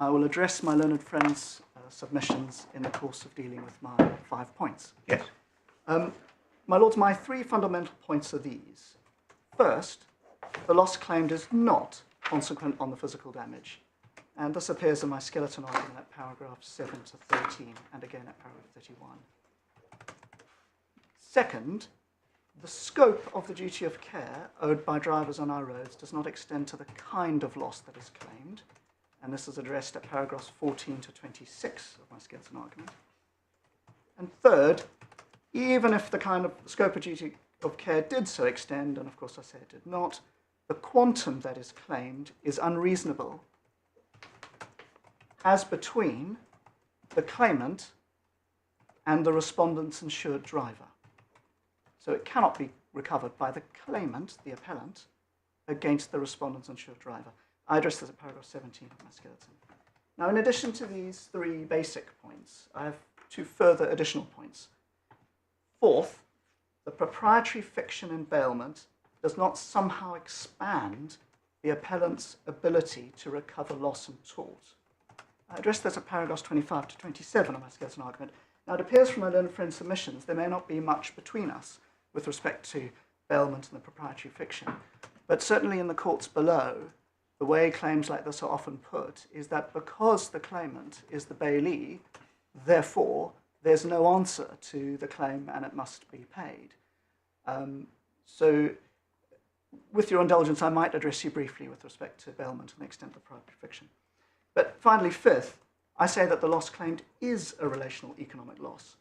I will address my learned friend's submissions in the course of dealing with my 5 points.
Yes.
My lords, my three fundamental points are these. First, the loss claimed is not consequent on the physical damage. And this appears in my skeleton argument at paragraphs 7 to 13, and again at paragraph 31. Second, the scope of the duty of care owed by drivers on our roads does not extend to the kind of loss that is claimed, and this is addressed at paragraphs 14 to 26 of my skeleton argument. And third, even if the kind of scope of duty of care did so extend, and of course I say it did not, the quantum that is claimed is unreasonable as between the claimant and the respondent's insured driver. So it cannot be recovered by the claimant, the appellant, against the respondent's insured driver. I address this at paragraph 17 of my skeleton. Now, in addition to these three basic points, I have two further additional points. Fourth, the proprietary fiction in bailment does not somehow expand the appellant's ability to recover loss and tort. I address this at paragraphs 25 to 27 of my skeleton argument. Now, it appears from my learned friend's submissions there may not be much between us with respect to bailment and the proprietary fiction. But certainly in the courts below, the way claims like this are often put is that because the claimant is the bailee, therefore there's no answer to the claim and it must be paid. So with your indulgence, I might address you briefly with respect to bailment and the extent of the proprietary fiction. But finally, fifth, I say that the loss claimed is a relational economic loss.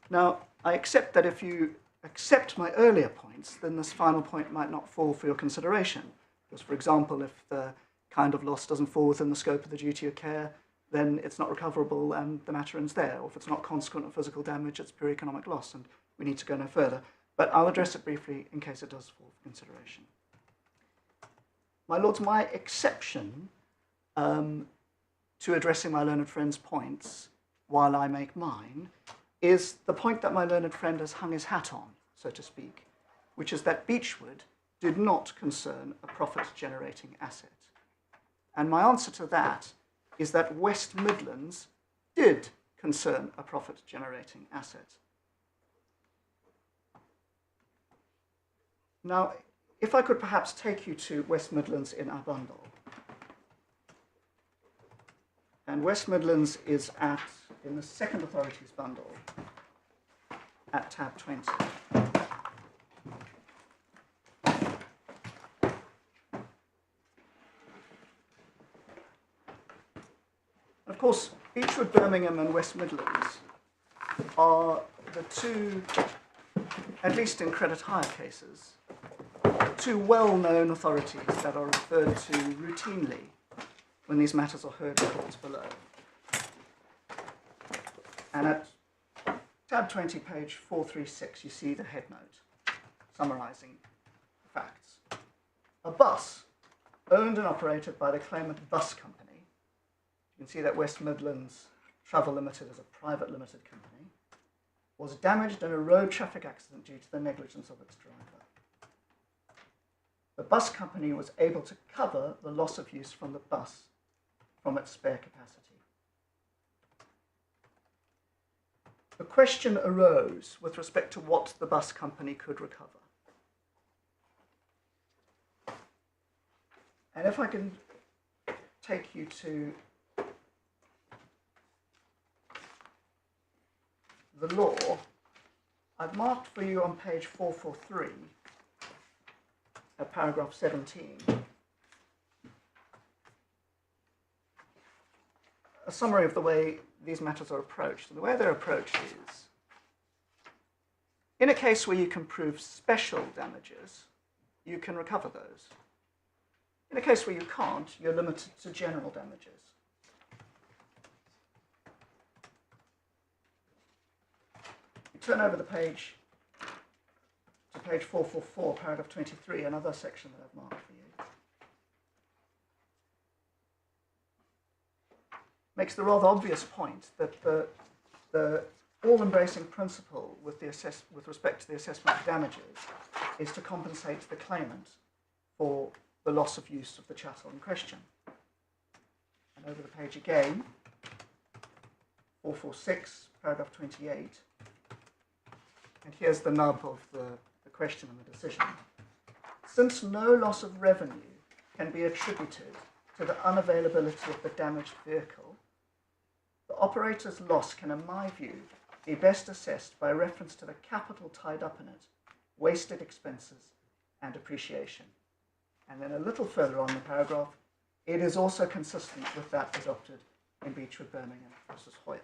Now, I accept that if you accept my earlier points, then this final point might not fall for your consideration. Because, for example, if the kind of loss doesn't fall within the scope of the duty of care, then it's not recoverable and the matter ends there. Or if it's not consequent of physical damage, it's pure economic loss and we need to go no further. But I'll address it briefly in case it does fall for consideration. My lords, my exception to addressing my learned friend's points while I make mine is the point that my learned friend has hung his hat on, so to speak, which is that Beechwood did not concern a profit-generating asset. And my answer to that is that West Midlands did concern a profit-generating asset. Now, if I could perhaps take you to West Midlands in our bundle. And West Midlands is in the second authorities bundle at tab 20. Of course, Beechwood, Birmingham and West Midlands are the two, at least in credit hire cases, two well-known authorities that are referred to routinely when these matters are heard in courts below. And at tab 20, page 436, you see the headnote summarising the facts. A bus owned and operated by the Claimant Bus Company. You can see that West Midlands Travel Limited is a private limited company, was damaged in a road traffic accident due to the negligence of its driver. The bus company was able to cover the loss of use from the bus from its spare capacity. the question arose with respect to what the bus company could recover. And if I can take you to the law, I've marked for you on page 443, paragraph 17, a summary of the way these matters are approached. And the way they're approached is, in a case where you can prove special damages, you can recover those. In a case where you can't, you're limited to general damages. You turn over the page to page 444, paragraph 23, another section that I've marked for you. Makes the rather obvious point that the all-embracing principle with respect to the assessment of damages is to compensate the claimant for the loss of use of the chattel in question. And over the page again, 446, paragraph 28, and here's the nub of the question and the decision. Since no loss of revenue can be attributed to the unavailability of the damaged vehicle, the operator's loss can, in my view, be best assessed by reference to the capital tied up in it, wasted expenses, and appreciation. And then a little further on in the paragraph, it is also consistent with that adopted in Beechwood Birmingham versus Hoyer.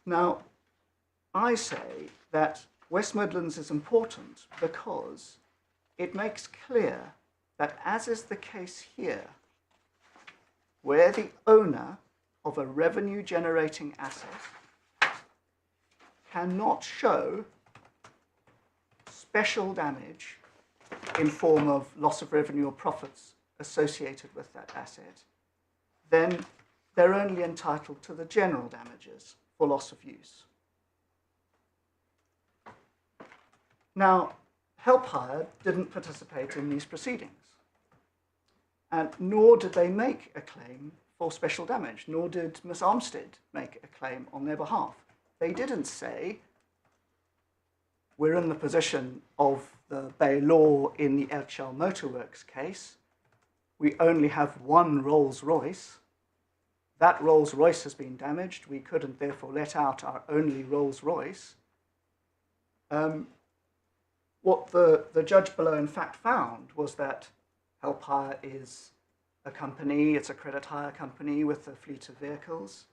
Now, I say that West Midlands is important because it makes clear that, as is the case here, where the owner of a revenue-generating asset cannot show special damage in form of loss of revenue or profits associated with that asset, then they're only entitled to the general damages for loss of use. Now, Helphire didn't participate in these proceedings, and nor did they make a claim for special damage, nor did Miss Armstead make a claim on their behalf. They didn't say, we're in the position of the Bay Law in the Elchal Motorworks case. We only have one Rolls-Royce. That Rolls-Royce has been damaged. We couldn't therefore let out our only Rolls-Royce. What the judge below in fact found was that Helphire is a company, it's a credit hire company with a fleet of vehicles.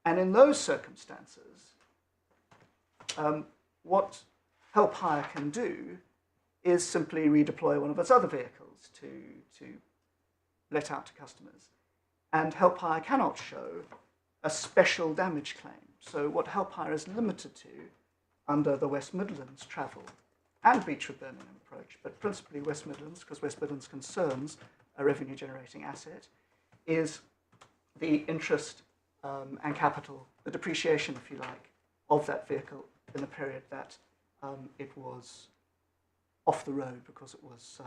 And in those circumstances, what Helphire can do is simply redeploy one of its other vehicles to let out to customers. And Helphire cannot show a special damage claim. So what Helphire is limited to under the West Midlands travel and Beechwood Birmingham approach, but principally West Midlands, because West Midlands concerns a revenue-generating asset, is the interest and capital, the depreciation, if you like, of that vehicle in the period that it was off the road because it was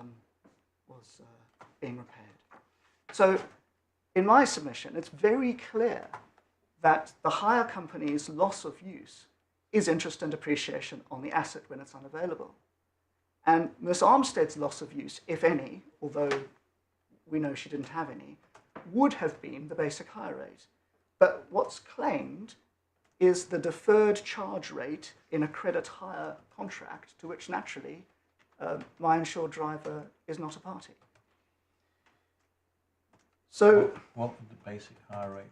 being repaired. So, in my submission, it's very clear that the hire company's loss of use is interest and depreciation on the asset when it's unavailable. And Miss Armstead's loss of use, if any, although we know she didn't have any, would have been the basic hire rate. But what's claimed is the deferred charge rate in a credit hire contract, to which naturally my insured driver is not a party. So,
what would the basic hire rate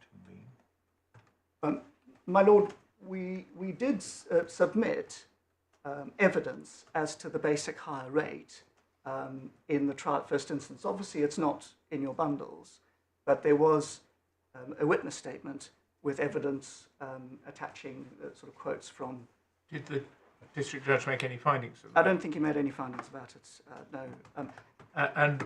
have been?
My Lord, we did submit evidence as to the basic hire rate in the trial at first instance. Obviously, it's not in your bundles, but there was a witness statement with evidence attaching sort of quotes from...
Did the district judge make any findings of that?
I don't think he made any findings about it, no.
And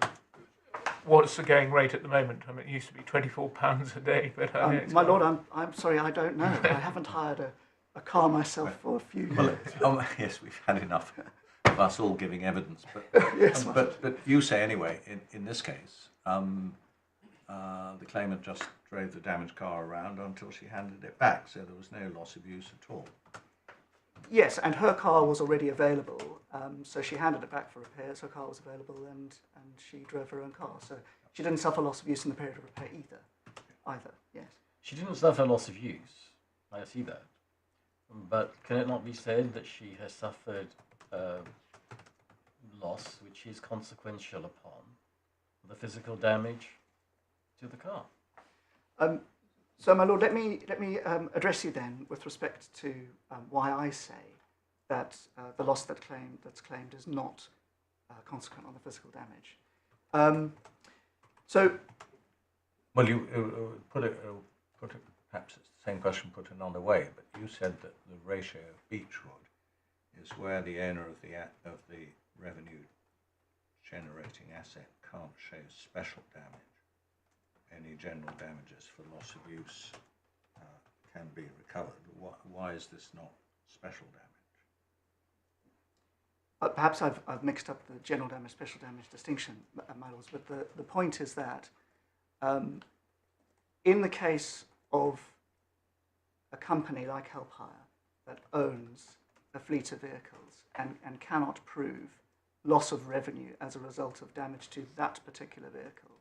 what's the going rate at the moment? I mean, it used to be £24 a day, but
my Lord, I'm sorry, I don't know. I haven't hired a car myself for a few years.
Well, yes, we've had enough of us all giving evidence, but
Yes,
but you say anyway, in this case, the claimant just drove the damaged car around until she handed it back, so there was no loss of use at all.
Yes, and her car was already available, so she handed it back for repairs. Her car was available, and she drove her own car. So she didn't suffer loss of use in the period of repair either. Yes.
She didn't suffer loss of use. I see that. But can it not be said that she has suffered loss which is consequential upon the physical damage to the car?
So, my lord, let me address you then with respect to why I say that the loss that's claimed is not consequent on the physical damage.
Well, you put it perhaps it's the same question put another way, but you said that the ratio of Beechwood is where the owner of the revenue generating asset can't show special damage. Any general damages for loss of use can be recovered. Why is this not special damage?
Perhaps I've mixed up the general damage, special damage distinction, my lords, but the point is that in the case of a company like Helphire that owns a fleet of vehicles and cannot prove loss of revenue as a result of damage to that particular vehicle,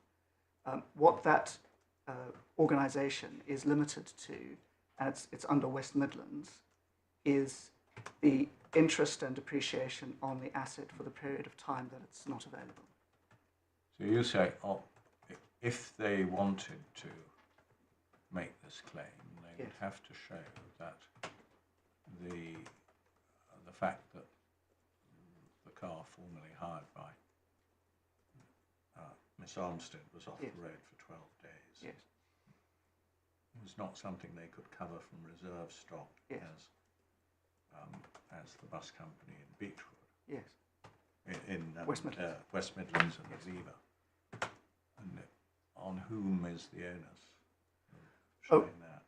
what that organisation is limited to, and it's under West Midlands, is the interest and depreciation on the asset for the period of time that it's not available.
So you say, if they wanted to make this claim, they would have to show that the fact that the car formerly hired by Miss Armstead was off the road for 12 days.
Yes.
It was not something they could cover from reserve stock as the bus company in Beechwood.
Yes.
In
West Midlands.
West Midlands and Aviva. And on whom is the onus of showing that?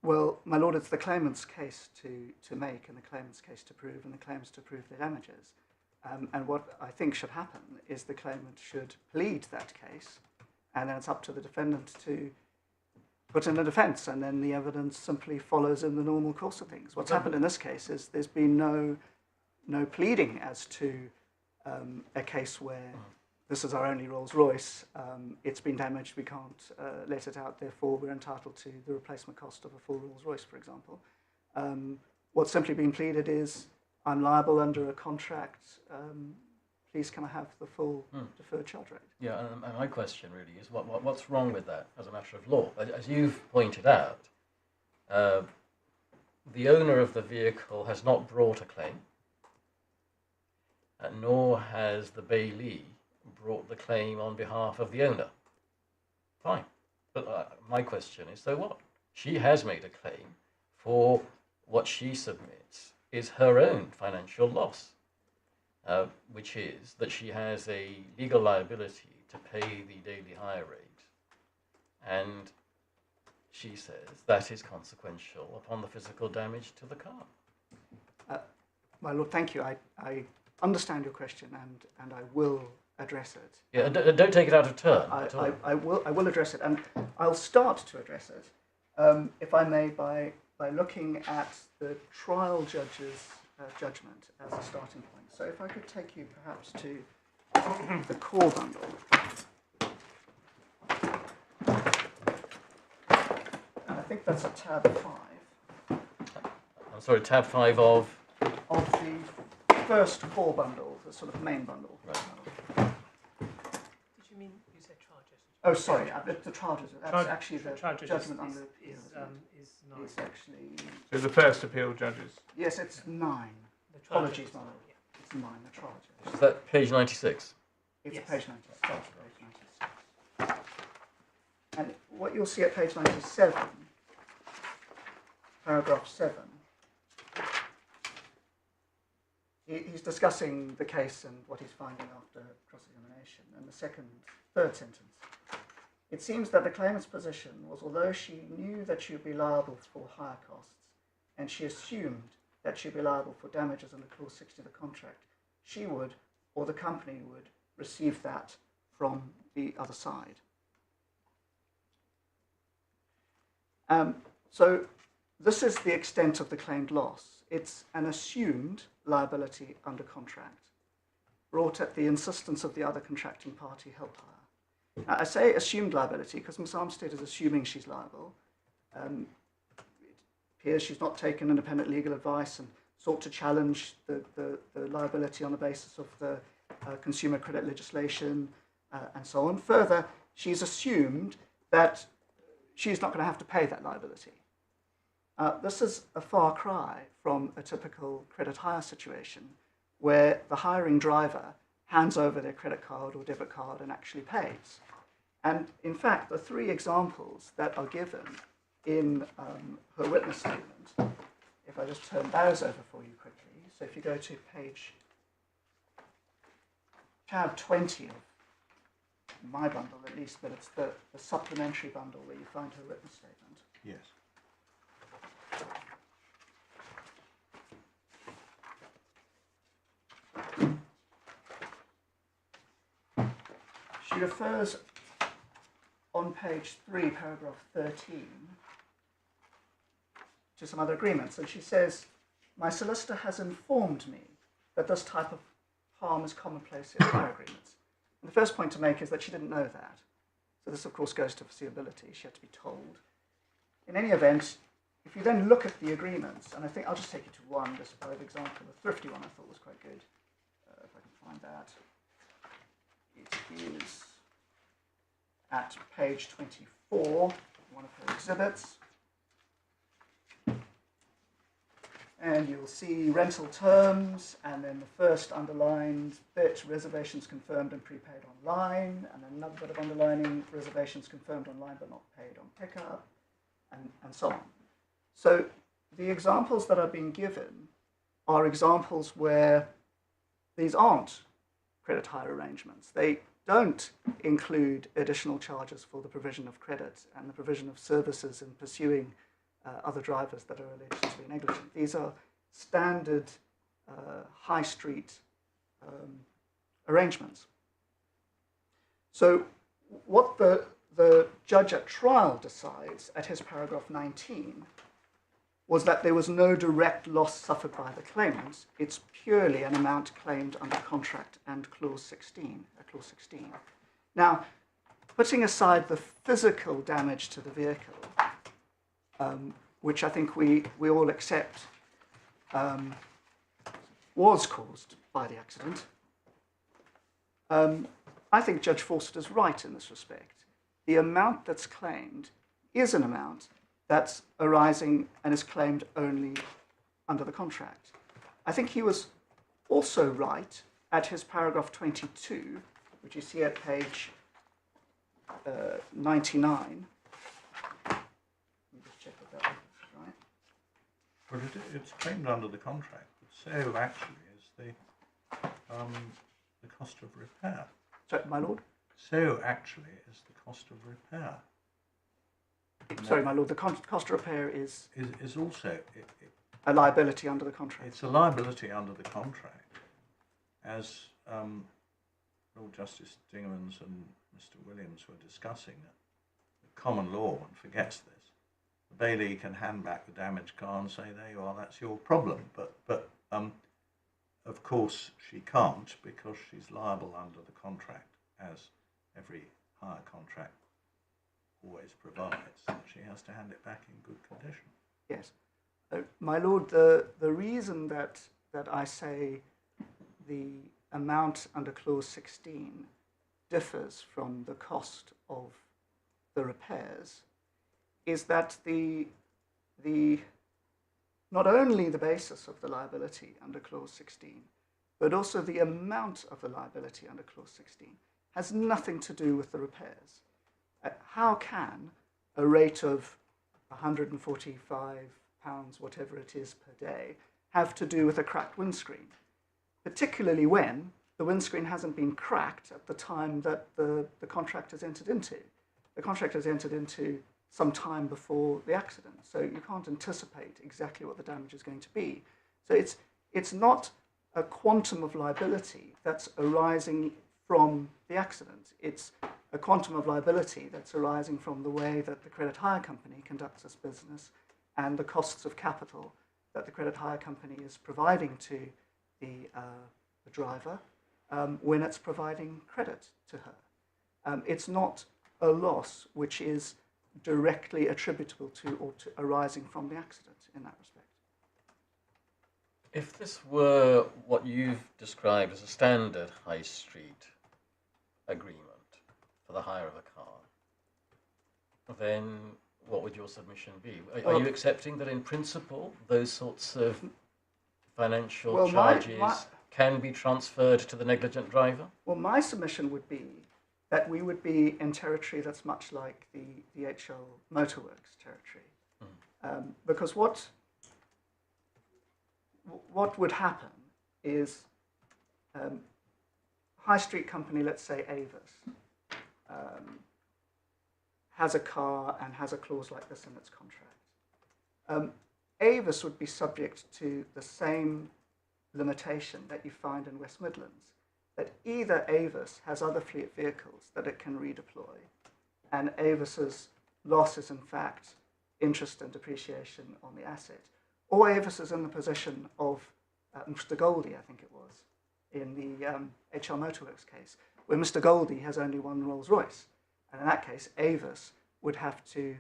Well, my lord, it's the claimant's case to make and the claimant's case to prove and the claimants to prove the damages. And what I think should happen is the claimant should plead that case, and then it's up to the defendant to put in a defence, and then the evidence simply follows in the normal course of things. What's happened in this case is there's been no pleading as to a case where this is our only Rolls Royce, it's been damaged, we can't let it out, therefore we're entitled to the replacement cost of a full Rolls Royce, for example. What's simply been pleaded is, I'm liable under a contract, please can I have the full deferred charge rate?
Yeah, and my question really is, what's wrong with that as a matter of law? As you've pointed out, the owner of the vehicle has not brought a claim, nor has the bailee brought the claim on behalf of the owner. Fine. But my question is, so what? She has made a claim for what she submits is her own financial loss, which is that she has a legal liability to pay the daily hire rate, and she says that is consequential upon the physical damage to the car.
My lord, thank you. I understand your question and I will address it.
Yeah, don't take it out of turn at all.
I will address it, and I'll start to address it, if I may, by looking at the trial judge's judgment as a starting point. So if I could take you perhaps to the core bundle. And I think that's at tab 5.
I'm sorry, tab 5 of?
Of the first core bundle, the sort of main bundle.
Right.
Did you mean you said charges?
Oh, sorry, the charges. That's actually the
Charges
judgment under appeal.
is 9.
It's actually,
So the first appeal judges.
yes, it's 9.
The charges
Apologies,
is
my
9,
lord.
yeah.
It's 9, the charges.
Is that page 96?
It's
Yes.
page 96. And what you'll see at page 97, paragraph 7, he's discussing the case and what he's finding after cross-examination. And the third sentence. It seems that the claimant's position was, although she knew that she would be liable for hire costs, and she assumed that she'd be liable for damages under clause 60 of the contract, she would, or the company would, receive that from the other side. So this is the extent of the claimed loss. It's an assumed liability under contract, brought at the insistence of the other contracting party, Helphire. Now, I say assumed liability because Ms Armstead is assuming she's liable. It appears she's not taken independent legal advice and sought to challenge the liability on the basis of the consumer credit legislation and so on. Further, she's assumed that she's not going to have to pay that liability. This is a far cry from a typical credit hire situation where the hiring driver hands over their credit card or debit card and actually pays. And in fact, the three examples that are given in her witness statement, if I just turn those over for you quickly. So if you go to tab 20 of my bundle at least, but it's the supplementary bundle where you find her written statement.
Yes.
She refers on page 3, paragraph 13, to some other agreements, and she says, "My solicitor has informed me that this type of harm is commonplace in hire agreements." And the first point to make is that she didn't know that. So this, of course, goes to foreseeability. She had to be told. In any event, if you then look at the agreements, and I think I'll just take you to one, just by example. The thrifty one I thought was quite good. If I can find that. It is at page 24, one of her exhibits. And you'll see rental terms, and then the first underlined bit, reservations confirmed and prepaid online, and then another bit of underlining, reservations confirmed online but not paid on pickup, and so on. So the examples that are being given are examples where these aren't credit hire arrangements. They don't include additional charges for the provision of credit and the provision of services in pursuing other drivers that are alleged to be negligent. These are standard high street arrangements. So what the judge at trial decides at his paragraph 19 was that there was no direct loss suffered by the claimant. It's purely an amount claimed under contract and clause 16. Now, putting aside the physical damage to the vehicle, which I think we all accept was caused by the accident, I think Judge Fawcett is right in this respect. The amount that's claimed is an amount that's arising and is claimed only under the contract. I think he was also right at his paragraph 22, which you see at page 99. Let me just check what that is, right?
Well, it's claimed under the contract, but so actually is the cost of repair.
Sorry, my lord?
So actually is the cost of repair.
Sorry, my lord, the cost of repair is
Is also,
a liability under the contract.
it's a liability under the contract, as Lord Justice Dingemans and Mr Williams were discussing. The common law, one forgets this. The bailee can hand back the damaged car and say, there you are, that's your problem. But of course she can't, because she's liable under the contract, as every hire contract always provides. She has to hand it back in good condition.
Yes. My lord, the reason that I say the amount under clause 16 differs from the cost of the repairs is that the not only the basis of the liability under clause 16, but also the amount of the liability under clause 16 has nothing to do with the repairs. How can a rate of £145, whatever it is per day, have to do with a cracked windscreen? Particularly when the windscreen hasn't been cracked at the time that the contract is entered into. The contract is entered into some time before the accident, so you can't anticipate exactly what the damage is going to be. So it's not a quantum of liability that's arising from the accident. It's a quantum of liability that's arising from the way that the credit hire company conducts its business and the costs of capital that the credit hire company is providing to the driver when it's providing credit to her. It's not a loss which is directly attributable to or arising from the accident in that respect.
If this were what you've described as a standard high street agreement for the hire of a car, then what would your submission be? Are you accepting that in principle those sorts of financial charges can be transferred to the negligent driver? Well,
my submission would be that we would be in territory that's much like the HL Motorworks territory. Because what would happen is high street company, let's say Avis, has a car and has a clause like this in its contract. Avis would be subject to the same limitation that you find in West Midlands, that either Avis has other fleet vehicles that it can redeploy, and Avis's loss is in fact interest and depreciation on the asset, or Avis is in the position of Mr Goldie, I think it was, in the HL Motorworks case, where Mr Goldie has only one Rolls-Royce. And in that case, Avis would have to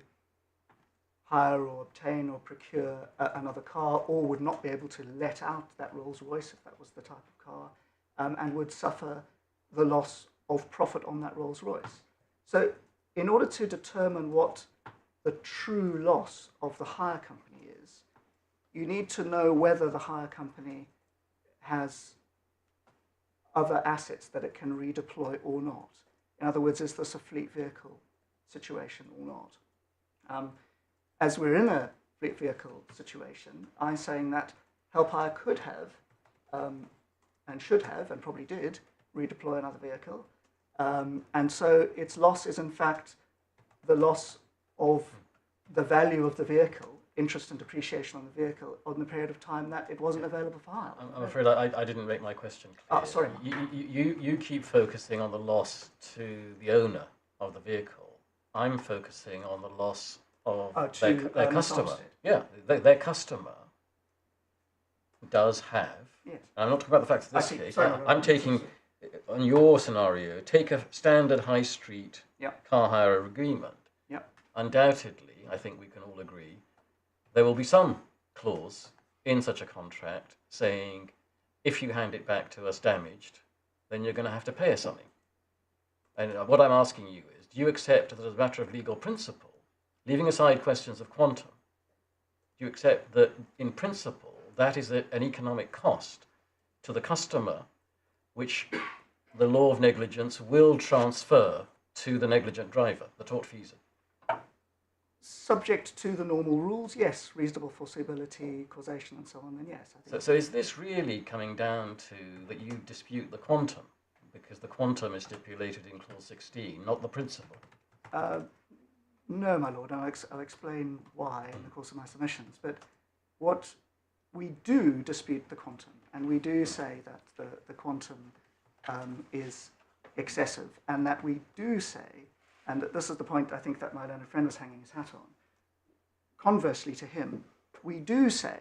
hire or obtain or procure another car, or would not be able to let out that Rolls-Royce if that was the type of car, and would suffer the loss of profit on that Rolls-Royce. So in order to determine what the true loss of the hire company is, you need to know whether the hire company has other assets that it can redeploy or not. In other words, is this a fleet vehicle situation or not? As we're in a fleet vehicle situation, I'm saying that Helphire could have, and should have, and probably did, redeploy another vehicle. And so its loss is in fact the loss of the value of the vehicle, interest and depreciation on the vehicle, on the period of time that it wasn't available for hire.
I'm afraid I didn't make my question clear.
Sorry.
You keep focusing on the loss to the owner of the vehicle. I'm focusing on the loss of their customer. Yeah, their customer does have. Yes. I'm not talking about the facts of this case. I'm taking, on your scenario, take a standard high street car hire agreement. Undoubtedly, I think we can all agree, there will be some clause in such a contract saying, if you hand it back to us damaged, then you're going to have to pay us something. And what I'm asking you is, do you accept that as a matter of legal principle, leaving aside questions of quantum, do you accept that in principle that is an economic cost to the customer, which the law of negligence will transfer to the negligent driver, the tortfeasor?
Subject to the normal rules, yes. Reasonable foreseeability, causation, and so on, then yes. I think
so is this really coming down to that you dispute the quantum? Because the quantum is stipulated in Clause 16, not the principle.
No, my lord, I'll explain why in the course of my submissions. But what we do dispute the quantum, and we do say that the quantum is excessive, and that we do say, and this is the point I think that my learned friend was hanging his hat on, conversely to him, we do say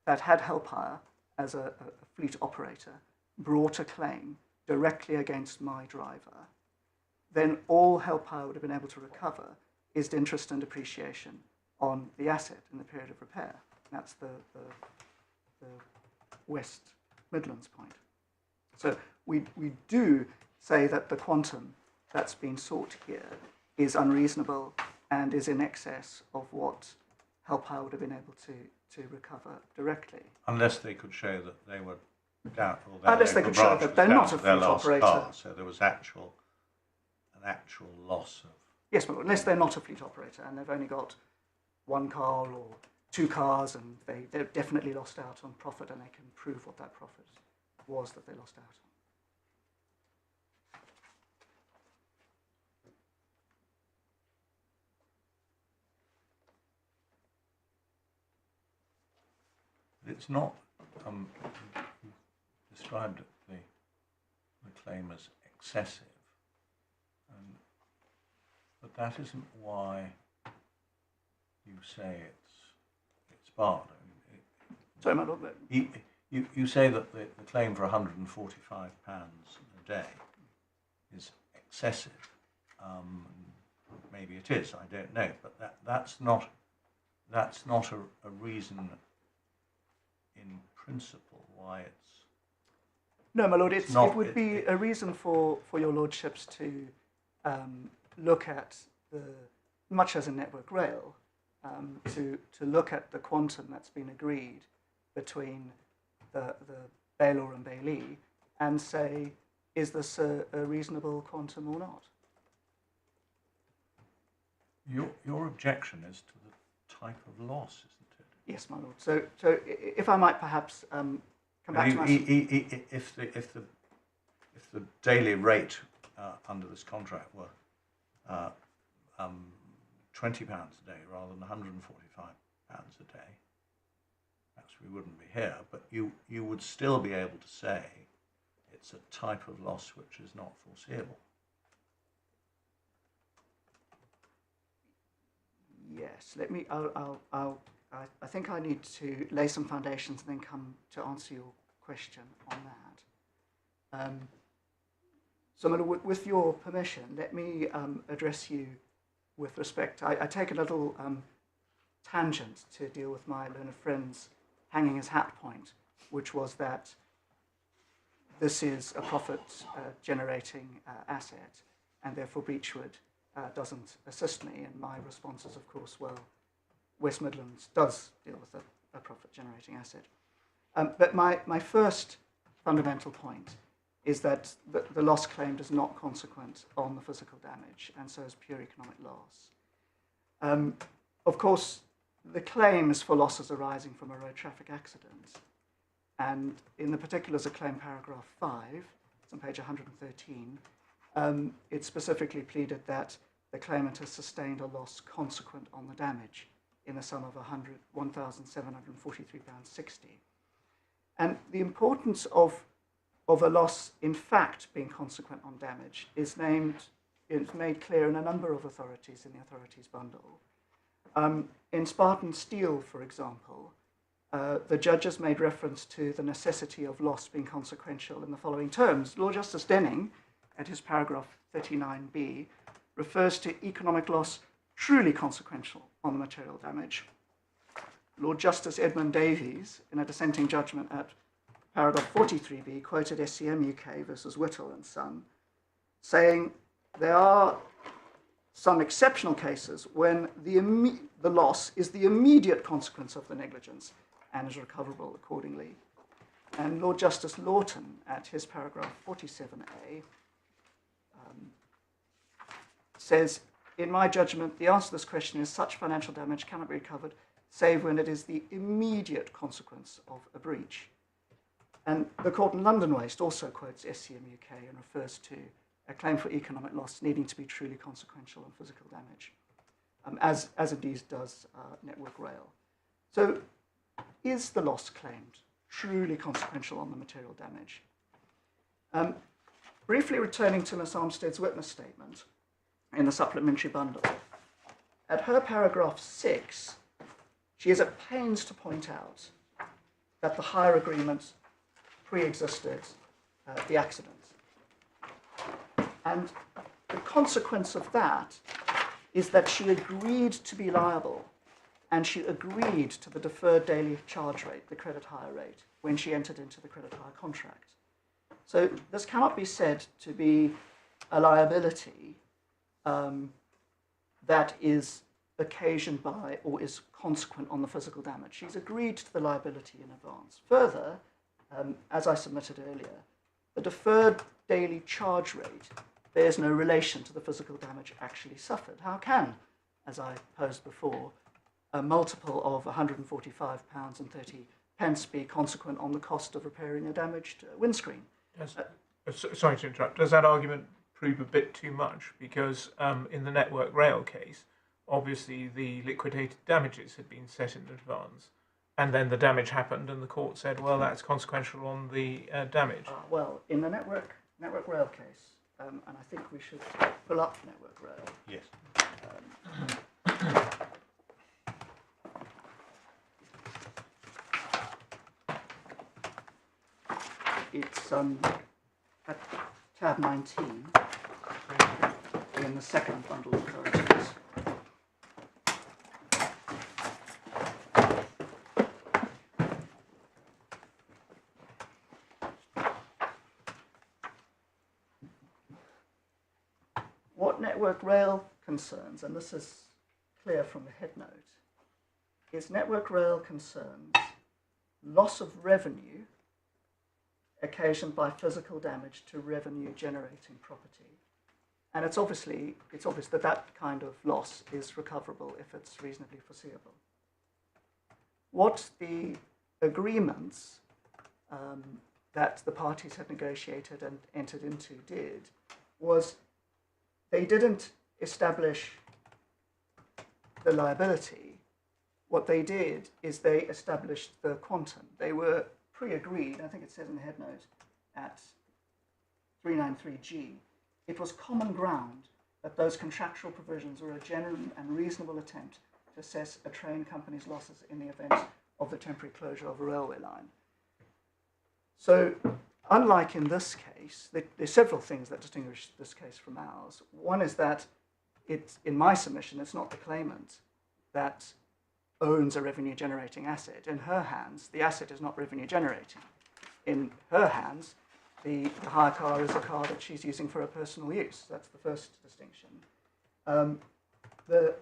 that had Helphire, as a fleet operator, brought a claim directly against my driver, then all Helphire would have been able to recover is the interest and depreciation on the asset in the period of repair. That's the West Midlands point. So we do say that the quantum that's been sought here is unreasonable and is in excess of what Helphire would have been able to recover directly.
Unless they could show that they were doubtful.
Unless they could show that they're not a fleet operator.
Car, so there was an actual loss of...
Yes, but unless they're not a fleet operator and they've only got one car or two cars and they've definitely lost out on profit and they can prove what that profit was that they lost out on.
It's not described the claim as excessive. And that isn't why you say it's barred. I mean,
Sorry, my lord.
you say that the claim for £145 a day is excessive. Maybe it is. I don't know, but that's not a reason in principle why it's.
No, my lord, it would be
it-
a reason for your lordships to look at much as in Network Rail, to look at the quantum that's been agreed between the bailor and bailee and say, is this a reasonable quantum or not?
Your objection is to the type of loss, isn't it?
Yes, my lord. So if I might perhaps come back to my...
If the daily rate under this contract were £20 a day rather than £145 a day, perhaps we wouldn't be here. But you would still be able to say it's a type of loss which is not foreseeable.
Yes, let me. I think I need to lay some foundations and then come to answer your question on that. So, with your permission, let me address you with respect. I take a little tangent to deal with my learned friend's hanging his hat point, which was that this is a profit-generating asset, and therefore Breachwood doesn't assist me. And my response is, of course, well, West Midlands does deal with a profit-generating asset. But my first fundamental point is that the loss claimed is not consequent on the physical damage, and so is pure economic loss. Of course, the claim is for losses arising from a road traffic accident, and in the particulars of claim paragraph 5, it's on page 113, it specifically pleaded that the claimant has sustained a loss consequent on the damage in the sum of £1,743.60. And the importance of a loss in fact being consequent on damage is made clear in a number of authorities in the authorities bundle. In Spartan Steel, for example, the judges made reference to the necessity of loss being consequential in the following terms. Lord Justice Denning, at his paragraph 39b, refers to economic loss truly consequential on the material damage. Lord Justice Edmund Davies, in a dissenting judgment at paragraph 43b, quoted SCM UK versus Whittle and Son, saying there are some exceptional cases when the loss is the immediate consequence of the negligence and is recoverable accordingly. And Lord Justice Lawton, at his paragraph 47a, says, in my judgment, the answer to this question is such financial damage cannot be recovered save when it is the immediate consequence of a breach. And the court in London Waste also quotes SCM UK and refers to a claim for economic loss needing to be truly consequential on physical damage, as indeed does Network Rail. So is the loss claimed truly consequential on the material damage? Briefly returning to Miss Armstead's witness statement in the supplementary bundle, at her paragraph 6, she is at pains to point out that the hire agreement pre-existed the accident. And the consequence of that is that she agreed to be liable, and she agreed to the deferred daily charge rate, the credit hire rate, when she entered into the credit hire contract. So this cannot be said to be a liability that is occasioned by or is consequent on the physical damage. She's agreed to the liability in advance. Further, as I submitted earlier, the deferred daily charge rate bears no relation to the physical damage actually suffered. How can, as I posed before, a multiple of £145.30 be consequent on the cost of repairing a damaged windscreen?
Sorry to interrupt. Does that argument prove a bit too much? Because in the Network Rail case, obviously the liquidated damages had been set in advance, and then the damage happened, and the court said, well, that's consequential on the damage.
Well, in the Network Rail case, and I think we should pull up Network Rail.
Yes.
at tab 19 in the second bundle of authorities. What Network Rail concerns, and this is clear from the head note, is Network Rail concerns loss of revenue occasioned by physical damage to revenue generating property. And it's obvious that that kind of loss is recoverable if it's reasonably foreseeable. What the agreements that the parties had negotiated and entered into did was they didn't establish the liability. What they did is they established the quantum. They were pre-agreed, I think it says in the head note, at 393G. It was common ground that those contractual provisions were a genuine and reasonable attempt to assess a train company's losses in the event of the temporary closure of a railway line. So, unlike in this case, there's several things that distinguish this case from ours. One is that in my submission, it's not the claimant that owns a revenue-generating asset. In her hands, the asset is not revenue-generating. In her hands, the hire car is a car that she's using for her personal use. That's the first distinction. The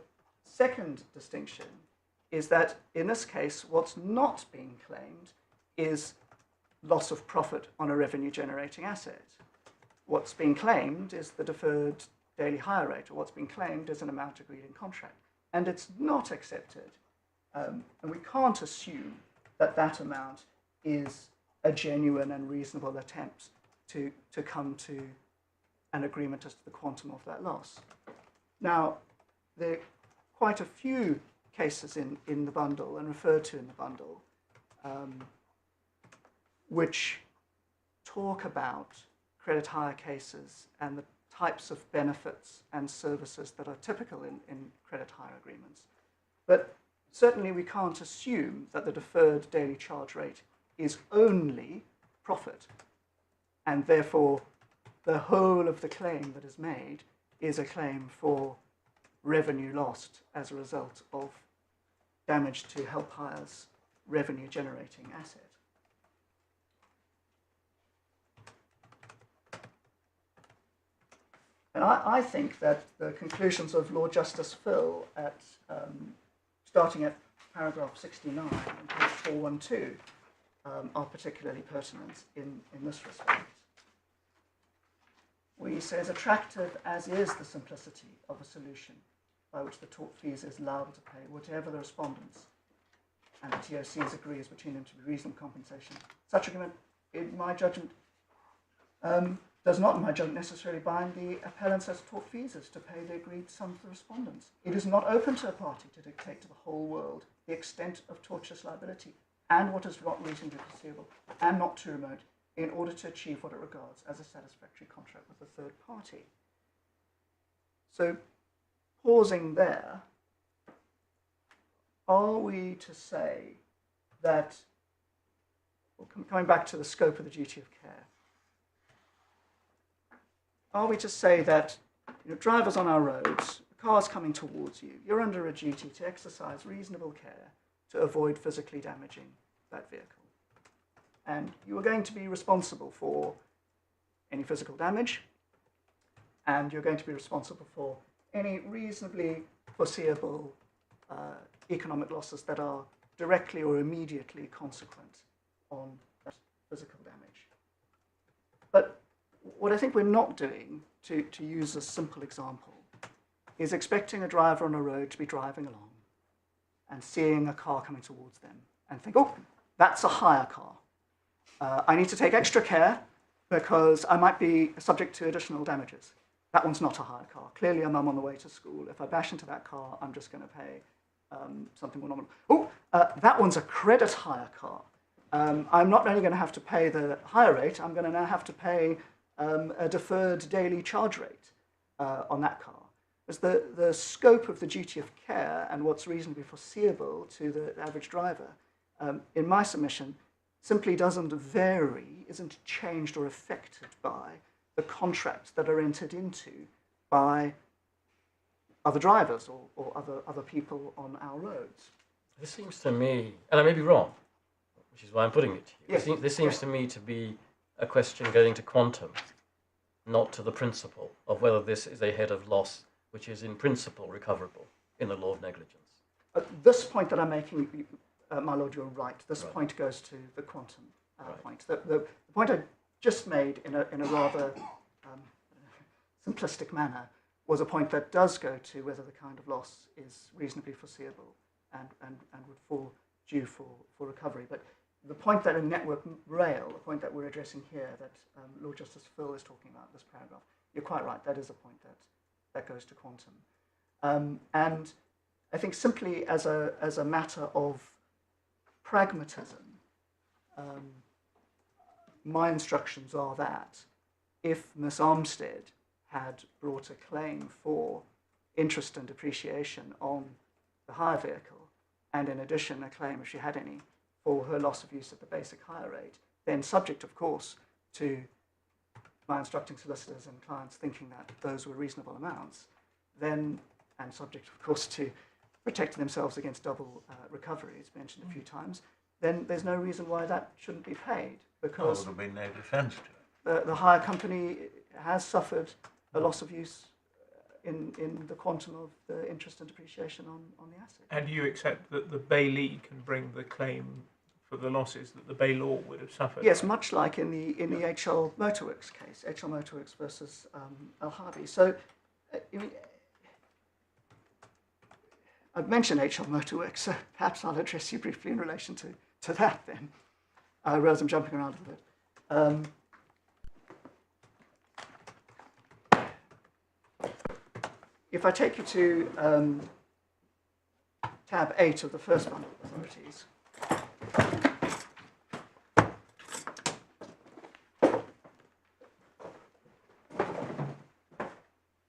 second distinction is that in this case, what's not being claimed is loss of profit on a revenue-generating asset. What's being claimed is the deferred daily hire rate, or what's being claimed is an amount agreed in contract. And it's not accepted. And we can't assume that that amount is a genuine and reasonable attempt to come to an agreement as to the quantum of that loss. Now, there are quite a few cases in the bundle and referred to in the bundle which talk about credit hire cases and the types of benefits and services that are typical in credit hire agreements. But certainly we can't assume that the deferred daily charge rate is only profit, and therefore the whole of the claim that is made is a claim for revenue lost as a result of damage to Helphire's revenue generating asset. And I think that the conclusions of Lord Justice Phil at starting at paragraph 69 on page 412 are particularly pertinent in this respect. Where he says, attractive as is the simplicity of a solution by which the tortfeasor is liable to pay whatever the respondents and the TOCs agree is between them to be reasonable compensation. Such agreement, in my judgment, does not, in my judgment, necessarily bind the appellants as tortfeasors to pay the agreed sum to the respondents. It is not open to a party to dictate to the whole world the extent of tortious liability and what is not reasonably foreseeable and not too remote in order to achieve what it regards as a satisfactory contract with a third party. So, pausing there, are we to say that, well, coming back to the scope of the duty of care, are we to say that drivers on our roads, cars coming towards you, you're under a duty to exercise reasonable care to avoid physically damaging that vehicle? And you are going to be responsible for any physical damage, and you're going to be responsible for any reasonably foreseeable economic losses that are directly or immediately consequent on that physical damage. But what I think we're not doing, to use a simple example, is expecting a driver on a road to be driving along and seeing a car coming towards them and think, oh, that's a hire car. I need to take extra care because I might be subject to additional damages. That one's not a hire car. Clearly a mum on the way to school. If I bash into that car, I'm just going to pay something more nominal. Oh, that one's a credit hire car. I'm not only going to have to pay the hire rate, I'm going to now have to pay a deferred daily charge rate on that car. As the scope of the duty of care and what's reasonably foreseeable to the average driver, in my submission, simply doesn't vary, isn't changed or affected by the contracts that are entered into by other drivers or other people on our roads.
This seems to me, and I may be wrong, which is why I'm putting it to you.
Yes.
This seems to me to be a question going to quantum, not to the principle of whether this is a head of loss which is in principle recoverable in the law of negligence.
At this point that I'm making, my lord, you're right. This
Right.
point goes to the quantum
Right.
point. The point I just made in a rather simplistic manner was a point that does go to whether the kind of loss is reasonably foreseeable and would fall due for recovery. But the point that in Network Rail, the point that we're addressing here, that Lord Justice Phil is talking about, this paragraph, you're quite right, that is a point that goes to quantum. And I think simply as a matter of pragmatism, my instructions are that if Miss Armstead had brought a claim for interest and depreciation on the hire vehicle, and in addition a claim, if she had any, for her loss of use at the basic hire rate, then subject, of course, to my instructing solicitors and clients thinking that those were reasonable amounts, then, and subject, of course, to protecting themselves against double recovery, as mentioned a few times, then there's no reason why that shouldn't be paid, because
There'll be no defence to it.
the hire company has suffered a loss of use in the quantum of the interest and depreciation on the asset.
And you accept that the bailee can bring the claim for the losses that the bailor would have suffered?
Yes, much like in the HL Motorworks case, HL Motorworks versus Helphire. So, I've mentioned HL Motorworks, so perhaps I'll address you briefly in relation to that then, rather than jumping around a bit. If I take you to tab 8 of the first bundle of authorities,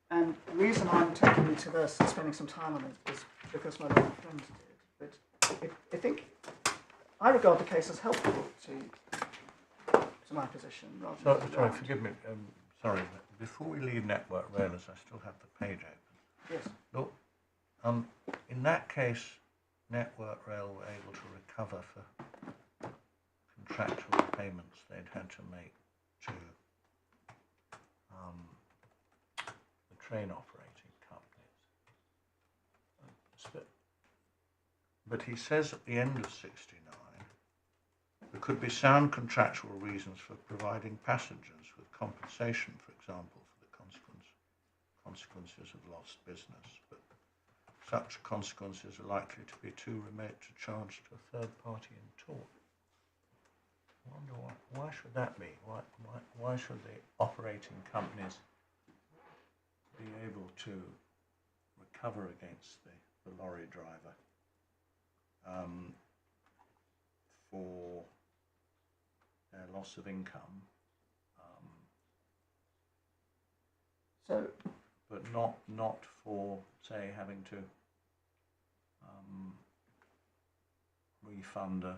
and the reason I'm taking you to this and spending some time on it is because my little friend did. But I think I regard the case as helpful to my position. Rather than
Sorry, forgive me. Sorry, but before we leave Network Rail, as I still have the page open.
Yes.
Look, in that case, Network Rail were able to recover for contractual payments they'd had to make to the train operating companies. But he says at the end of 69, there could be sound contractual reasons for providing passengers with compensation, for example, for the consequences of lost business, but such consequences are likely to be too remote to charge to a third party in tort. I wonder why should that be? Why should the operating companies be able to recover against the lorry driver for their loss of income, but not for, say, having to refund a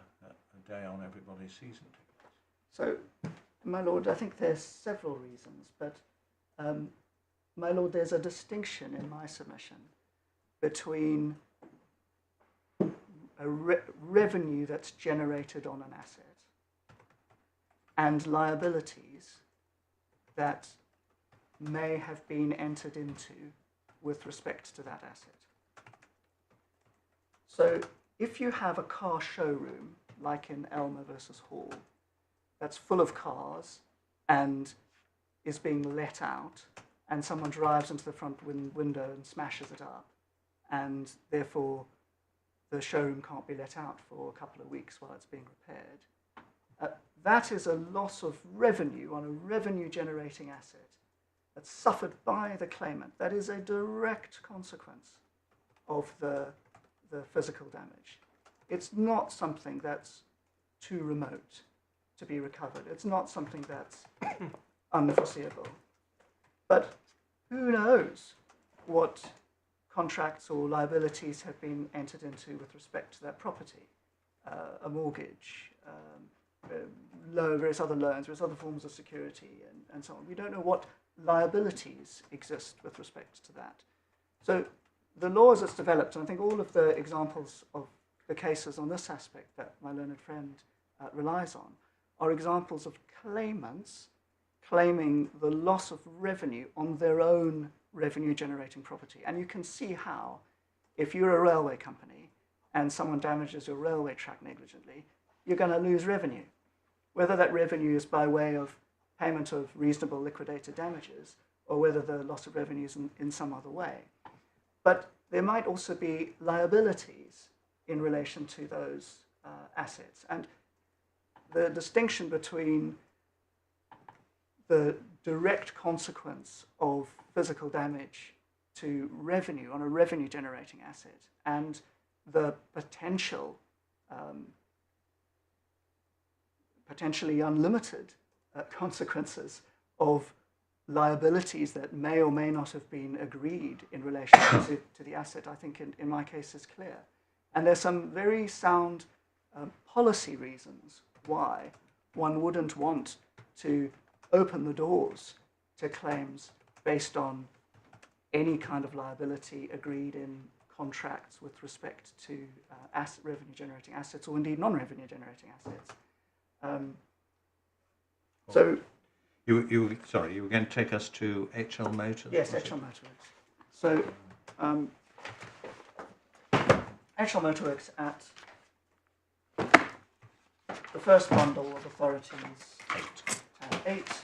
day on everybody's season tickets?
So, my lord, I think there's several reasons, but my lord, there's a distinction in my submission between a revenue that's generated on an asset and liabilities that may have been entered into with respect to that asset. So if you have a car showroom, like in Elmer versus Hall, that's full of cars and is being let out, and someone drives into the front window and smashes it up, and therefore the showroom can't be let out for a couple of weeks while it's being repaired, that is a loss of revenue on a revenue-generating asset that's suffered by the claimant. That is a direct consequence of the physical damage. It's not something that's too remote to be recovered. It's not something that's unforeseeable. But who knows what contracts or liabilities have been entered into with respect to that property, a mortgage, various other loans, various other forms of security, and so on. We don't know what liabilities exist with respect to that. So the law as it's developed, and I think all of the examples of the cases on this aspect that my learned friend relies on, are examples of claimants claiming the loss of revenue on their own revenue-generating property. And you can see how, if you're a railway company and someone damages your railway track negligently, you're going to lose revenue. Whether that revenue is by way of payment of reasonable liquidated damages or whether the loss of revenue is in some other way. But there might also be liabilities in relation to those assets. And the distinction between the direct consequence of physical damage to revenue on a revenue-generating asset and the potentially unlimited consequences of liabilities that may or may not have been agreed in relation to the asset, I think in my case is clear. And there's some very sound policy reasons why one wouldn't want to open the doors to claims based on any kind of liability agreed in contracts with respect to revenue-generating assets, or indeed non-revenue-generating assets. So,
you were going to take us to HL Motors?
Yes, HL Motorworks. So, HL Motorworks at the first bundle of authorities, 8.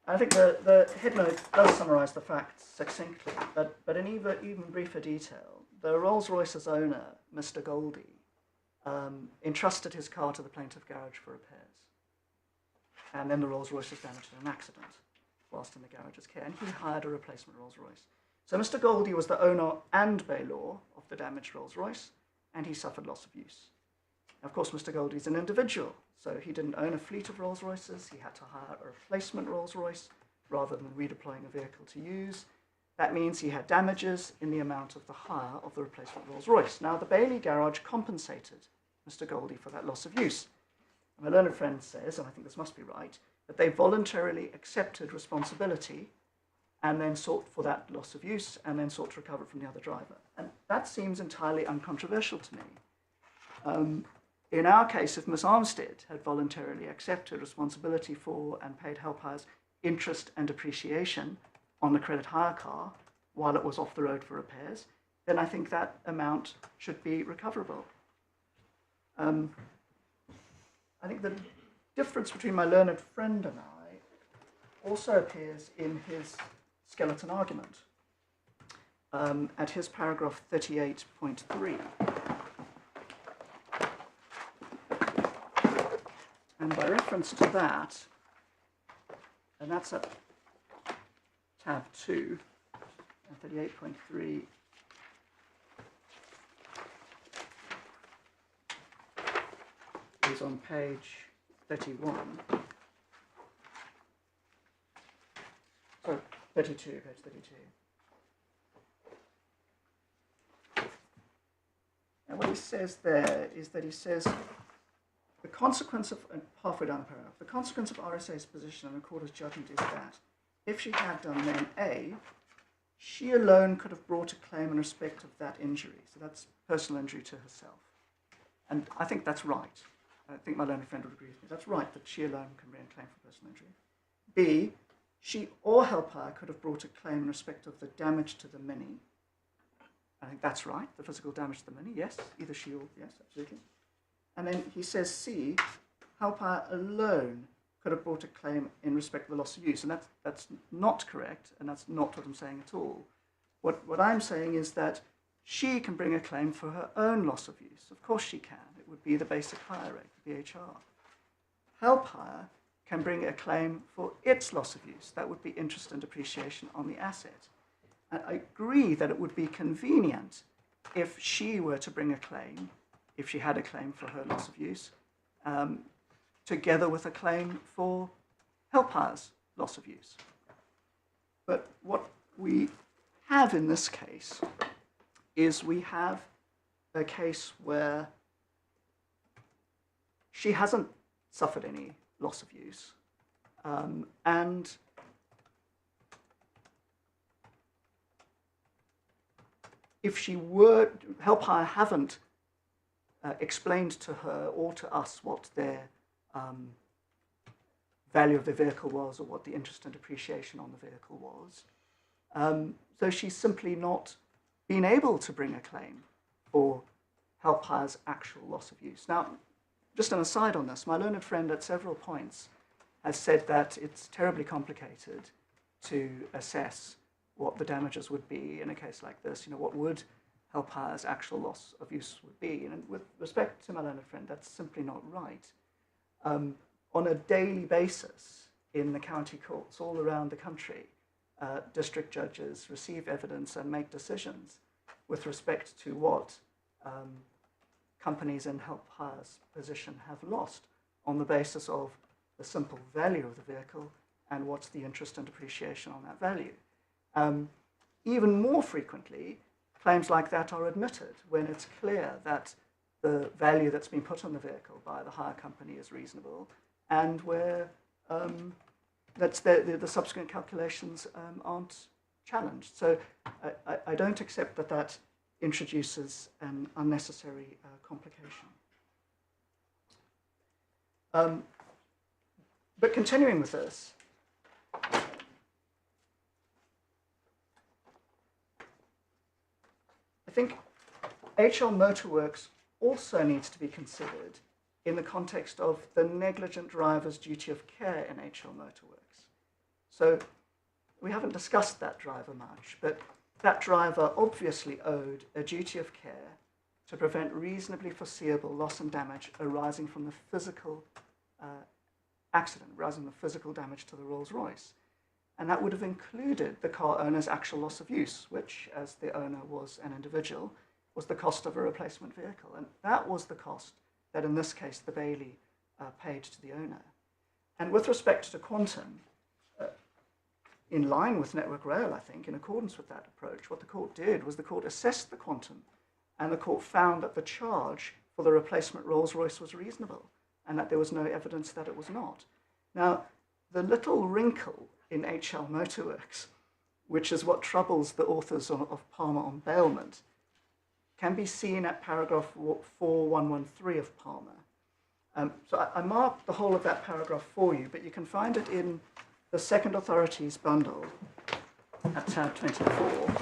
I think the headnote does summarise the facts succinctly, but in even briefer detail, the Rolls-Royce's owner, Mr Goldie, entrusted his car to the plaintiff garage for repairs. And then the Rolls-Royce was damaged in an accident whilst in the garage's care, and he hired a replacement Rolls-Royce. So Mr Goldie was the owner and bailor of the damaged Rolls-Royce, and he suffered loss of use. Of course, Mr Goldie's an individual, so he didn't own a fleet of Rolls-Royces. He had to hire a replacement Rolls-Royce rather than redeploying a vehicle to use. That means he had damages in the amount of the hire of the replacement Rolls-Royce. Now, the Bailey garage compensated Mr Goldie for that loss of use. And my learned friend says, and I think this must be right, that they voluntarily accepted responsibility and then sought for that loss of use and then sought to recover from the other driver. And that seems entirely uncontroversial to me. In our case, if Miss Armstead had voluntarily accepted responsibility for and paid Helphire's interest and depreciation on the credit hire car while it was off the road for repairs, then I think that amount should be recoverable. I think the difference between my learned friend and I also appears in his skeleton argument at his paragraph 38.3. And by reference to that, and that's at tab 2, and 38.3, is on page 31. Sorry, 32, page 32. And what he says there is that he says, the consequence of, halfway down the paragraph, the consequence of RSA's position and Recorder's judgment is that if she had done then A, she alone could have brought a claim in respect of that injury. So that's personal injury to herself. And I think that's right. I think my learned friend would agree with me. That's right, that she alone can bring a claim for personal injury. B, she or Helphire could have brought a claim in respect of the damage to the Mini. I think that's right, the physical damage to the Mini, yes. Either she or, yes, absolutely. And then he says C, Helphire alone could have brought a claim in respect of the loss of use. And that's not correct, and that's not what I'm saying at all. What I'm saying is that she can bring a claim for her own loss of use. Of course she can. It would be the basic hire rate, the BHR. Helphire can bring a claim for its loss of use. That would be interest and depreciation on the asset. And I agree that it would be convenient if she were to bring a claim, if she had a claim for her loss of use, together with a claim for Helphire's loss of use. But what we have in this case is we have a case where she hasn't suffered any loss of use, and if she were, Helphire haven't explained to her or to us what their value of the vehicle was or what the interest and depreciation on the vehicle was. So she's simply not been able to bring a claim for Helphire's actual loss of use. Now, just an aside on this, my learned friend at several points has said that it's terribly complicated to assess what the damages would be in a case like this. You know, what would Helphire's actual loss of use would be? And with respect to my learned friend, that's simply not right. On a daily basis in the county courts all around the country, district judges receive evidence and make decisions with respect to what companies in Helphire's position have lost on the basis of the simple value of the vehicle and what's the interest and depreciation on that value. Even more frequently, claims like that are admitted when it's clear that the value that's been put on the vehicle by the hire company is reasonable, and where the subsequent calculations aren't challenged. So I don't accept that that introduces an unnecessary complication. But continuing with this, I think HL Motorworks also needs to be considered in the context of the negligent driver's duty of care in HL Motorworks. So we haven't discussed that driver much, but that driver obviously owed a duty of care to prevent reasonably foreseeable loss and damage arising from the physical accident, arising from the physical damage to the Rolls-Royce. And that would have included the car owner's actual loss of use, which, as the owner was an individual, was the cost of a replacement vehicle. And that was the cost that, in this case, the Bailey paid to the owner. And with respect to quantum, in line with Network Rail, I think, in accordance with that approach, what the court did was the court assessed the quantum, and the court found that the charge for the replacement Rolls-Royce was reasonable, and that there was no evidence that it was not. Now, the little wrinkle in HL Motorworks, which is what troubles the authors of Palmer on bailment, can be seen at paragraph 4113 of Palmer. So I marked the whole of that paragraph for you, but you can find it in the Second Authorities bundle at tab 24.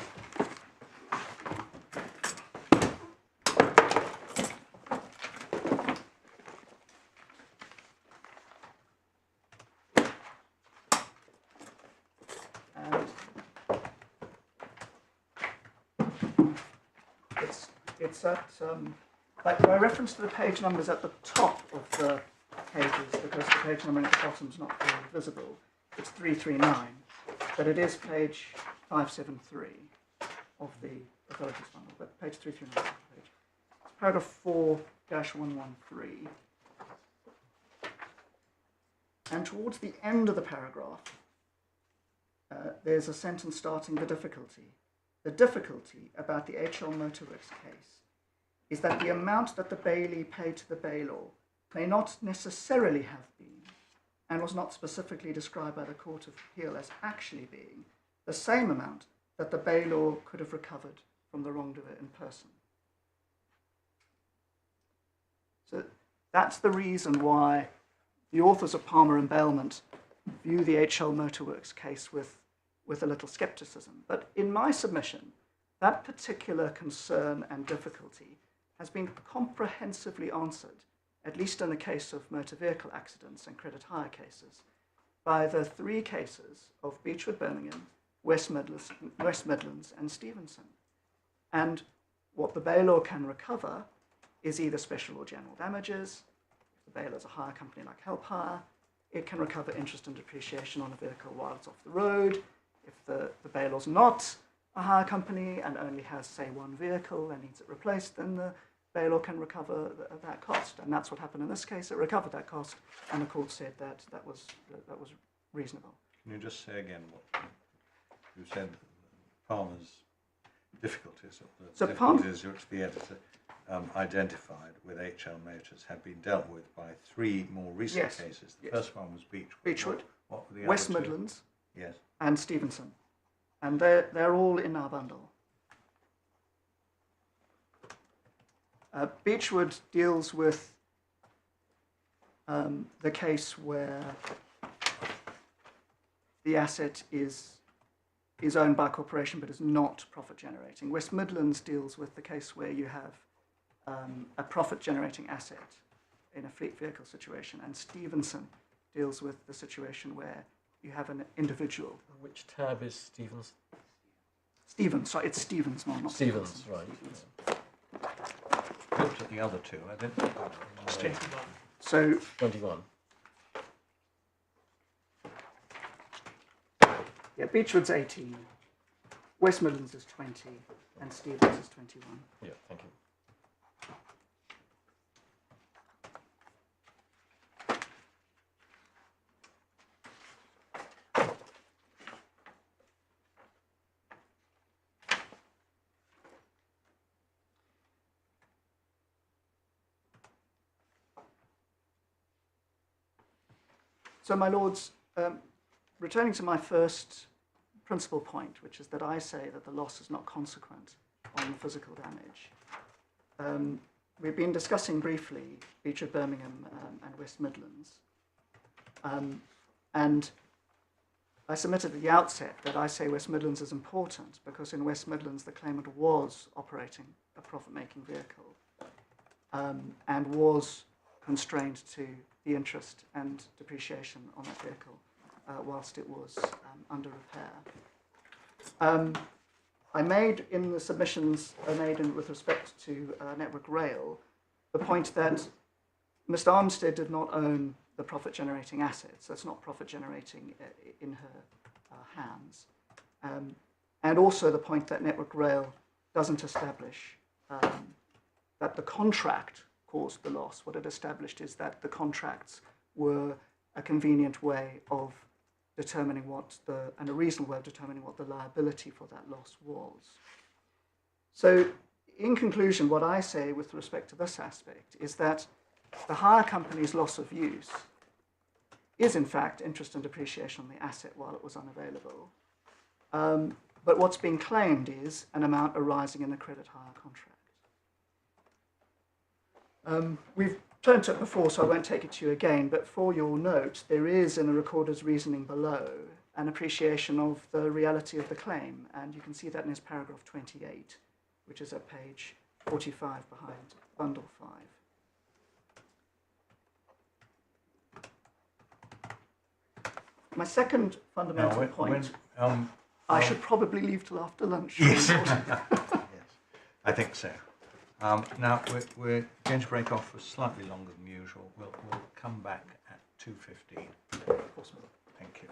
It's at, by reference to the page numbers at the top of the pages, because the page number at the bottom is not very visible, it's 339, but it is page 573 of the authorities bundle, but page 339 is the page. It's paragraph 4-113. And towards the end of the paragraph, there's a sentence starting the difficulty. The difficulty about the HL Motorworks case is that the amount that the Bailey paid to the bailor may not necessarily have been, and was not specifically described by the Court of Appeal as actually being, the same amount that the bailor could have recovered from the wrongdoer in person. So that's the reason why the authors of Palmer and Bailment view the HL Motorworks case with a little skepticism. But in my submission, that particular concern and difficulty has been comprehensively answered, at least in the case of motor vehicle accidents and credit hire cases, by the three cases of Beechwood Birmingham, West Midlands and Stevenson. And what the bailor can recover is either special or general damages. If the bailor is a hire company like Helphire, it can recover interest and depreciation on a vehicle while it's off the road. If the bailor's not a hire company and only has, say, one vehicle and needs it replaced, then the bailor can recover that cost. And that's what happened in this case. It recovered that cost, and the court said that that was reasonable.
Can you just say again what you said? Palmer's difficulties, or the
So
difficulties which the editor identified with HL Motors have been dealt with by 3 more recent
Yes,
cases. The
yes.
first one was Beechwood.
Beechwood,
What were the
West
other 2?
Midlands,
Yes.
and Stevenson. And they're all in our bundle. Beechwood deals with the case where the asset is owned by a corporation but is not profit generating. West Midlands deals with the case where you have a profit generating asset in a fleet vehicle situation, and Stevenson deals with the situation where you have an individual.
Which tab is Stevens?
Stevens, sorry, it's Stevens, not
Stevens, right.
Looked at the other 2. I didn't.
It's 21.
So
21.
yeah, Beechwood's 18, West Midlands is 20, and Stevens is 21.
Yeah, thank you.
So, my lords, returning to my first principal point, which is that I say that the loss is not consequent on physical damage. We've been discussing briefly Beechwood, Birmingham, and West Midlands. And I submitted at the outset that I say West Midlands is important because in West Midlands the claimant was operating a profit-making vehicle and was constrained to the interest and depreciation on that vehicle whilst it was under repair. I made in the submissions I made with respect to Network Rail the point that Mr Armstead did not own the profit-generating assets. That's not profit-generating in her hands. And also the point that Network Rail doesn't establish that the contract caused the loss. What it established is that the contracts were a convenient way of determining and a reasonable way of determining what the liability for that loss was. So, in conclusion, what I say with respect to this aspect is that the hire company's loss of use is in fact interest and depreciation on the asset while it was unavailable. But what's being claimed is an amount arising in the credit hire contract. We've turned to it before, so I won't take it to you again, but for your note, there is in the recorder's reasoning below an appreciation of the reality of the claim, and you can see that in his paragraph 28, which is at page 45 behind bundle 5. My second fundamental point, I should probably leave till after lunch.
Yes. Yes, I think so. Now, we're going to break off for slightly longer than usual. We'll come back at 2:15.
Of course,
Thank you.